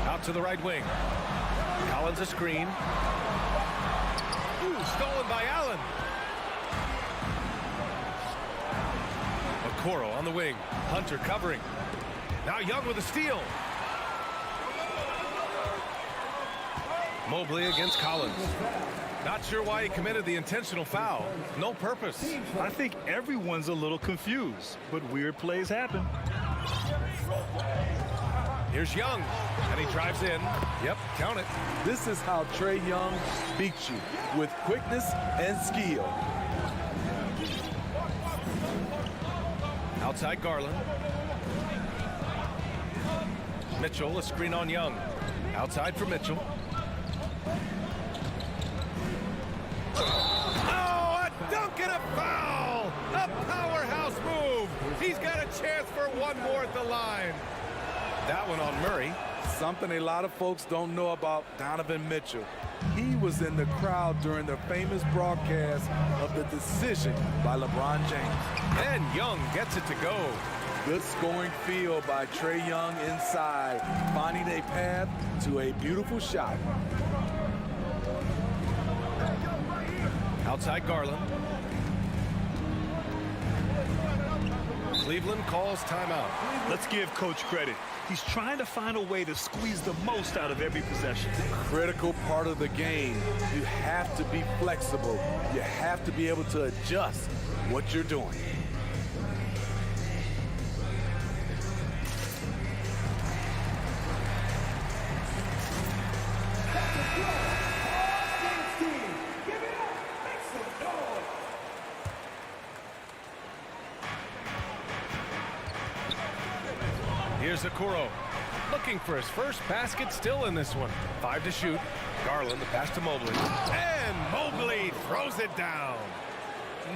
Out to the right wing. Collins a screen. Ooh, stolen by Allen. Okoro on the wing. Hunter covering. Now Young with a steal. Mobley against Collins. Not sure why he committed the intentional foul. No purpose. I think everyone's a little confused, but weird plays happen. Here's Young, and he drives in. Yep, count it. This is how Trae Young beats you, with quickness and skill. Outside Garland. Mitchell, a screen on Young. Outside for Mitchell. Oh, a dunk and a foul! A powerhouse move! He's got a chance for one more at the line. That one on Murray. Something a lot of folks don't know about Donovan Mitchell. He was in the crowd during the famous broadcast of the decision by LeBron James. And Young gets it to go. Good scoring field by Trae Young inside, finding a path to a beautiful shot. Outside Garland. Cleveland calls timeout. Let's give Coach credit. He's trying to find a way to squeeze the most out of every possession. Critical part of the game. You have to be flexible. You have to be able to adjust what you're doing. Here's Okoro, looking for his first basket, still in this one. 5 to shoot. Garland, the pass to Mobley. And Mobley throws it down.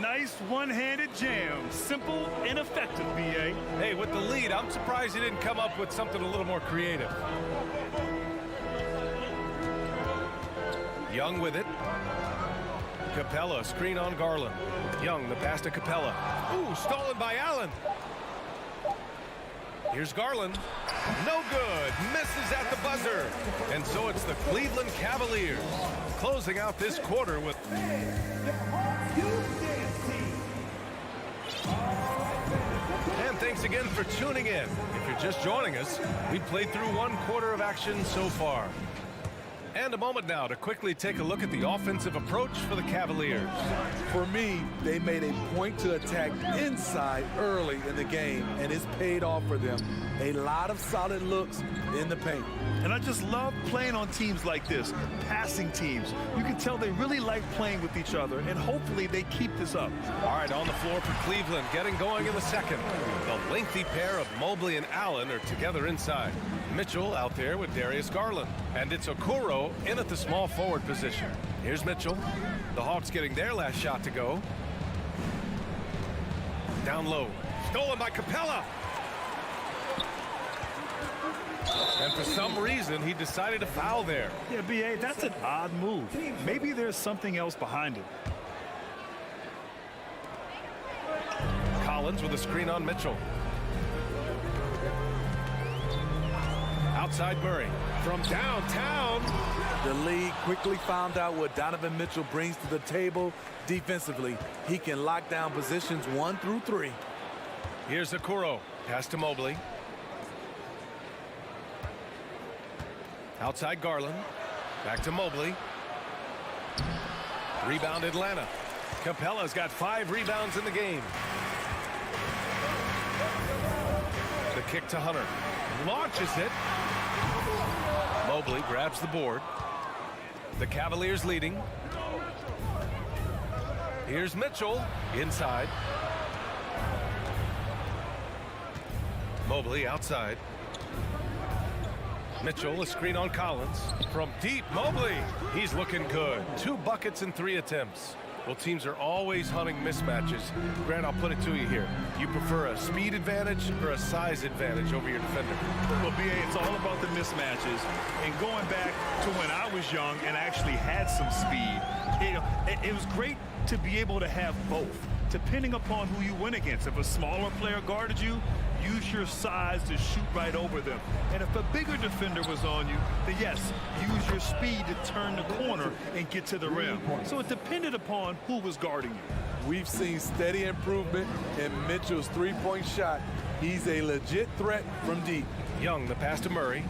Nice one-handed jam. Simple and effective, B.A. Hey, with the lead, I'm surprised he didn't come up with something a little more creative. Young with it. Capella, screen on Garland. Young, the pass to Capella. Ooh, stolen by Allen. Here's Garland. No good. Misses at the buzzer. And so it's the Cleveland Cavaliers closing out this quarter with... And thanks again for tuning in. If you're just joining us, we played through one quarter of action so far. And a moment now to quickly take a look at the offensive approach for the Cavaliers. For me, they made a point to attack inside early in the game, and it's paid off for them. A lot of solid looks in the paint. And I just love playing on teams like this, passing teams. You can tell they really like playing with each other, and hopefully they keep this up. All right, on the floor for Cleveland, getting going in the second. The lengthy pair of Mobley and Allen are together inside. Mitchell out there with Darius Garland. And it's Okoro in at the small forward position. Here's Mitchell. The Hawks getting their last shot to go. Down low. Stolen by Capella. And for some reason, he decided to foul there. Yeah, B.A., that's an odd move. Maybe there's something else behind it. Collins with a screen on Mitchell. Outside Murray from downtown. The league quickly found out what Donovan Mitchell brings to the table defensively. He can lock down positions 1 through 3. Here's Okoro. Pass to Mobley. Outside Garland. Back to Mobley. Rebound Atlanta. Capella's got 5 rebounds in the game. The kick to Hunter. Launches it. Mobley grabs the board. The Cavaliers leading. Here's Mitchell inside. Mobley outside. Mitchell, a screen on Collins. From deep, Mobley. He's looking good. 2 buckets and 3 attempts. Well, teams are always hunting mismatches. Grant, I'll put it to you here. You prefer a speed advantage or a size advantage over your defender? Well, B.A., it's all about the mismatches. And going back to when I was young and actually had some speed, it was great to be able to have both, depending upon who you went against. If a smaller player guarded you, use your size to shoot right over them. And if a bigger defender was on you, then yes, use your speed to turn the corner and get to the rim. So it depended upon who was guarding you. We've seen steady improvement in Mitchell's three-point shot. He's a legit threat from deep. Young, the pass to Murray.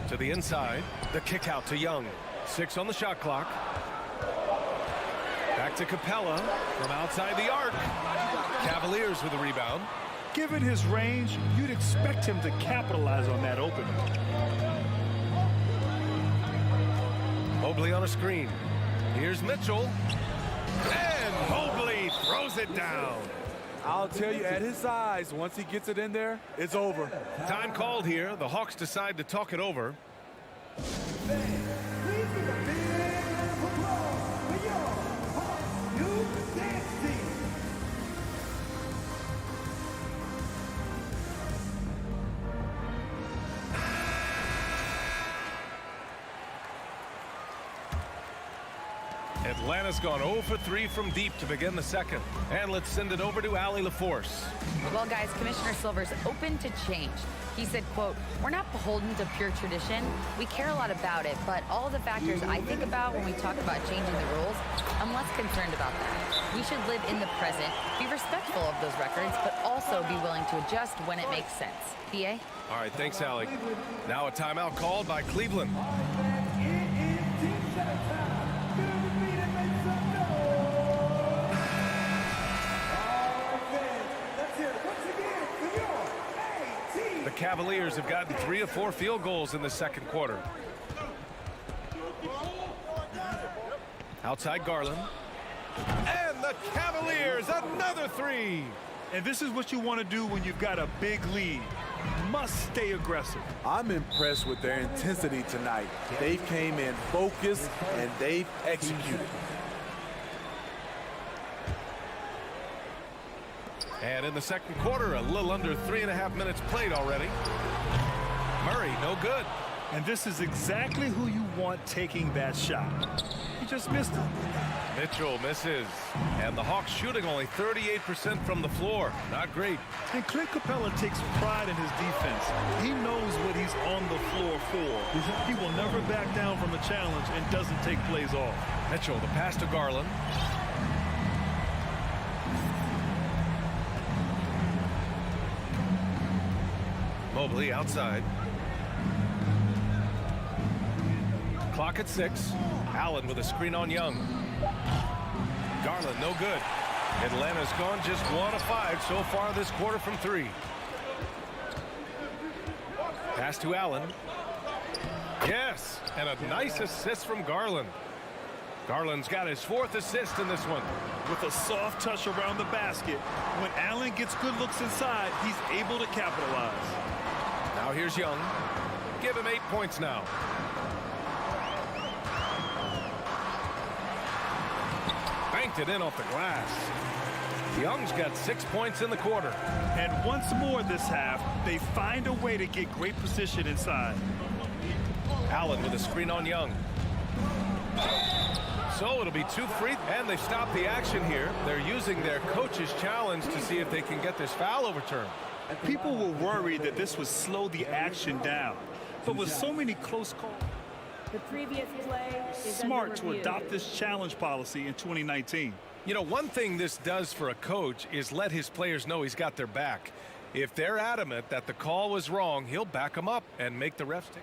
To the inside, the kick out to Young. 6 on the shot clock. Back to Capella from outside the arc. Cavaliers with a rebound. Given his range, you'd expect him to capitalize on that opening. Mobley on a screen. Here's Mitchell. And Mobley throws it down. I'll tell you, at his size, once he gets it in there, it's over. Time called here. The Hawks decide to talk it over. Atlanta's gone 0 for 3 from deep to begin the second. And let's send it over to Allie LaForce. Well, guys, Commissioner Silver's open to change. He said, quote, "We're not beholden to pure tradition. We care a lot about it, but all the factors I think about when we talk about changing the rules, I'm less concerned about that. We should live in the present, be respectful of those records, but also be willing to adjust when it makes sense." PA? All right, thanks, Allie. Now a timeout called by Cleveland. The Cavaliers have gotten 3 of 4 field goals in the second quarter. Outside Garland. And the Cavaliers, another 3. And this is what you want to do when you've got a big lead. Must stay aggressive. I'm impressed with their intensity tonight. They came in focused and they've executed. And in the second quarter, a little under 3.5 minutes played already. Murray, no good. And this is exactly who you want taking that shot. He just missed it. Mitchell misses. And the Hawks shooting only 38% from the floor. Not great. And Clint Capella takes pride in his defense. He knows what he's on the floor for. He will never back down from a challenge and doesn't take plays off. Mitchell, the pass to Garland. Mobley outside. Clock at 6. Allen with a screen on Young. Garland, no good. Atlanta's gone just 1 of 5 so far this quarter from 3. Pass to Allen. Yes, and a nice assist from Garland. Garland's got his 4th assist in this one. With a soft touch around the basket, when Allen gets good looks inside, he's able to capitalize. Now here's Young. Give him 8 points now. Banked it in off the glass. Young's got 6 points in the quarter. And once more this half, they find a way to get great position inside. Allen with a screen on Young. So it'll be 2 free, and they stop the action here. They're using their coach's challenge to see if they can get this foul overturned. People were worried that this would slow the action down. But with so many close calls, the previous play is smart to adopt this challenge policy in 2019. You know, one thing this does for a coach is let his players know he's got their back. If they're adamant that the call was wrong, he'll back them up and make the refs take.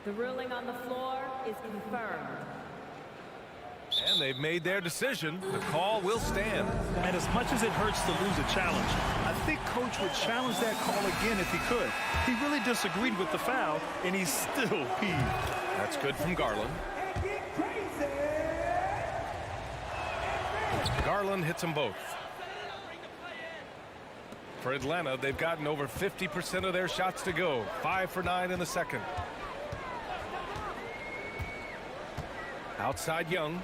The ruling on the floor is confirmed. And they've made their decision. The call will stand. And as much as it hurts to lose a challenge, I think Coach would challenge that call again if he could. He really disagreed with the foul, and he's still peeved. That's good from Garland. Garland hits them both. For Atlanta, they've gotten over 50% of their shots to go. 5 for 9 in the second. Outside Young.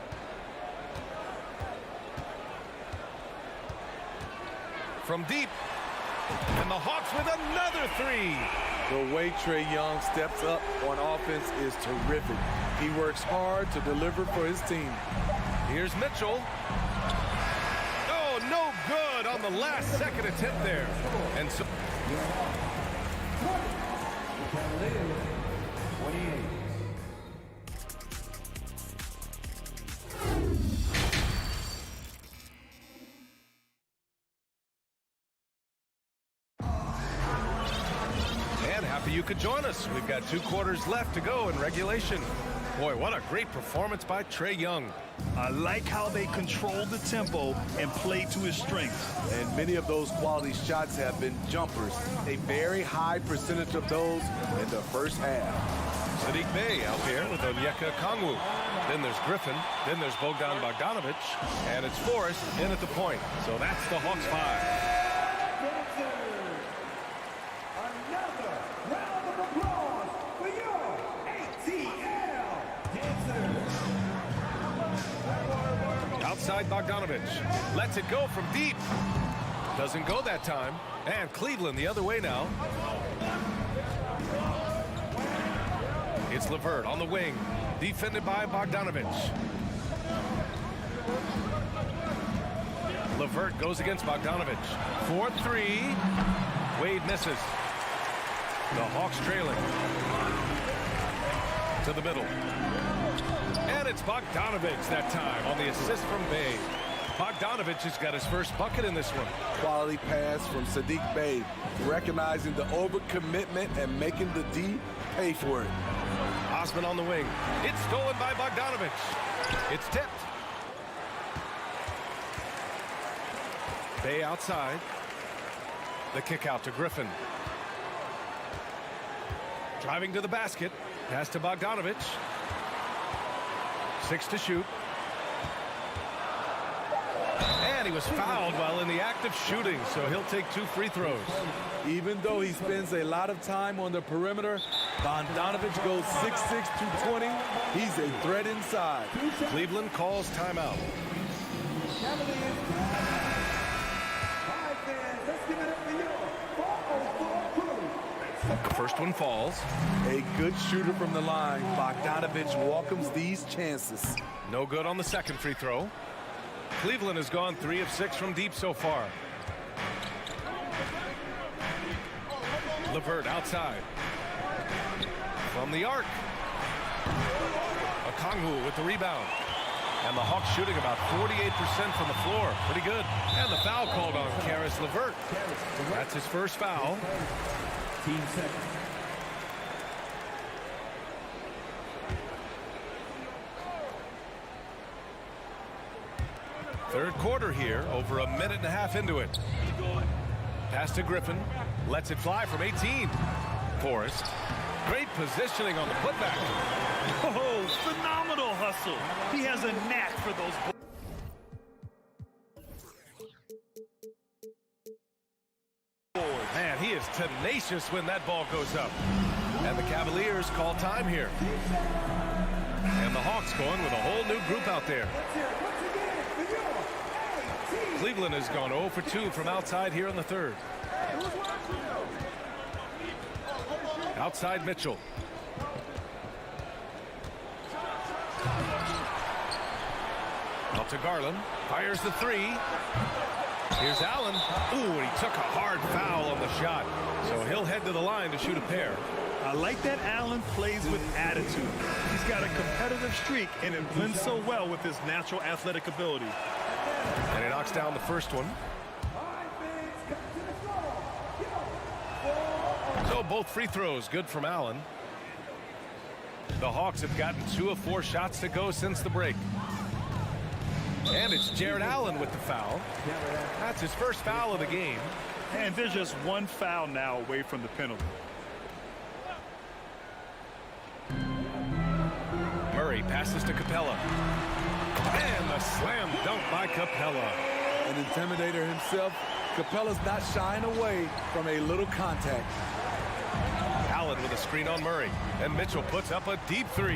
From deep. And the Hawks with another 3. The way Trae Young steps up on offense is terrific. He works hard to deliver for his team. Here's Mitchell. Oh, no good on the last second attempt there. And so. You could join us. We've got 2 quarters left to go in regulation. Boy, what a great performance by Trae Young. I like how they control the tempo and play to his strengths. And many of those quality shots have been jumpers. A very high percentage of those in the first half. Sadiq Bey out here with Onyeka Okongwu. Then there's Griffin. Then there's Bogdan Bogdanovic. And it's Forrest in at the point. So that's the Hawks 5. Outside Bogdanovic. Lets it go from deep. Doesn't go that time. And Cleveland the other way now. It's LeVert on the wing. Defended by Bogdanovic. LeVert goes against Bogdanovich. 4-3. Wade misses. The Hawks trailing. To the middle. And it's Bogdanovich that time on the assist from Bey. Bogdanovich has got his first bucket in this one. Quality pass from Sadiq Bey, recognizing the overcommitment and making the D pay for it. Osman on the wing. It's stolen by Bogdanovich. It's tipped. Bey outside. The kick out to Griffin. Driving to the basket. Pass to Bogdanovich. 6 to shoot. And he was fouled while in the act of shooting, so he'll take 2 free throws. Even though he spends a lot of time on the perimeter, Bogdanovich goes 6'6", 220. He's a threat inside. Cleveland calls timeout. The first one falls. A good shooter from the line. Bogdanovich welcomes these chances. No good on the second free throw. Cleveland has gone 3 of 6 from deep so far. LeVert outside. From the arc. Okongwu with the rebound. And the Hawks shooting about 48% from the floor. Pretty good. And the foul called on Caris LeVert. That's his first foul. Team second. Third quarter here, over a minute and a half into it. Pass to Griffin. Lets it fly from 18. Forrest. Great positioning on the putback. Oh, phenomenal hustle. He has a knack for those. Man, he is tenacious when that ball goes up. And the Cavaliers call time here. And the Hawks going with a whole new group out there. Cleveland has gone 0 for 2 from outside here in the third. Outside Mitchell. Out to Garland. Fires the 3. Here's Allen. Ooh, and he took a hard foul on the shot. So he'll head to the line to shoot a pair. I like that Allen plays with attitude. He's got a competitive streak, and it blends so well with his natural athletic ability. And he knocks down the first one. So both free throws good from Allen. The Hawks have gotten 2 of 4 shots to go since the break. And it's Jared Allen with the foul. That's his first foul of the game. And there's just 1 foul now away from the penalty. Murray passes to Capella. And the slam dunk by Capella. An intimidator himself, Capella's not shying away from a little contact. Allen with a screen on Murray. And Mitchell puts up a deep 3.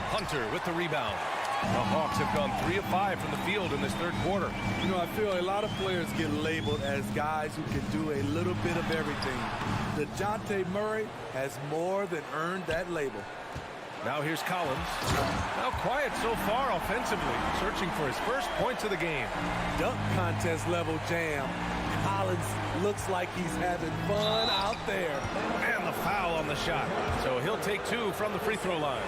Hunter with the rebound. The Hawks have gone 3 of 5 from the field in this third quarter. You know, I feel a lot of players get labeled as guys who can do a little bit of everything. DeJounte Murray has more than earned that label. Now here's Collins. Now quiet so far offensively, searching for his first points of the game. Dunk contest level jam. Collins looks like he's having fun out there. And the foul on the shot. So he'll take 2 from the free throw line.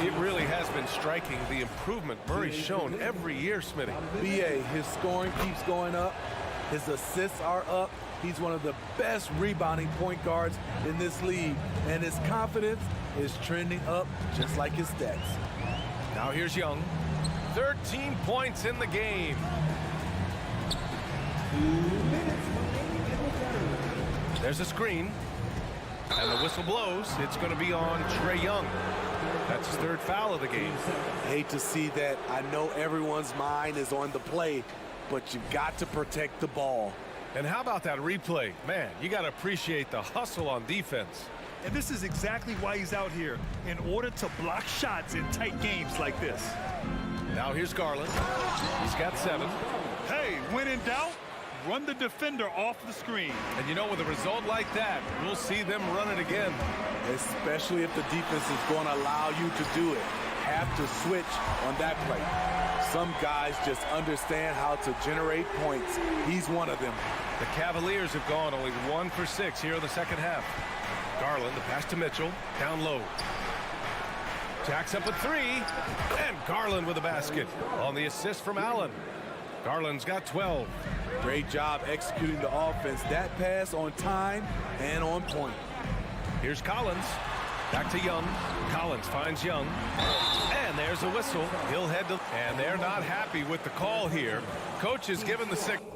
It really has been striking the improvement Murray's shown every year, Smitty. BA, his scoring keeps going up. His assists are up. He's one of the best rebounding point guards in this league. And his confidence is trending up just like his stats. Now here's Young. 13 points in the game. There's a screen. And the whistle blows. It's going to be on Trae Young. That's his third foul of the game. Hate to see that. I know everyone's mind is on the play, but you got to protect the ball. And how about that replay? Man, you got to appreciate the hustle on defense. And this is exactly why he's out here, in order to block shots in tight games like this. Now here's Garland. He's got 7. Hey, when in doubt, run the defender off the screen. And you know, with a result like that, we'll see them run it again. Especially if the defense is going to allow you to do it. Have to switch on that play. Some guys just understand how to generate points. He's one of them. The Cavaliers have gone only 1 for 6 here in the second half. Garland, the pass to Mitchell, down low. Jacks up a 3, and Garland with a basket on the assist from Allen. Garland's got 12. Great job executing the offense. That pass on time and on point. Here's Collins. Back to Young. Collins finds Young. And there's a whistle. He'll head to... And they're not happy with the call here. Coach is given the signal.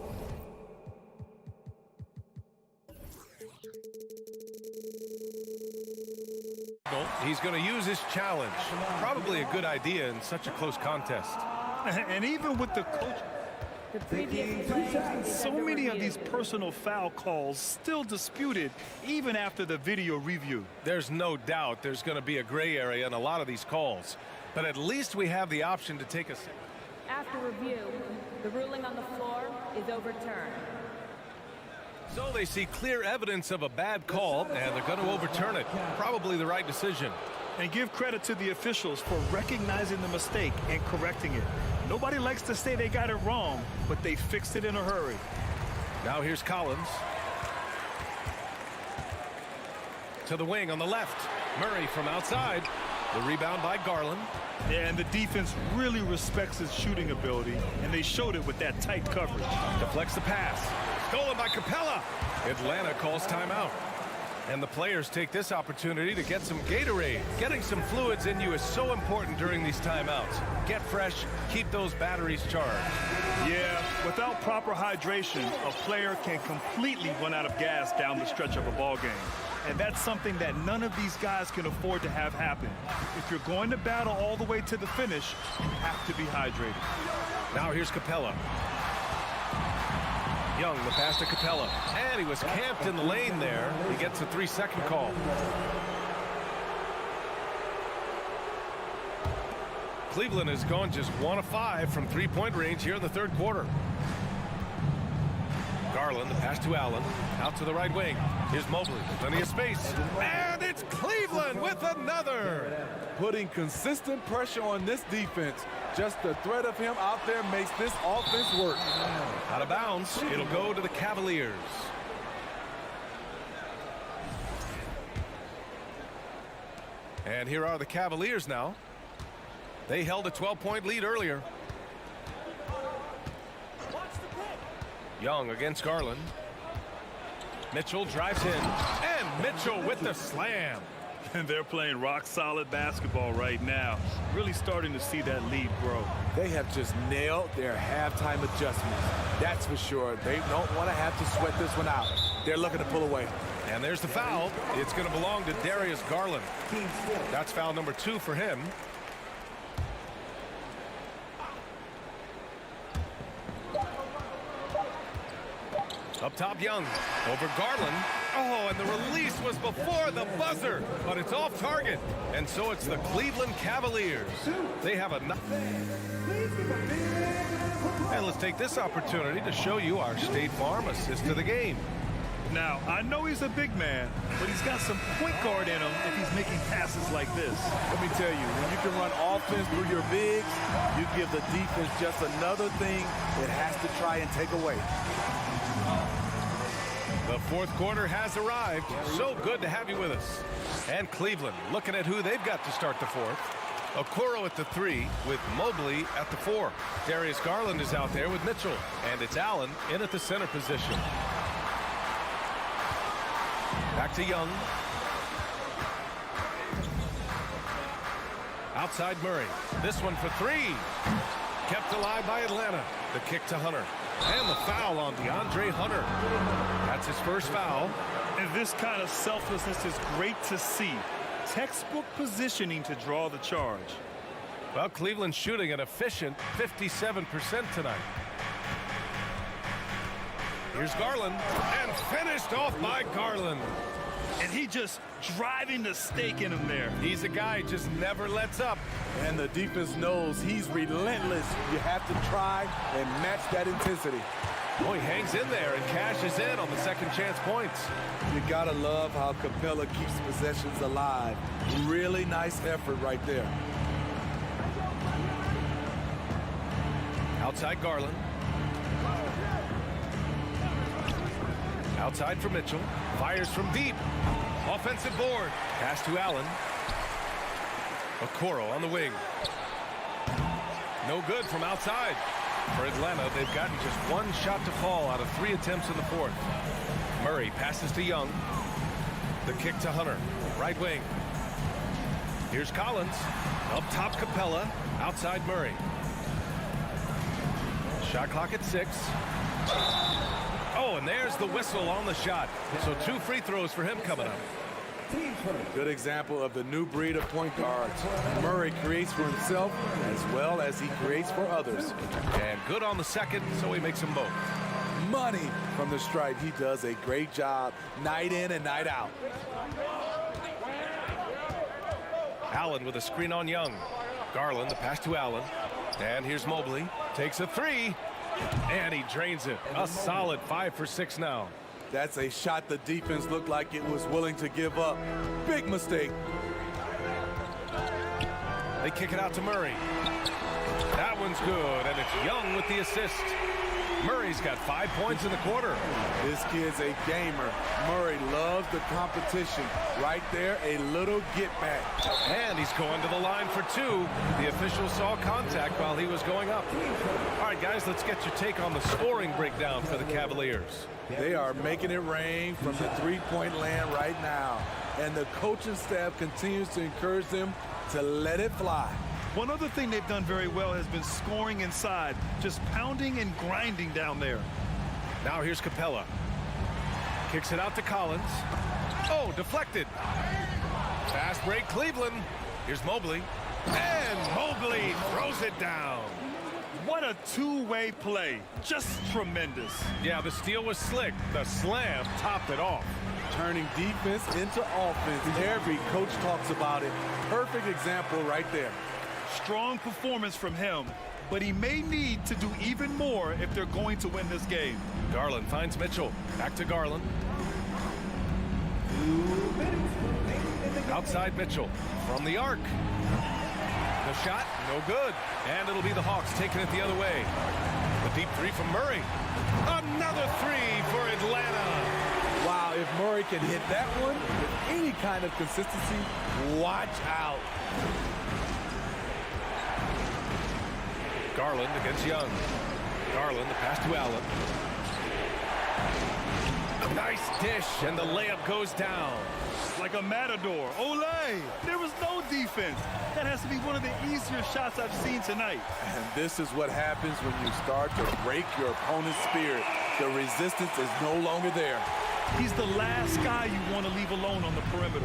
He's going to use his challenge. Probably a good idea in such a close contest. And even with the coach... The previous play is So under many of review. these personal foul calls still disputed even after the video review. There's no doubt there's going to be a gray area in a lot of these calls. But at least we have the option to take a... After review, the ruling on the floor is overturned. So they see clear evidence of a bad call, and they're going to overturn it. Probably the right decision. And give credit to the officials for recognizing the mistake and correcting it. Nobody likes to say they got it wrong, but they fixed it in a hurry. Now here's Collins. To the wing on the left. Murray from outside. The rebound by Garland. Yeah, and the defense really respects his shooting ability, and they showed it with that tight coverage. Deflects the pass. Stolen by Capella. Atlanta calls timeout. And the players take this opportunity to get some Gatorade. Getting some fluids in you is so important during these timeouts. Get fresh, keep those batteries charged. Yeah, without proper hydration, a player can completely run out of gas down the stretch of a ball game. And that's something that none of these guys can afford to have happen. If you're going to battle all the way to the finish, you have to be hydrated. Now here's Capella. Young, the pass to Capella. And he was camped in the lane there. He gets a 3-second call. Cleveland has gone just 1 of 5 from three-point range here in the third quarter. Garland, the pass to Allen. Out to the right wing. Here's Mobley. Plenty of space. And it's Cleveland with another. Putting consistent pressure on this defense. Just the threat of him out there makes this offense work. Out of bounds. It'll go to the Cavaliers. And here are the Cavaliers now. They held a 12-point lead earlier. Young against Garland. Mitchell drives in. And Mitchell with the slam. And they're playing rock-solid basketball right now. Really starting to see that lead grow. They have just nailed their halftime adjustments. That's for sure. They don't want to have to sweat this one out. They're looking to pull away. And there's the foul. It's going to belong to Darius Garland. That's foul number 2 for him. Up top, Young. Over Garland. Oh, and the release was before the buzzer, but it's off target. And so it's the Cleveland Cavaliers. They have a... And let's take this opportunity to show you our State Farm assist to the game. Now, I know he's a big man, but he's got some point guard in him if he's making passes like this. Let me tell you, when you can run offense through your bigs, you give the defense just another thing it has to try and take away. The fourth quarter has arrived. So good to have you with us. And Cleveland looking at who they've got to start the fourth. Okoro at the 3 with Mobley at the 4. Darius Garland is out there with Mitchell. And it's Allen in at the center position. Back to Young. Outside Murray. This one for 3. Kept alive by Atlanta. The kick to Hunter. And the foul on DeAndre Hunter. That's his first foul. And this kind of selflessness is great to see. Textbook positioning to draw the charge. Well, Cleveland's shooting an efficient 57% tonight. Here's Garland. And finished off by Garland. And he just driving the stake in him there. He's a guy who just never lets up. And the defense knows he's relentless. You have to try and match that intensity. Boy, he hangs in there and cashes in on the second chance points. You gotta love how Capella keeps possessions alive. Really nice effort right there. Outside Garland. Outside for Mitchell. Fires from deep. Offensive board. Pass to Allen. Okoro on the wing. No good from outside. For Atlanta, they've gotten just one shot to fall out of 3 attempts in the fourth. Murray passes to Young. The kick to Hunter. Right wing. Here's Collins. Up top Capella. Outside Murray. Shot clock at 6. Oh, and there's the whistle on the shot. So 2 free throws for him coming up. Good example of the new breed of point guards. Murray creates for himself as well as he creates for others. And good on the second, so he makes them both. Money from the stripe. He does a great job night in and night out. Allen with a screen on Young. Garland, the pass to Allen. And here's Mobley. Takes a 3. And he drains it. A solid 5 for 6 now. That's a shot the defense looked like it was willing to give up. Big mistake. They kick it out to Murray. That one's good, and it's Young with the assist. Murray's got 5 points in the quarter. This kid's a gamer. Murray loves the competition. Right there, a little get back. And he's going to the line for 2. The official saw contact while he was going up. All right, guys, let's get your take on the scoring breakdown for the Cavaliers. They are making it rain from the three-point land right now. And the coaching staff continues to encourage them to let it fly. One other thing they've done very well has been scoring inside, just pounding and grinding down there. Now here's Capella. Kicks it out to Collins. Oh, deflected. Fast break, Cleveland. Here's Mobley. And Mobley throws it down. What a two-way play. Just tremendous. Yeah, the steal was slick. The slam topped it off. Turning defense into offense. Every coach talks about it. Perfect example right there. Strong performance from him, but he may need to do even more if they're going to win this game. Garland finds Mitchell. Back to Garland. Outside Mitchell from the arc. The shot, no good. And it'll be the Hawks taking it the other way. The deep 3 from Murray. Another 3 for Atlanta. Wow, if Murray can hit that one with any kind of consistency, watch out. Garland against Young. Garland, the pass to Allen. A nice dish, and the layup goes down. Like a matador. Olay! There was no defense. That has to be one of the easier shots I've seen tonight. And this is what happens when you start to break your opponent's spirit. The resistance is no longer there. He's the last guy you want to leave alone on the perimeter.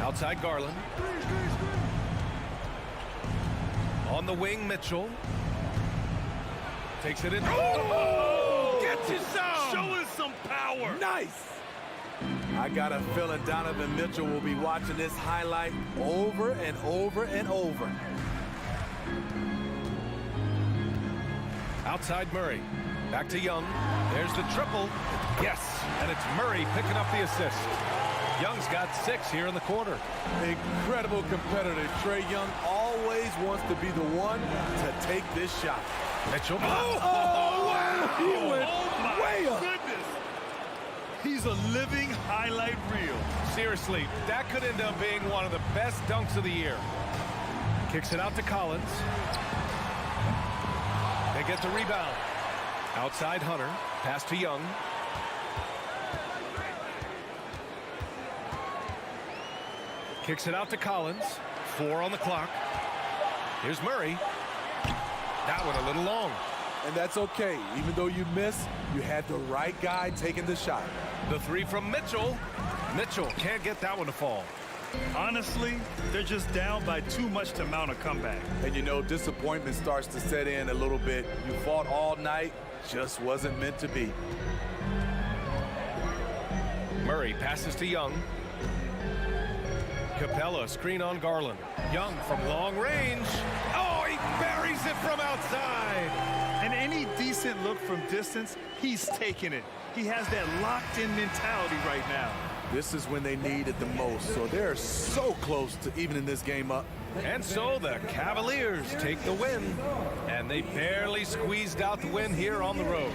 Outside Garland. On the wing, Mitchell. Takes it in. Oh! Gets you some! Show us some power! Nice! I got a feeling Donovan Mitchell will be watching this highlight over and over and over. Outside Murray. Back to Young. There's the triple. Yes, and it's Murray picking up the assist. Young's got 6 here in the quarter. Incredible competitor. Trae Young always wants to be the one to take this shot. Mitchell. Oh, wow! He went way up. Goodness. He's a living highlight reel. Seriously, that could end up being one of the best dunks of the year. Kicks it out to Collins. They get the rebound. Outside Hunter. Pass to Young. Kicks it out to Collins. 4 on the clock. Here's Murray. That one a little long. And that's okay. Even though you miss, you had the right guy taking the shot. The 3 from Mitchell. Mitchell can't get that one to fall. Honestly, they're just down by too much to mount a comeback. And you know, disappointment starts to set in a little bit. You fought all night, just wasn't meant to be. Murray passes to Young. Capella, screen on Garland. Young from long range. Oh, he buries it from outside. And any decent look from distance, he's taking it. He has that locked-in mentality right now. This is when they need it the most, so they're so close to evening this game up. And so the Cavaliers take the win, and they barely squeezed out the win here on the road.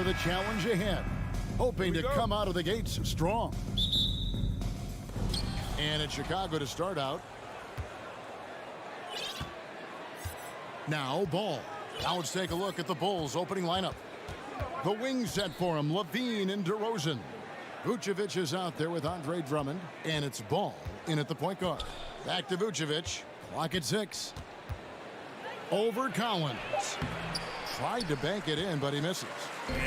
the challenge ahead, hoping to come out of the gates strong. And it's Chicago to start out. Now ball. Now let's take a look at the Bulls opening lineup. The wing set for him, Levine and DeRozan. Vucevic is out there with Andre Drummond, and it's Ball in at the point guard. Back to Vucevic, clock at 6. Over Collins. Tried to bank it in, but he misses.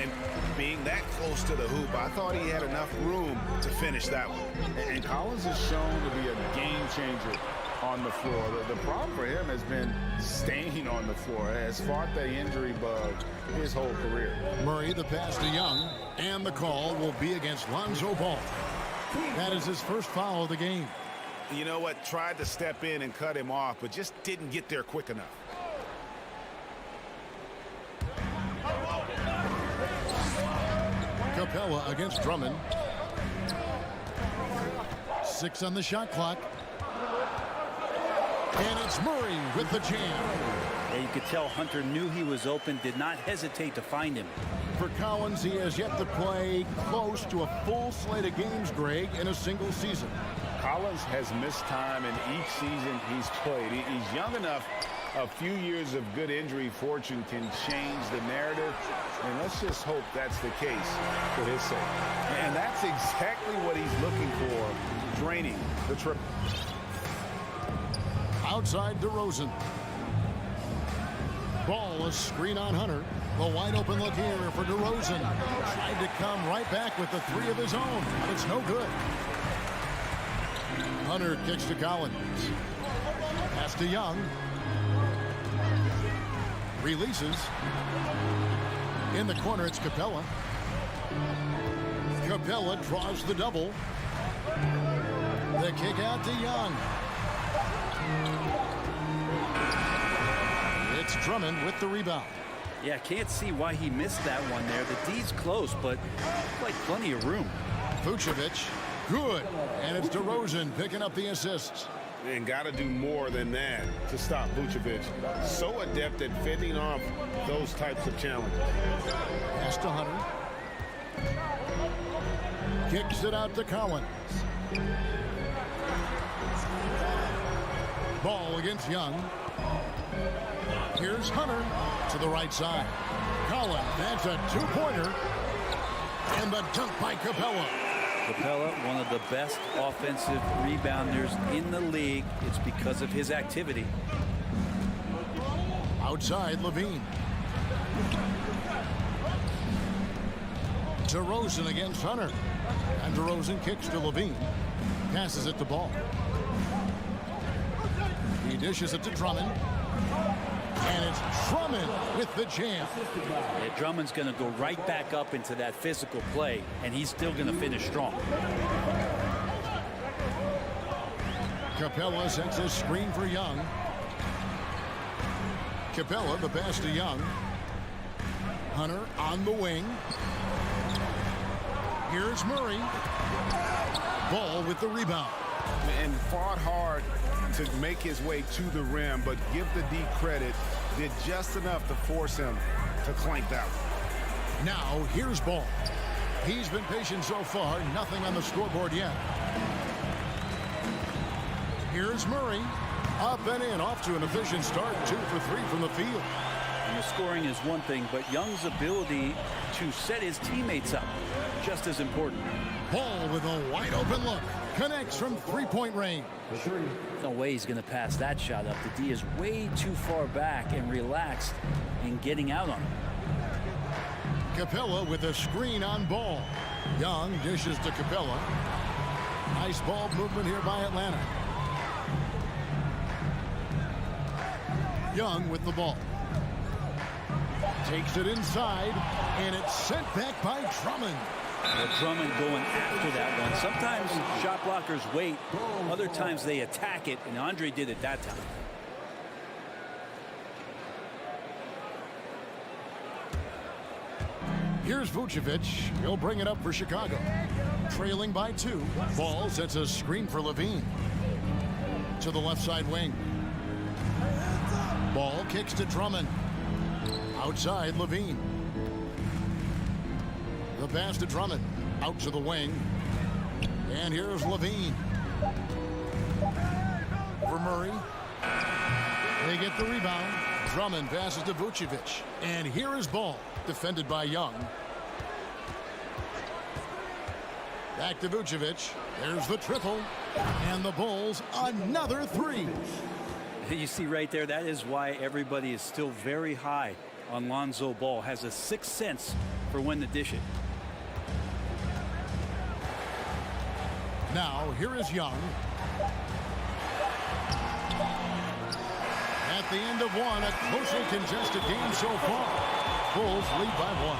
And being that close to the hoop, I thought he had enough room to finish that one. And Collins is shown to be a game changer on the floor. The problem for him has been staying on the floor. Has fought the injury bug his whole career. Murray, the pass to Young, and the call will be against Lonzo Ball. That is his first foul of the game. You know what? Tried to step in and cut him off, but just didn't get there quick enough. Capella against Drummond. 6 on the shot clock. And it's Murray with the jam. Yeah, you could tell Hunter knew he was open, did not hesitate to find him. For Collins, he has yet to play close to a full slate of games, Greg, in a single season. Collins has missed time in each season he's played. He's young enough. A few years of good injury fortune can change the narrative, and let's just hope that's the case for his sake. And that's exactly what he's looking for, draining the triple. Outside DeRozan. Ball, a screen on Hunter. The wide open look here for DeRozan. Tried to come right back with the 3 of his own, but it's no good. Hunter kicks to Collins. Pass to Young. Releases. In the corner, it's Capella. Capella draws the double. The kick out to Young. It's Drummond with the rebound. Yeah, can't see why he missed that one there. The D's close, but like plenty of room. Vucevic, good. And it's DeRozan picking up the assists. And got to do more than that to stop Vucevic. So adept at fending off those types of challenges. Pass to Hunter. Kicks it out to Collins. Ball against Young. Here's Hunter to the right side. Collins, that's a 2-pointer. And the dunk by Capella. Capella, one of the best offensive rebounders in the league. It's because of his activity. Outside, Levine. DeRozan against Hunter. And DeRozan kicks to Levine. Passes it to Ball. He dishes it to Drummond. And it's Drummond with the jam. Yeah, Drummond's going to go right back up into that physical play, and he's still going to finish strong. Capella sets a screen for Young. Capella, the pass to Young. Hunter on the wing. Here's Murray. Ball with the rebound. And fought hard to make his way to the rim, but give the D credit, did just enough to force him to clank that one. Now here's Ball. He's been patient so far, nothing on the scoreboard yet. Here's Murray. Up and in, off to an efficient start, 2 for 3 from the field. And the scoring is one thing, but Young's ability to set his teammates up, just as important. Ball with a wide open look. Connects from 3-point range. No way he's going to pass that shot up. The D is way too far back and relaxed in getting out on him. Capella with a screen on Ball. Young dishes to Capella. Nice ball movement here by Atlanta. Young with the ball. Takes it inside, and it's sent back by Drummond. Well, Drummond going after that one. Sometimes shot blockers wait. Other times they attack it, and Andre did it that time. Here's Vucevic. He'll bring it up for Chicago. Trailing by 2. Ball sets a screen for Levine. To the left side wing. Ball kicks to Drummond. Outside, Levine. The pass to Drummond. Out to the wing. And here's Levine. For Murray. They get the rebound. Drummond passes to Vucevic. And here is Ball. Defended by Young. Back to Vucevic. There's the triple. And the Bulls another three. You see right there, that is why everybody is still very high on Lonzo Ball. Has a sixth sense for when to dish it. Now, here is Young. At the end of one, a closely contested game so far. Bulls lead by one.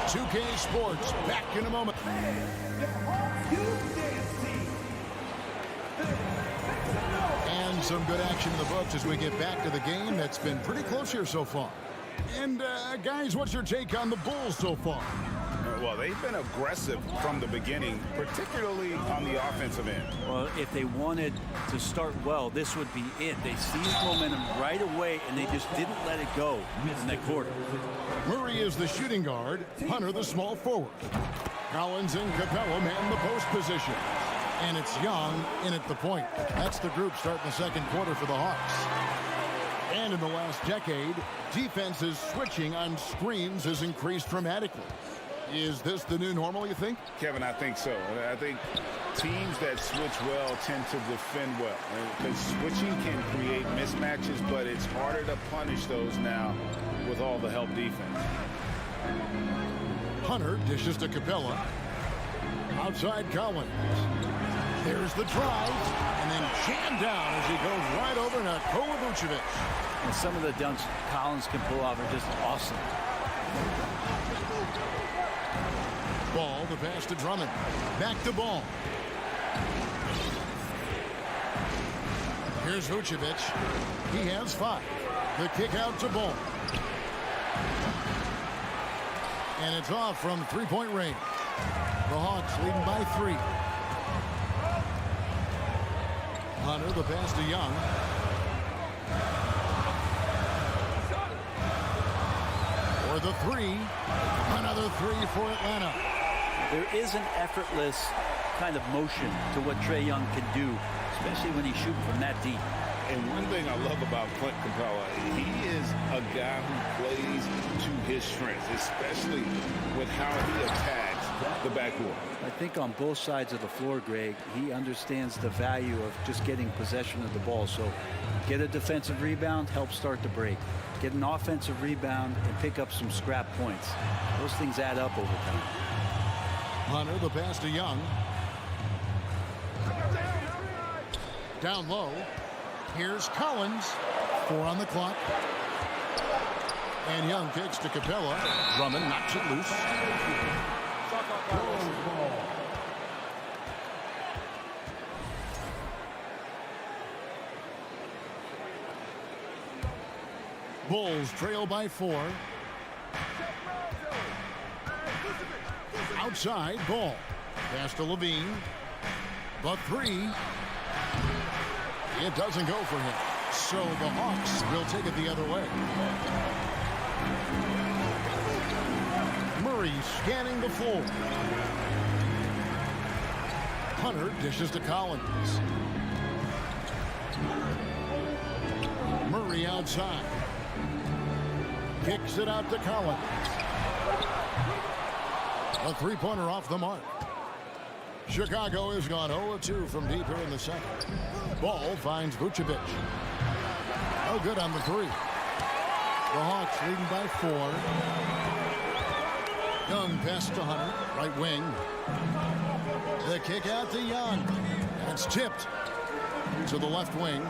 2K Sports, back in a moment. And some good action in the books as we get back to the game that's been pretty close here so far. And, guys, what's your take on the Bulls so far? Well, they've been aggressive from the beginning, particularly on the offensive end. Well, if they wanted to start well, this would be it. They seized momentum right away, and they just didn't let it go in that quarter. Murray is the shooting guard. Hunter the small forward. Collins and Capella man the post position. And it's Young in at the point. That's the group starting the second quarter for the Hawks. And in the last decade, defenses switching on screens has increased dramatically. Is this the new normal, you think? Kevin, I think so. I think teams that switch well tend to defend well. Because switching can create mismatches, but it's harder to punish those now with all the help defense. Hunter dishes to Capella. Outside Collins. There's the drive. And then jammed down as he goes right over Nikola Vucevic. And some of the dunks Collins can pull off are just awesome. Ball, the pass to Drummond. Back to Ball. Here's Vucevic. He has 5. The kick out to Ball. And it's off from three-point range. The Hawks leading by 3. Hunter, the pass to Young. For the 3. Another 3 for Atlanta. There is an effortless kind of motion to what Trae Young can do, especially when he's shooting from that deep. And one thing I love about Clint Capella, he is a guy who plays to his strengths, especially with how he attacks the backcourt. I think on both sides of the floor, Greg, he understands the value of just getting possession of the ball. So get a defensive rebound, help start the break. Get an offensive rebound and pick up some scrap points. Those things add up over time. Hunter, the pass to Young. Down low. Here's Collins. 4 on the clock. And Young kicks to Capella. Drummond knocks it loose. Bulls trail by 4. Outside, Ball. Pass to Levine. The 3. It doesn't go for him. So the Hawks will take it the other way. Murray scanning the floor. Hunter dishes to Collins. Murray outside. Kicks it out to Collins. A three-pointer off the mark. Chicago has gone 0-2 from deep here in the second. Ball finds Vucevic. No good on the 3. The Hawks leading by 4. Young pass to Hunter, right wing. The kick out to Young. That's tipped to the left wing.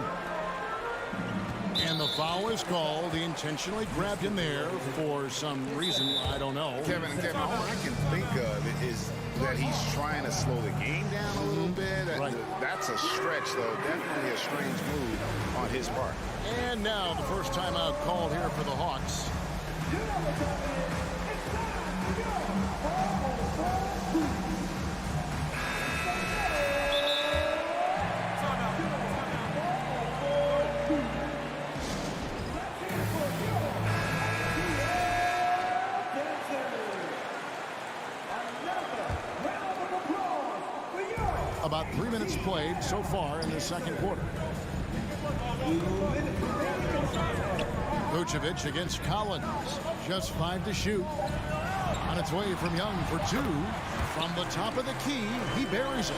And the foul is called. He intentionally grabbed him there for some reason. I don't know. Kevin, all I can think of is that he's trying to slow the game down a little bit. Right. That's a stretch, though. Definitely a strange move on his part. And now the first timeout called here for the Hawks. About 3 minutes played so far in the second quarter. Vucevic against Collins. Just 5 to shoot. On its way from Young for 2. From the top of the key, he buries it.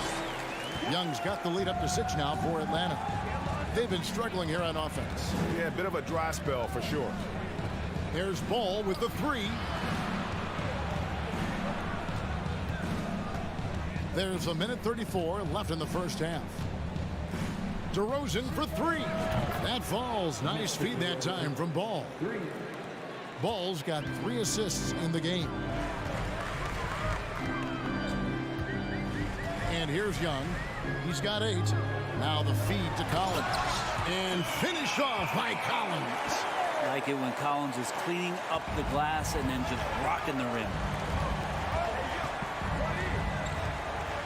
Young's got the lead up to 6 now for Atlanta. They've been struggling here on offense. Yeah, a bit of a dry spell for sure. There's Ball with the 3. There's a minute 34 left in the first half. DeRozan for 3. That falls. Nice feed that time from Ball. Ball's got 3 assists in the game. And here's Young. He's got 8. Now the feed to Collins. And finished off by Collins. Like it when Collins is cleaning up the glass and then just rocking the rim.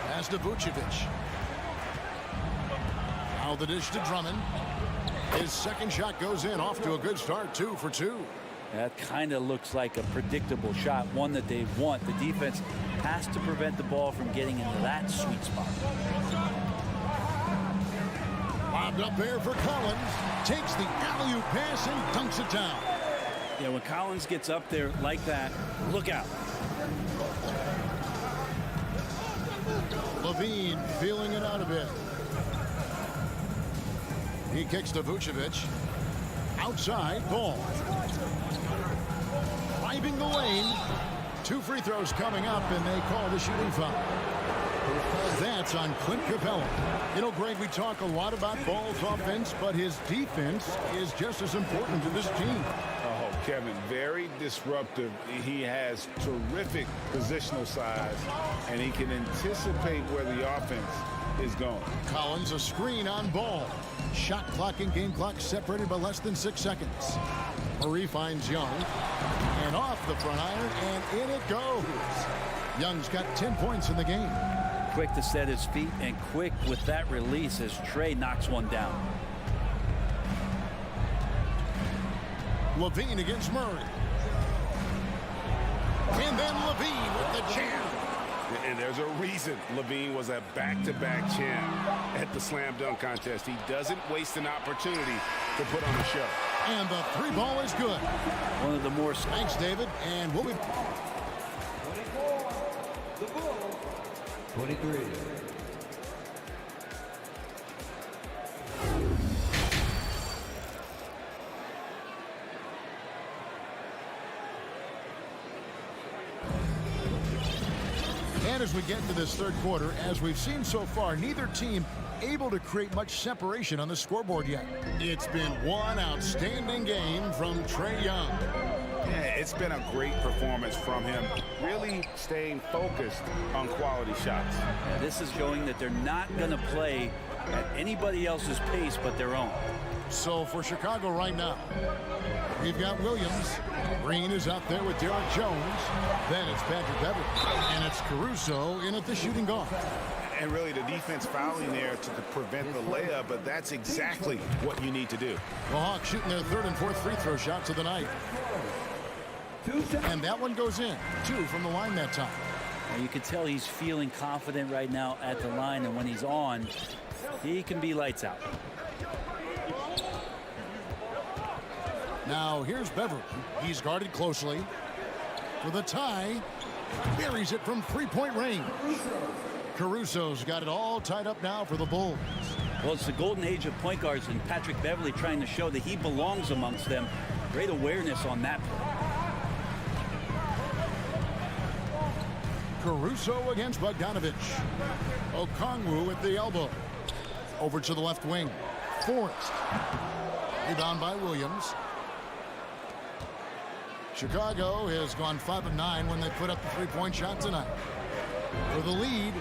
Pass to Vucevic. Now the dish to Drummond. His second shot goes in, off to a good start, 2 for 2. That kind of looks like a predictable shot, one that they want. The defense has to prevent the ball from getting into that sweet spot. Lobbed up there for Collins. Takes the alley-oop pass and dunks it down. Yeah, when Collins gets up there like that, look out. Levine feeling it out a bit. He kicks to Vucevic. Outside, Ball. Driving the lane. 2 free throws coming up, and they call the shooting foul. That's on Clint Capella. You know, Greg, we talk a lot about Ball's offense, but his defense is just as important to this team. Oh, Kevin, very disruptive. He has terrific positional size, and he can anticipate where the offense is going. Collins, a screen on Ball. Shot clock and game clock separated by less than 6 seconds. Murray finds Young. And off the front iron, and in it goes. Young's got 10 points in the game. Quick to set his feet and quick with that release as Trey knocks one down. Levine against Murray. And then Levine with the jam. And there's a reason Levine was a back-to-back champ at the slam dunk contest. He doesn't waste an opportunity to put on a show. And the 3 ball is good. One of the more... Thanks, David. And we'll be... 23. And as we get into this third quarter, as we've seen so far, neither team able to create much separation on the scoreboard yet. It's been one outstanding game from Trae Young. Yeah, it's been a great performance from him, really staying focused on quality shots. Yeah, this is showing that they're not going to play at anybody else's pace but their own. So for Chicago right now, we've got Williams. Green is out there with Derek Jones. Then it's Patrick Beverly. And it's Caruso in at the shooting guard. And really the defense fouling there to prevent the layup, but that's exactly what you need to do. The Hawks shooting their 3rd and 4th free throw shots of the night. And that one goes in. 2 from the line that time. Now you can tell he's feeling confident right now at the line, and when he's on, he can be lights out. Now here's Beverly. He's guarded closely. For the tie, buries it from 3-point range. Caruso's got it all tied up now for the Bulls. Well, it's the golden age of point guards, and Patrick Beverly trying to show that he belongs amongst them. Great awareness on that play. Caruso against Bogdanovich. Okongwu at the elbow. Over to the left wing. Forrest. Rebound by Williams. Chicago has gone 5 of 9 when they put up the 3-point shot tonight. For the lead.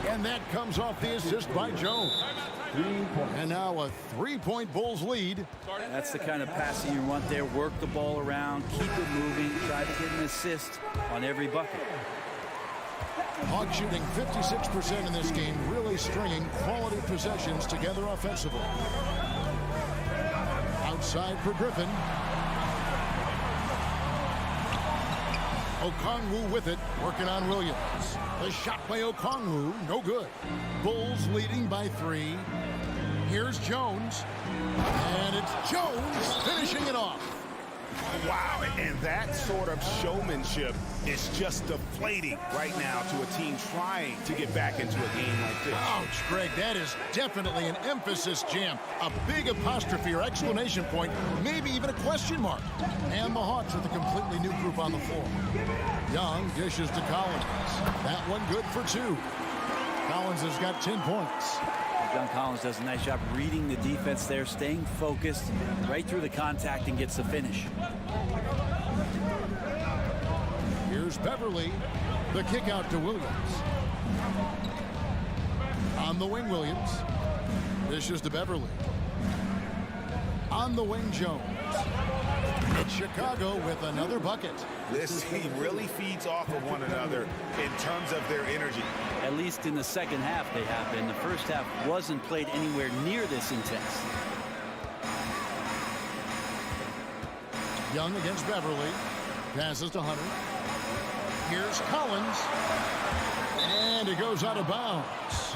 And that comes off the assist by Jones. And now a 3-point Bulls lead. That's the kind of passing you want there. Work the ball around, keep it moving, try to get an assist on every bucket. Hawks shooting 56% in this game, really stringing quality possessions together offensively. Outside for Griffin. Okongwu with it, working on Williams. The shot by Okongwu, no good. Bulls leading by 3. Here's Jones. And it's Jones finishing it off. Wow, and that sort of showmanship is just deflating right now to a team trying to get back into a game like this. Ouch, Greg, that is definitely an emphasis jam. A big apostrophe or exclamation point, maybe even a question mark. And the Hawks with a completely new group on the floor. Young dishes to Collins. That one good for 2. Collins has got 10 points. John Collins does a nice job reading the defense there, staying focused right through the contact and gets the finish. Here's Beverly. The kick out to Williams. On the wing, Williams. Dishes to Beverly. On the wing, Jones. Chicago with another bucket. This team really feeds off of one another in terms of their energy. At least in the second half they have been. The first half wasn't played anywhere near this intense. Young against Beverly. Passes to Hunter. Here's Collins. And it goes out of bounds.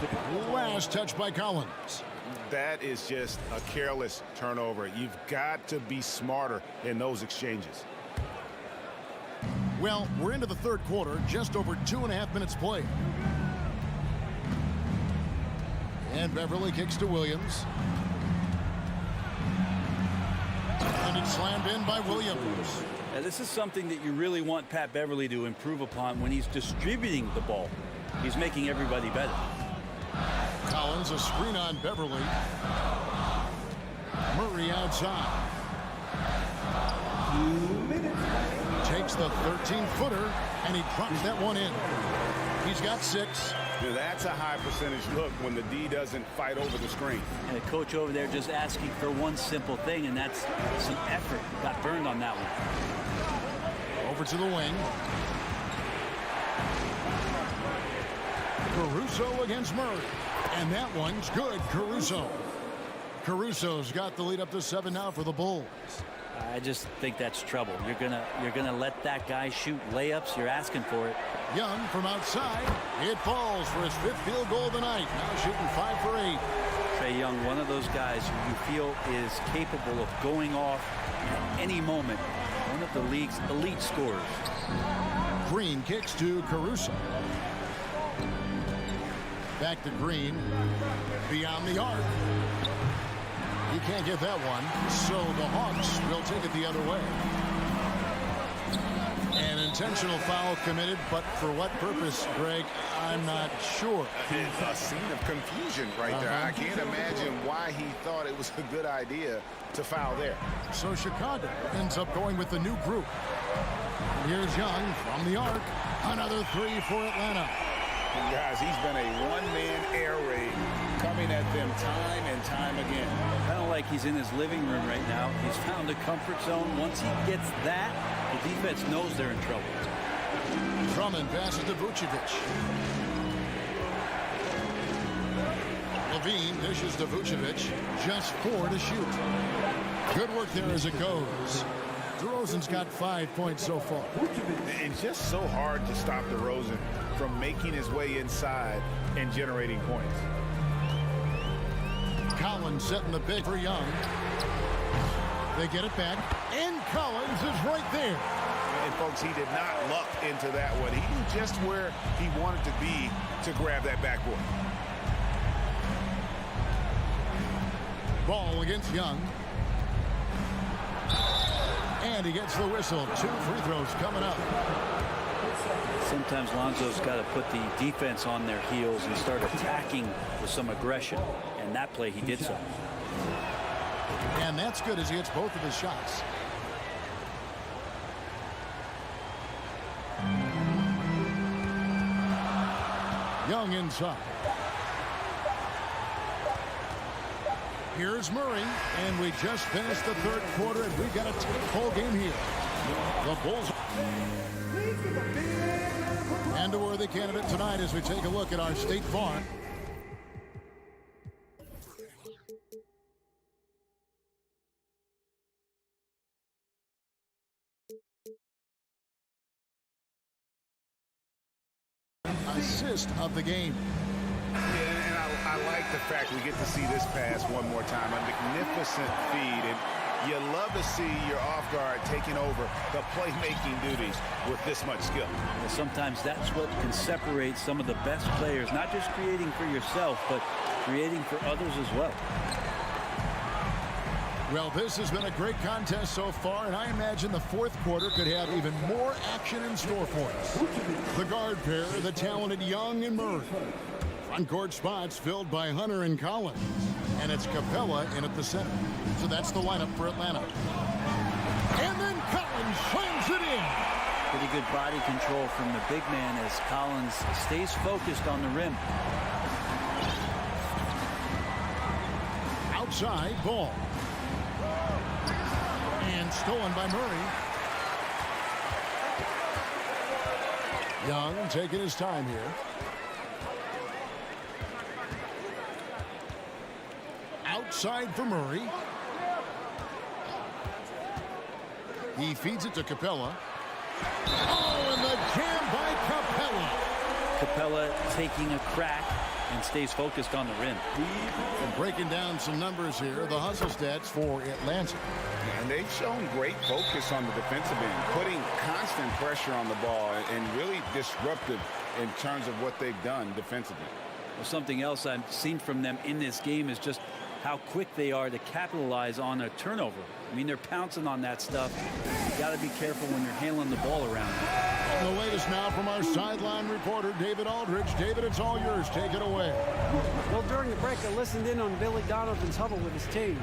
Last touch by Collins. That is just a careless turnover. You've got to be smarter in those exchanges. Well, we're into the third quarter, just over 2.5 minutes played. And Beverly kicks to Williams. And it's slammed in by Williams. Now, this is something that you really want Pat Beverly to improve upon when he's distributing the ball. He's making everybody better. Collins, a screen on Beverly. Murray outside. Takes the 13-footer, and he drops that one in. He's got 6. Now, that's a high percentage look when the D doesn't fight over the screen. And the coach over there just asking for one simple thing, and that's some effort. Got burned on that one. Over to the wing. Caruso against Murray. And that one's good, Caruso. Caruso's got the lead up to 7 now for the Bulls. I just think that's trouble. You're gonna let that guy shoot layups. You're asking for it. Young from outside. It falls for his 5th field goal of the night. Now shooting 5 for 8. Trae Young, one of those guys who you feel is capable of going off at any moment. One of the league's elite scorers. Green kicks to Caruso. Back to Green. Beyond the arc. He can't get that one, so the Hawks will take it the other way. An intentional foul committed, but for what purpose, Greg, I'm not sure. It's a scene of confusion right there. I can't imagine why he thought it was a good idea to foul there. So Chicago ends up going with the new group. Here's Young from the arc. Another 3 for Atlanta. Guys, he's been a one-man air raid coming at them time and time again. Kind of like he's in his living room right now. He's found a comfort zone. Once he gets that, the defense knows they're in trouble. Drummond passes to Vucevic. Levine dishes to Vucevic. Just 4 to shoot. Good work there as it goes. DeRozan's got 5 points so far. It's just so hard to stop DeRozan from making his way inside and generating points. Collins setting the big for Young. They get it back, and Collins is right there. And folks, he did not luck into that one. He knew just where he wanted to be to grab that backboard. Ball against Young. And he gets the whistle. 2 free throws coming up. Sometimes Lonzo's got to put the defense on their heels and start attacking with some aggression. And that play, he did so. And that's good as he hits both of his shots. Young inside. Here's Murray, and we just finished the third quarter, and we've got a full game here. The Bulls. And a worthy candidate tonight as we take a look at our State Farm. assist of the game. Yeah, and I like the fact we get to see this pass one more time. A magnificent feed, and you love to see your off guard taking over the playmaking duties with this much skill. Well, sometimes that's what can separate some of the best players, not just creating for yourself, but creating for others as well. Well, this has been a great contest so far, and I imagine the fourth quarter could have even more action in store for us. The guard pair, the talented Young and Murray. Front court spots filled by Hunter and Collins. And it's Capella in at the center. So that's the lineup for Atlanta. And then Collins slams it in. Pretty good body control from the big man as Collins stays focused on the rim. Outside ball. And stolen by Murray. Young taking his time here. Outside for Murray. He feeds it to Capella. Oh, and the jam by Capella. Capella taking a crack and stays focused on the rim. And breaking down some numbers here, the hustle stats for Atlanta. And they've shown great focus on the defensive end, putting constant pressure on the ball and really disruptive in terms of what they've done defensively. Well, something else I've seen from them in this game is just how quick they are to capitalize on a turnover. I mean, they're pouncing on that stuff. You got to be careful when you're handling the ball around. And the latest now from our sideline reporter, David Aldridge. David, it's all yours. Take it away. Well, during the break, I listened in on Billy Donovan's huddle with his team.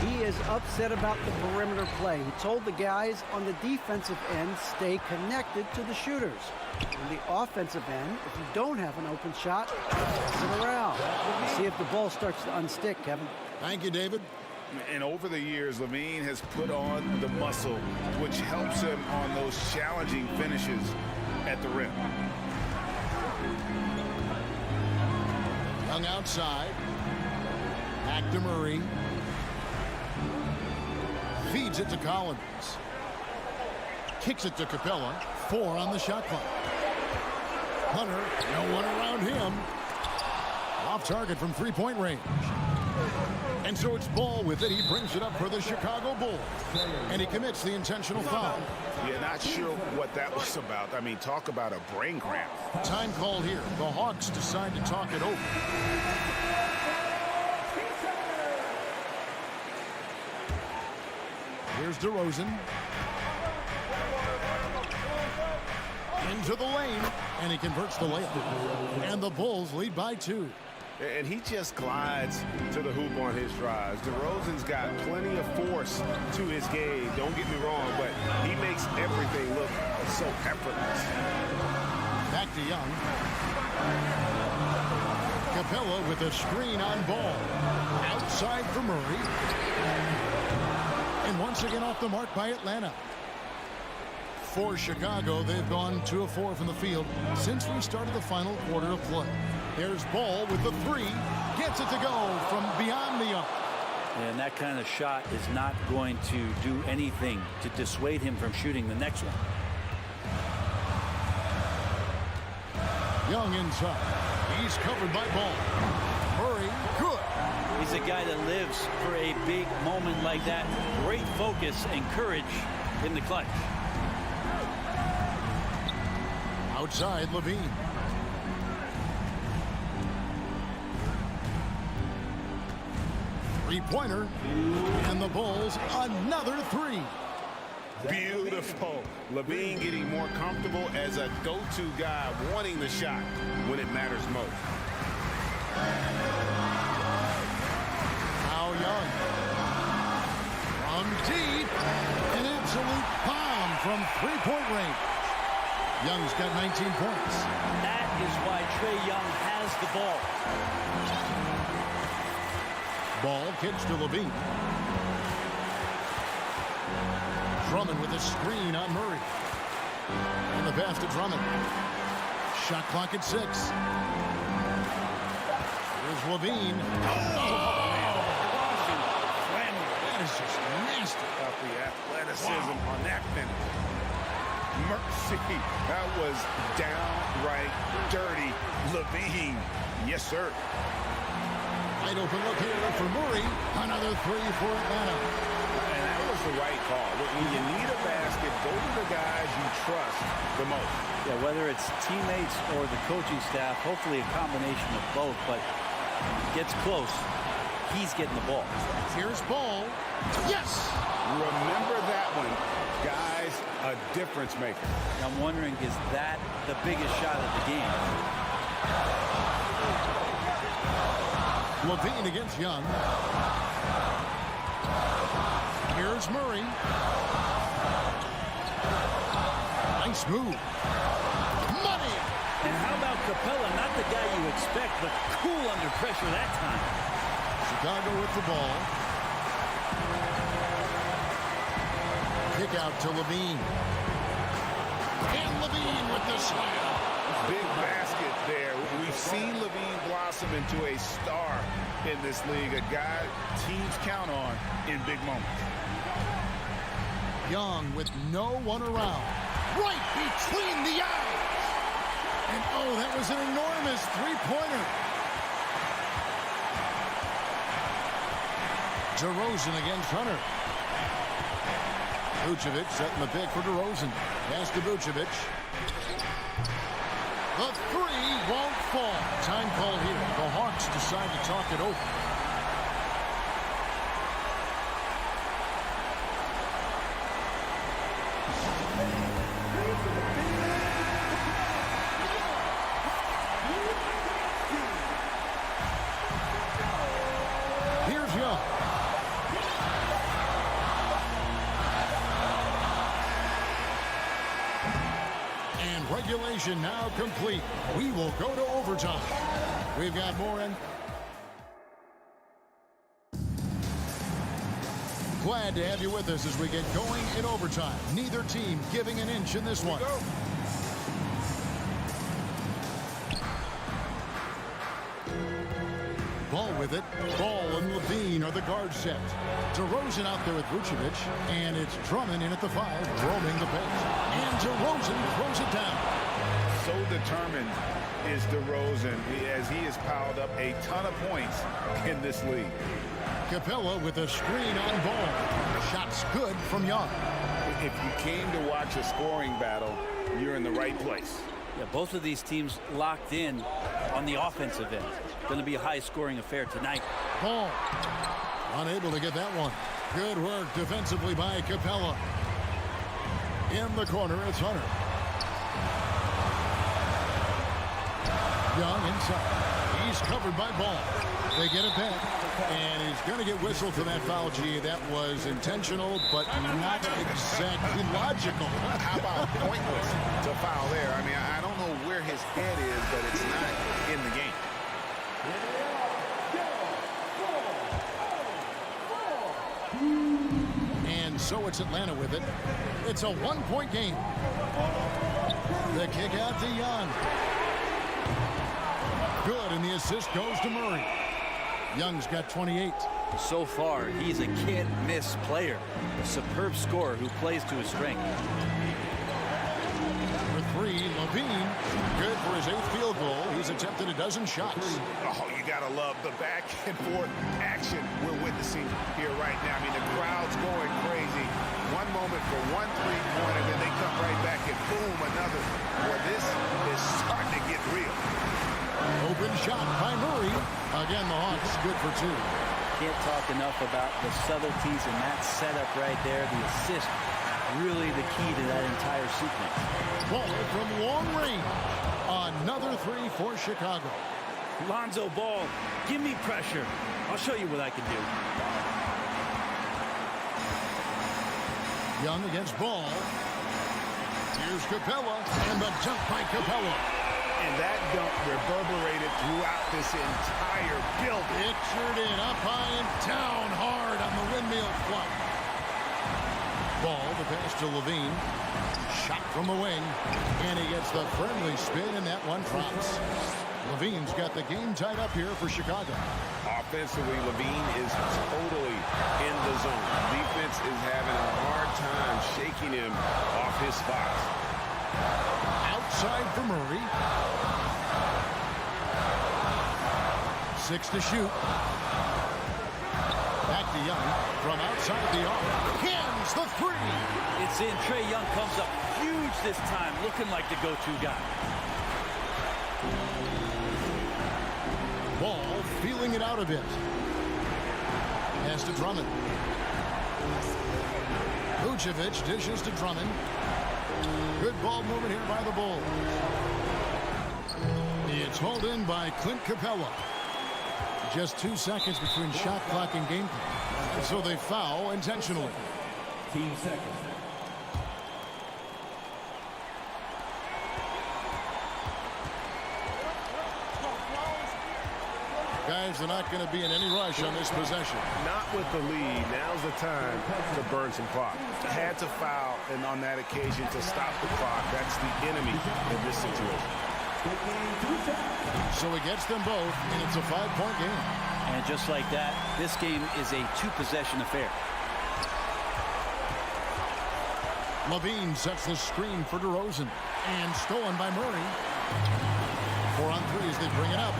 He is upset about the perimeter play. He told the guys on the defensive end, stay connected to the shooters. On the offensive end, if you don't have an open shot, sit around. See if the ball starts to unstick, Kevin. Thank you, David. And over the years, Levine has put on the muscle, which helps him on those challenging finishes at the rim. Young outside. Back to Murray. Feeds it to Collins. Kicks it to Capella. 4 on the shot clock. Hunter, no one around him. Off target from three-point range. And so it's Ball with it. He brings it up for the Chicago Bulls. And he commits the intentional foul. Yeah, not sure what that was about. I mean, talk about a brain cramp. Time called here. The Hawks decide to talk it over. Here's DeRozan. Into the lane. And he converts the layup. And the Bulls lead by 2. And he just glides to the hoop on his drives. DeRozan's got plenty of force to his game. Don't get me wrong, but he makes everything look so effortless. Back to Young. Capella with a screen on Ball. Outside for Murray. And once again off the mark by Atlanta. For Chicago, they've gone 2 of 4 from the field since we started the final quarter of play. There's Ball with the 3. Gets it to go from beyond the arc. And that kind of shot is not going to do anything to dissuade him from shooting the next one. Young inside. He's covered by Ball. Murray, good. He's a guy that lives for a big moment like that. Great focus and courage in the clutch. Outside, Levine. Three-pointer. And the Bulls, another 3. Beautiful. Levine getting more comfortable as a go-to guy, wanting the shot when it matters most. Now Young. From deep. An absolute bomb from three-point range. Young's got 19 points. That is why Trae Young has the ball. Ball kicks to Levine. Drummond with a screen on Murray. And the pass to Drummond. Shot clock at 6. Here's Levine. Oh! That is just nasty. About the athleticism on that finish. mercy. That was downright dirty. Levine, yes, sir. Wide open look here for Murray. Another three for Atlanta. And that was the right call. When you need a basket, go to the guys you trust the most. Yeah, whether it's teammates or the coaching staff, hopefully a combination of both, but gets close. He's getting the ball. Here's Ball. Yes! Remember that one. Guys, a difference maker. I'm wondering, is that the biggest shot of the game? Levine against Young. Here's Murray. Nice move. Money! And how about Capella? Not the guy you expect, but cool under pressure that time. Chicago with the ball. Kick out to Levine. And Levine with the slam. Big basket there. We've seen Levine blossom into a star in this league, a guy teams count on in big moments. Young with no one around. Right between the eyes. And oh, that was an enormous three-pointer. DeRozan against Hunter. Vucevic setting the pick for DeRozan. Pass to Vucevic. The three won't fall. Time call here. The Hawks decide to talk it over. Here's Young. And regulation now complete. We will go to overtime. We've got more in. Glad to have you with us as we get going in overtime. Neither team giving an inch in this one. Ball with it. Ball and Levine are the guard set. DeRozan out there with Vucevic. And it's Drummond in at the 5, roaming the pace. And DeRozan throws it down. So determined is DeRozan as he has piled up a ton of points in this league. Capella with a screen on Ball. Shots good from Young. If you came to watch a scoring battle, you're in the right place. Yeah, both of these teams locked in on the offensive end. Going to be a high-scoring affair tonight. Ball unable to get that one. Good work defensively by Capella. In the corner, it's Hunter. Young inside. He's covered by Ball. They get it back. And he's going to get whistled for that foul. Gee, that was intentional, but not exactly logical. How about pointless to foul there? I mean, I don't know where his head is, but it's not in the game. And so it's Atlanta with it. It's a one-point game. The kick out to Young. Good, and the assist goes to Murray. Young's got 28. So far, he's a can't-miss player. A superb scorer who plays to his strength. For three, Levine. Good for his 8th field goal. He's attempted a dozen shots. Oh, you gotta love the back and forth action we're witnessing here right now. I mean, the crowd's going crazy. One moment for one three-pointer, then they come right back and boom, another. Well, this is starting to get real. Open shot by Murray. Again, the Hawks good for 2. Can't talk enough about the subtleties in that setup right there. The assist, really the key to that entire sequence. Ball from long range. Another 3 for Chicago. Lonzo Ball, give me pressure. I'll show you what I can do. Young against Ball. Here's Capella, and the jump by Capella. And that dunk reverberated throughout this entire building. Pictured in up high and down hard on the windmill flop. Ball, the pass to Levine. Shot from the wing. And he gets the friendly spin, and that one drops. Levine's got the game tied up here for Chicago. Offensively, Levine is totally in the zone. Defense is having a hard time shaking him off his spots. Outside for Murray. 6 to shoot. Back to Young from outside the arc. Hins the 3. It's in. Trae Young comes up huge this time, looking like the go-to guy. Ball feeling it out a bit. Pass to Drummond. Vucevic dishes to Drummond. Good ball movement here by the Bulls. It's hauled in by Clint Capella. Just 2 seconds between shot clock and game clock. So they foul intentionally. Team second. Guys, they're not going to be in any rush on this possession. Not with the lead. Now's the time to burn some clock. Had to foul, and on that occasion to stop the clock. That's the enemy in this situation. So he gets them both, and it's a 5-point game. And just like that, this game is a 2-possession affair. Levine sets the screen for DeRozan. And stolen by Murray. 4 on 3 as they bring it up.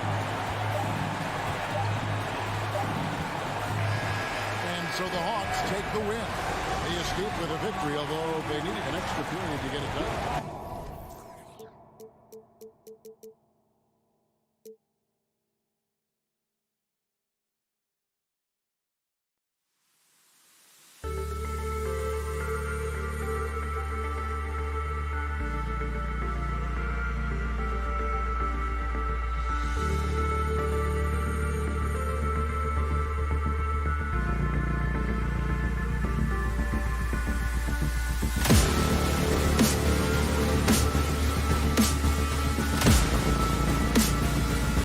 And so the Hawks take the win. They escape with a victory, although they needed an extra period to get it done.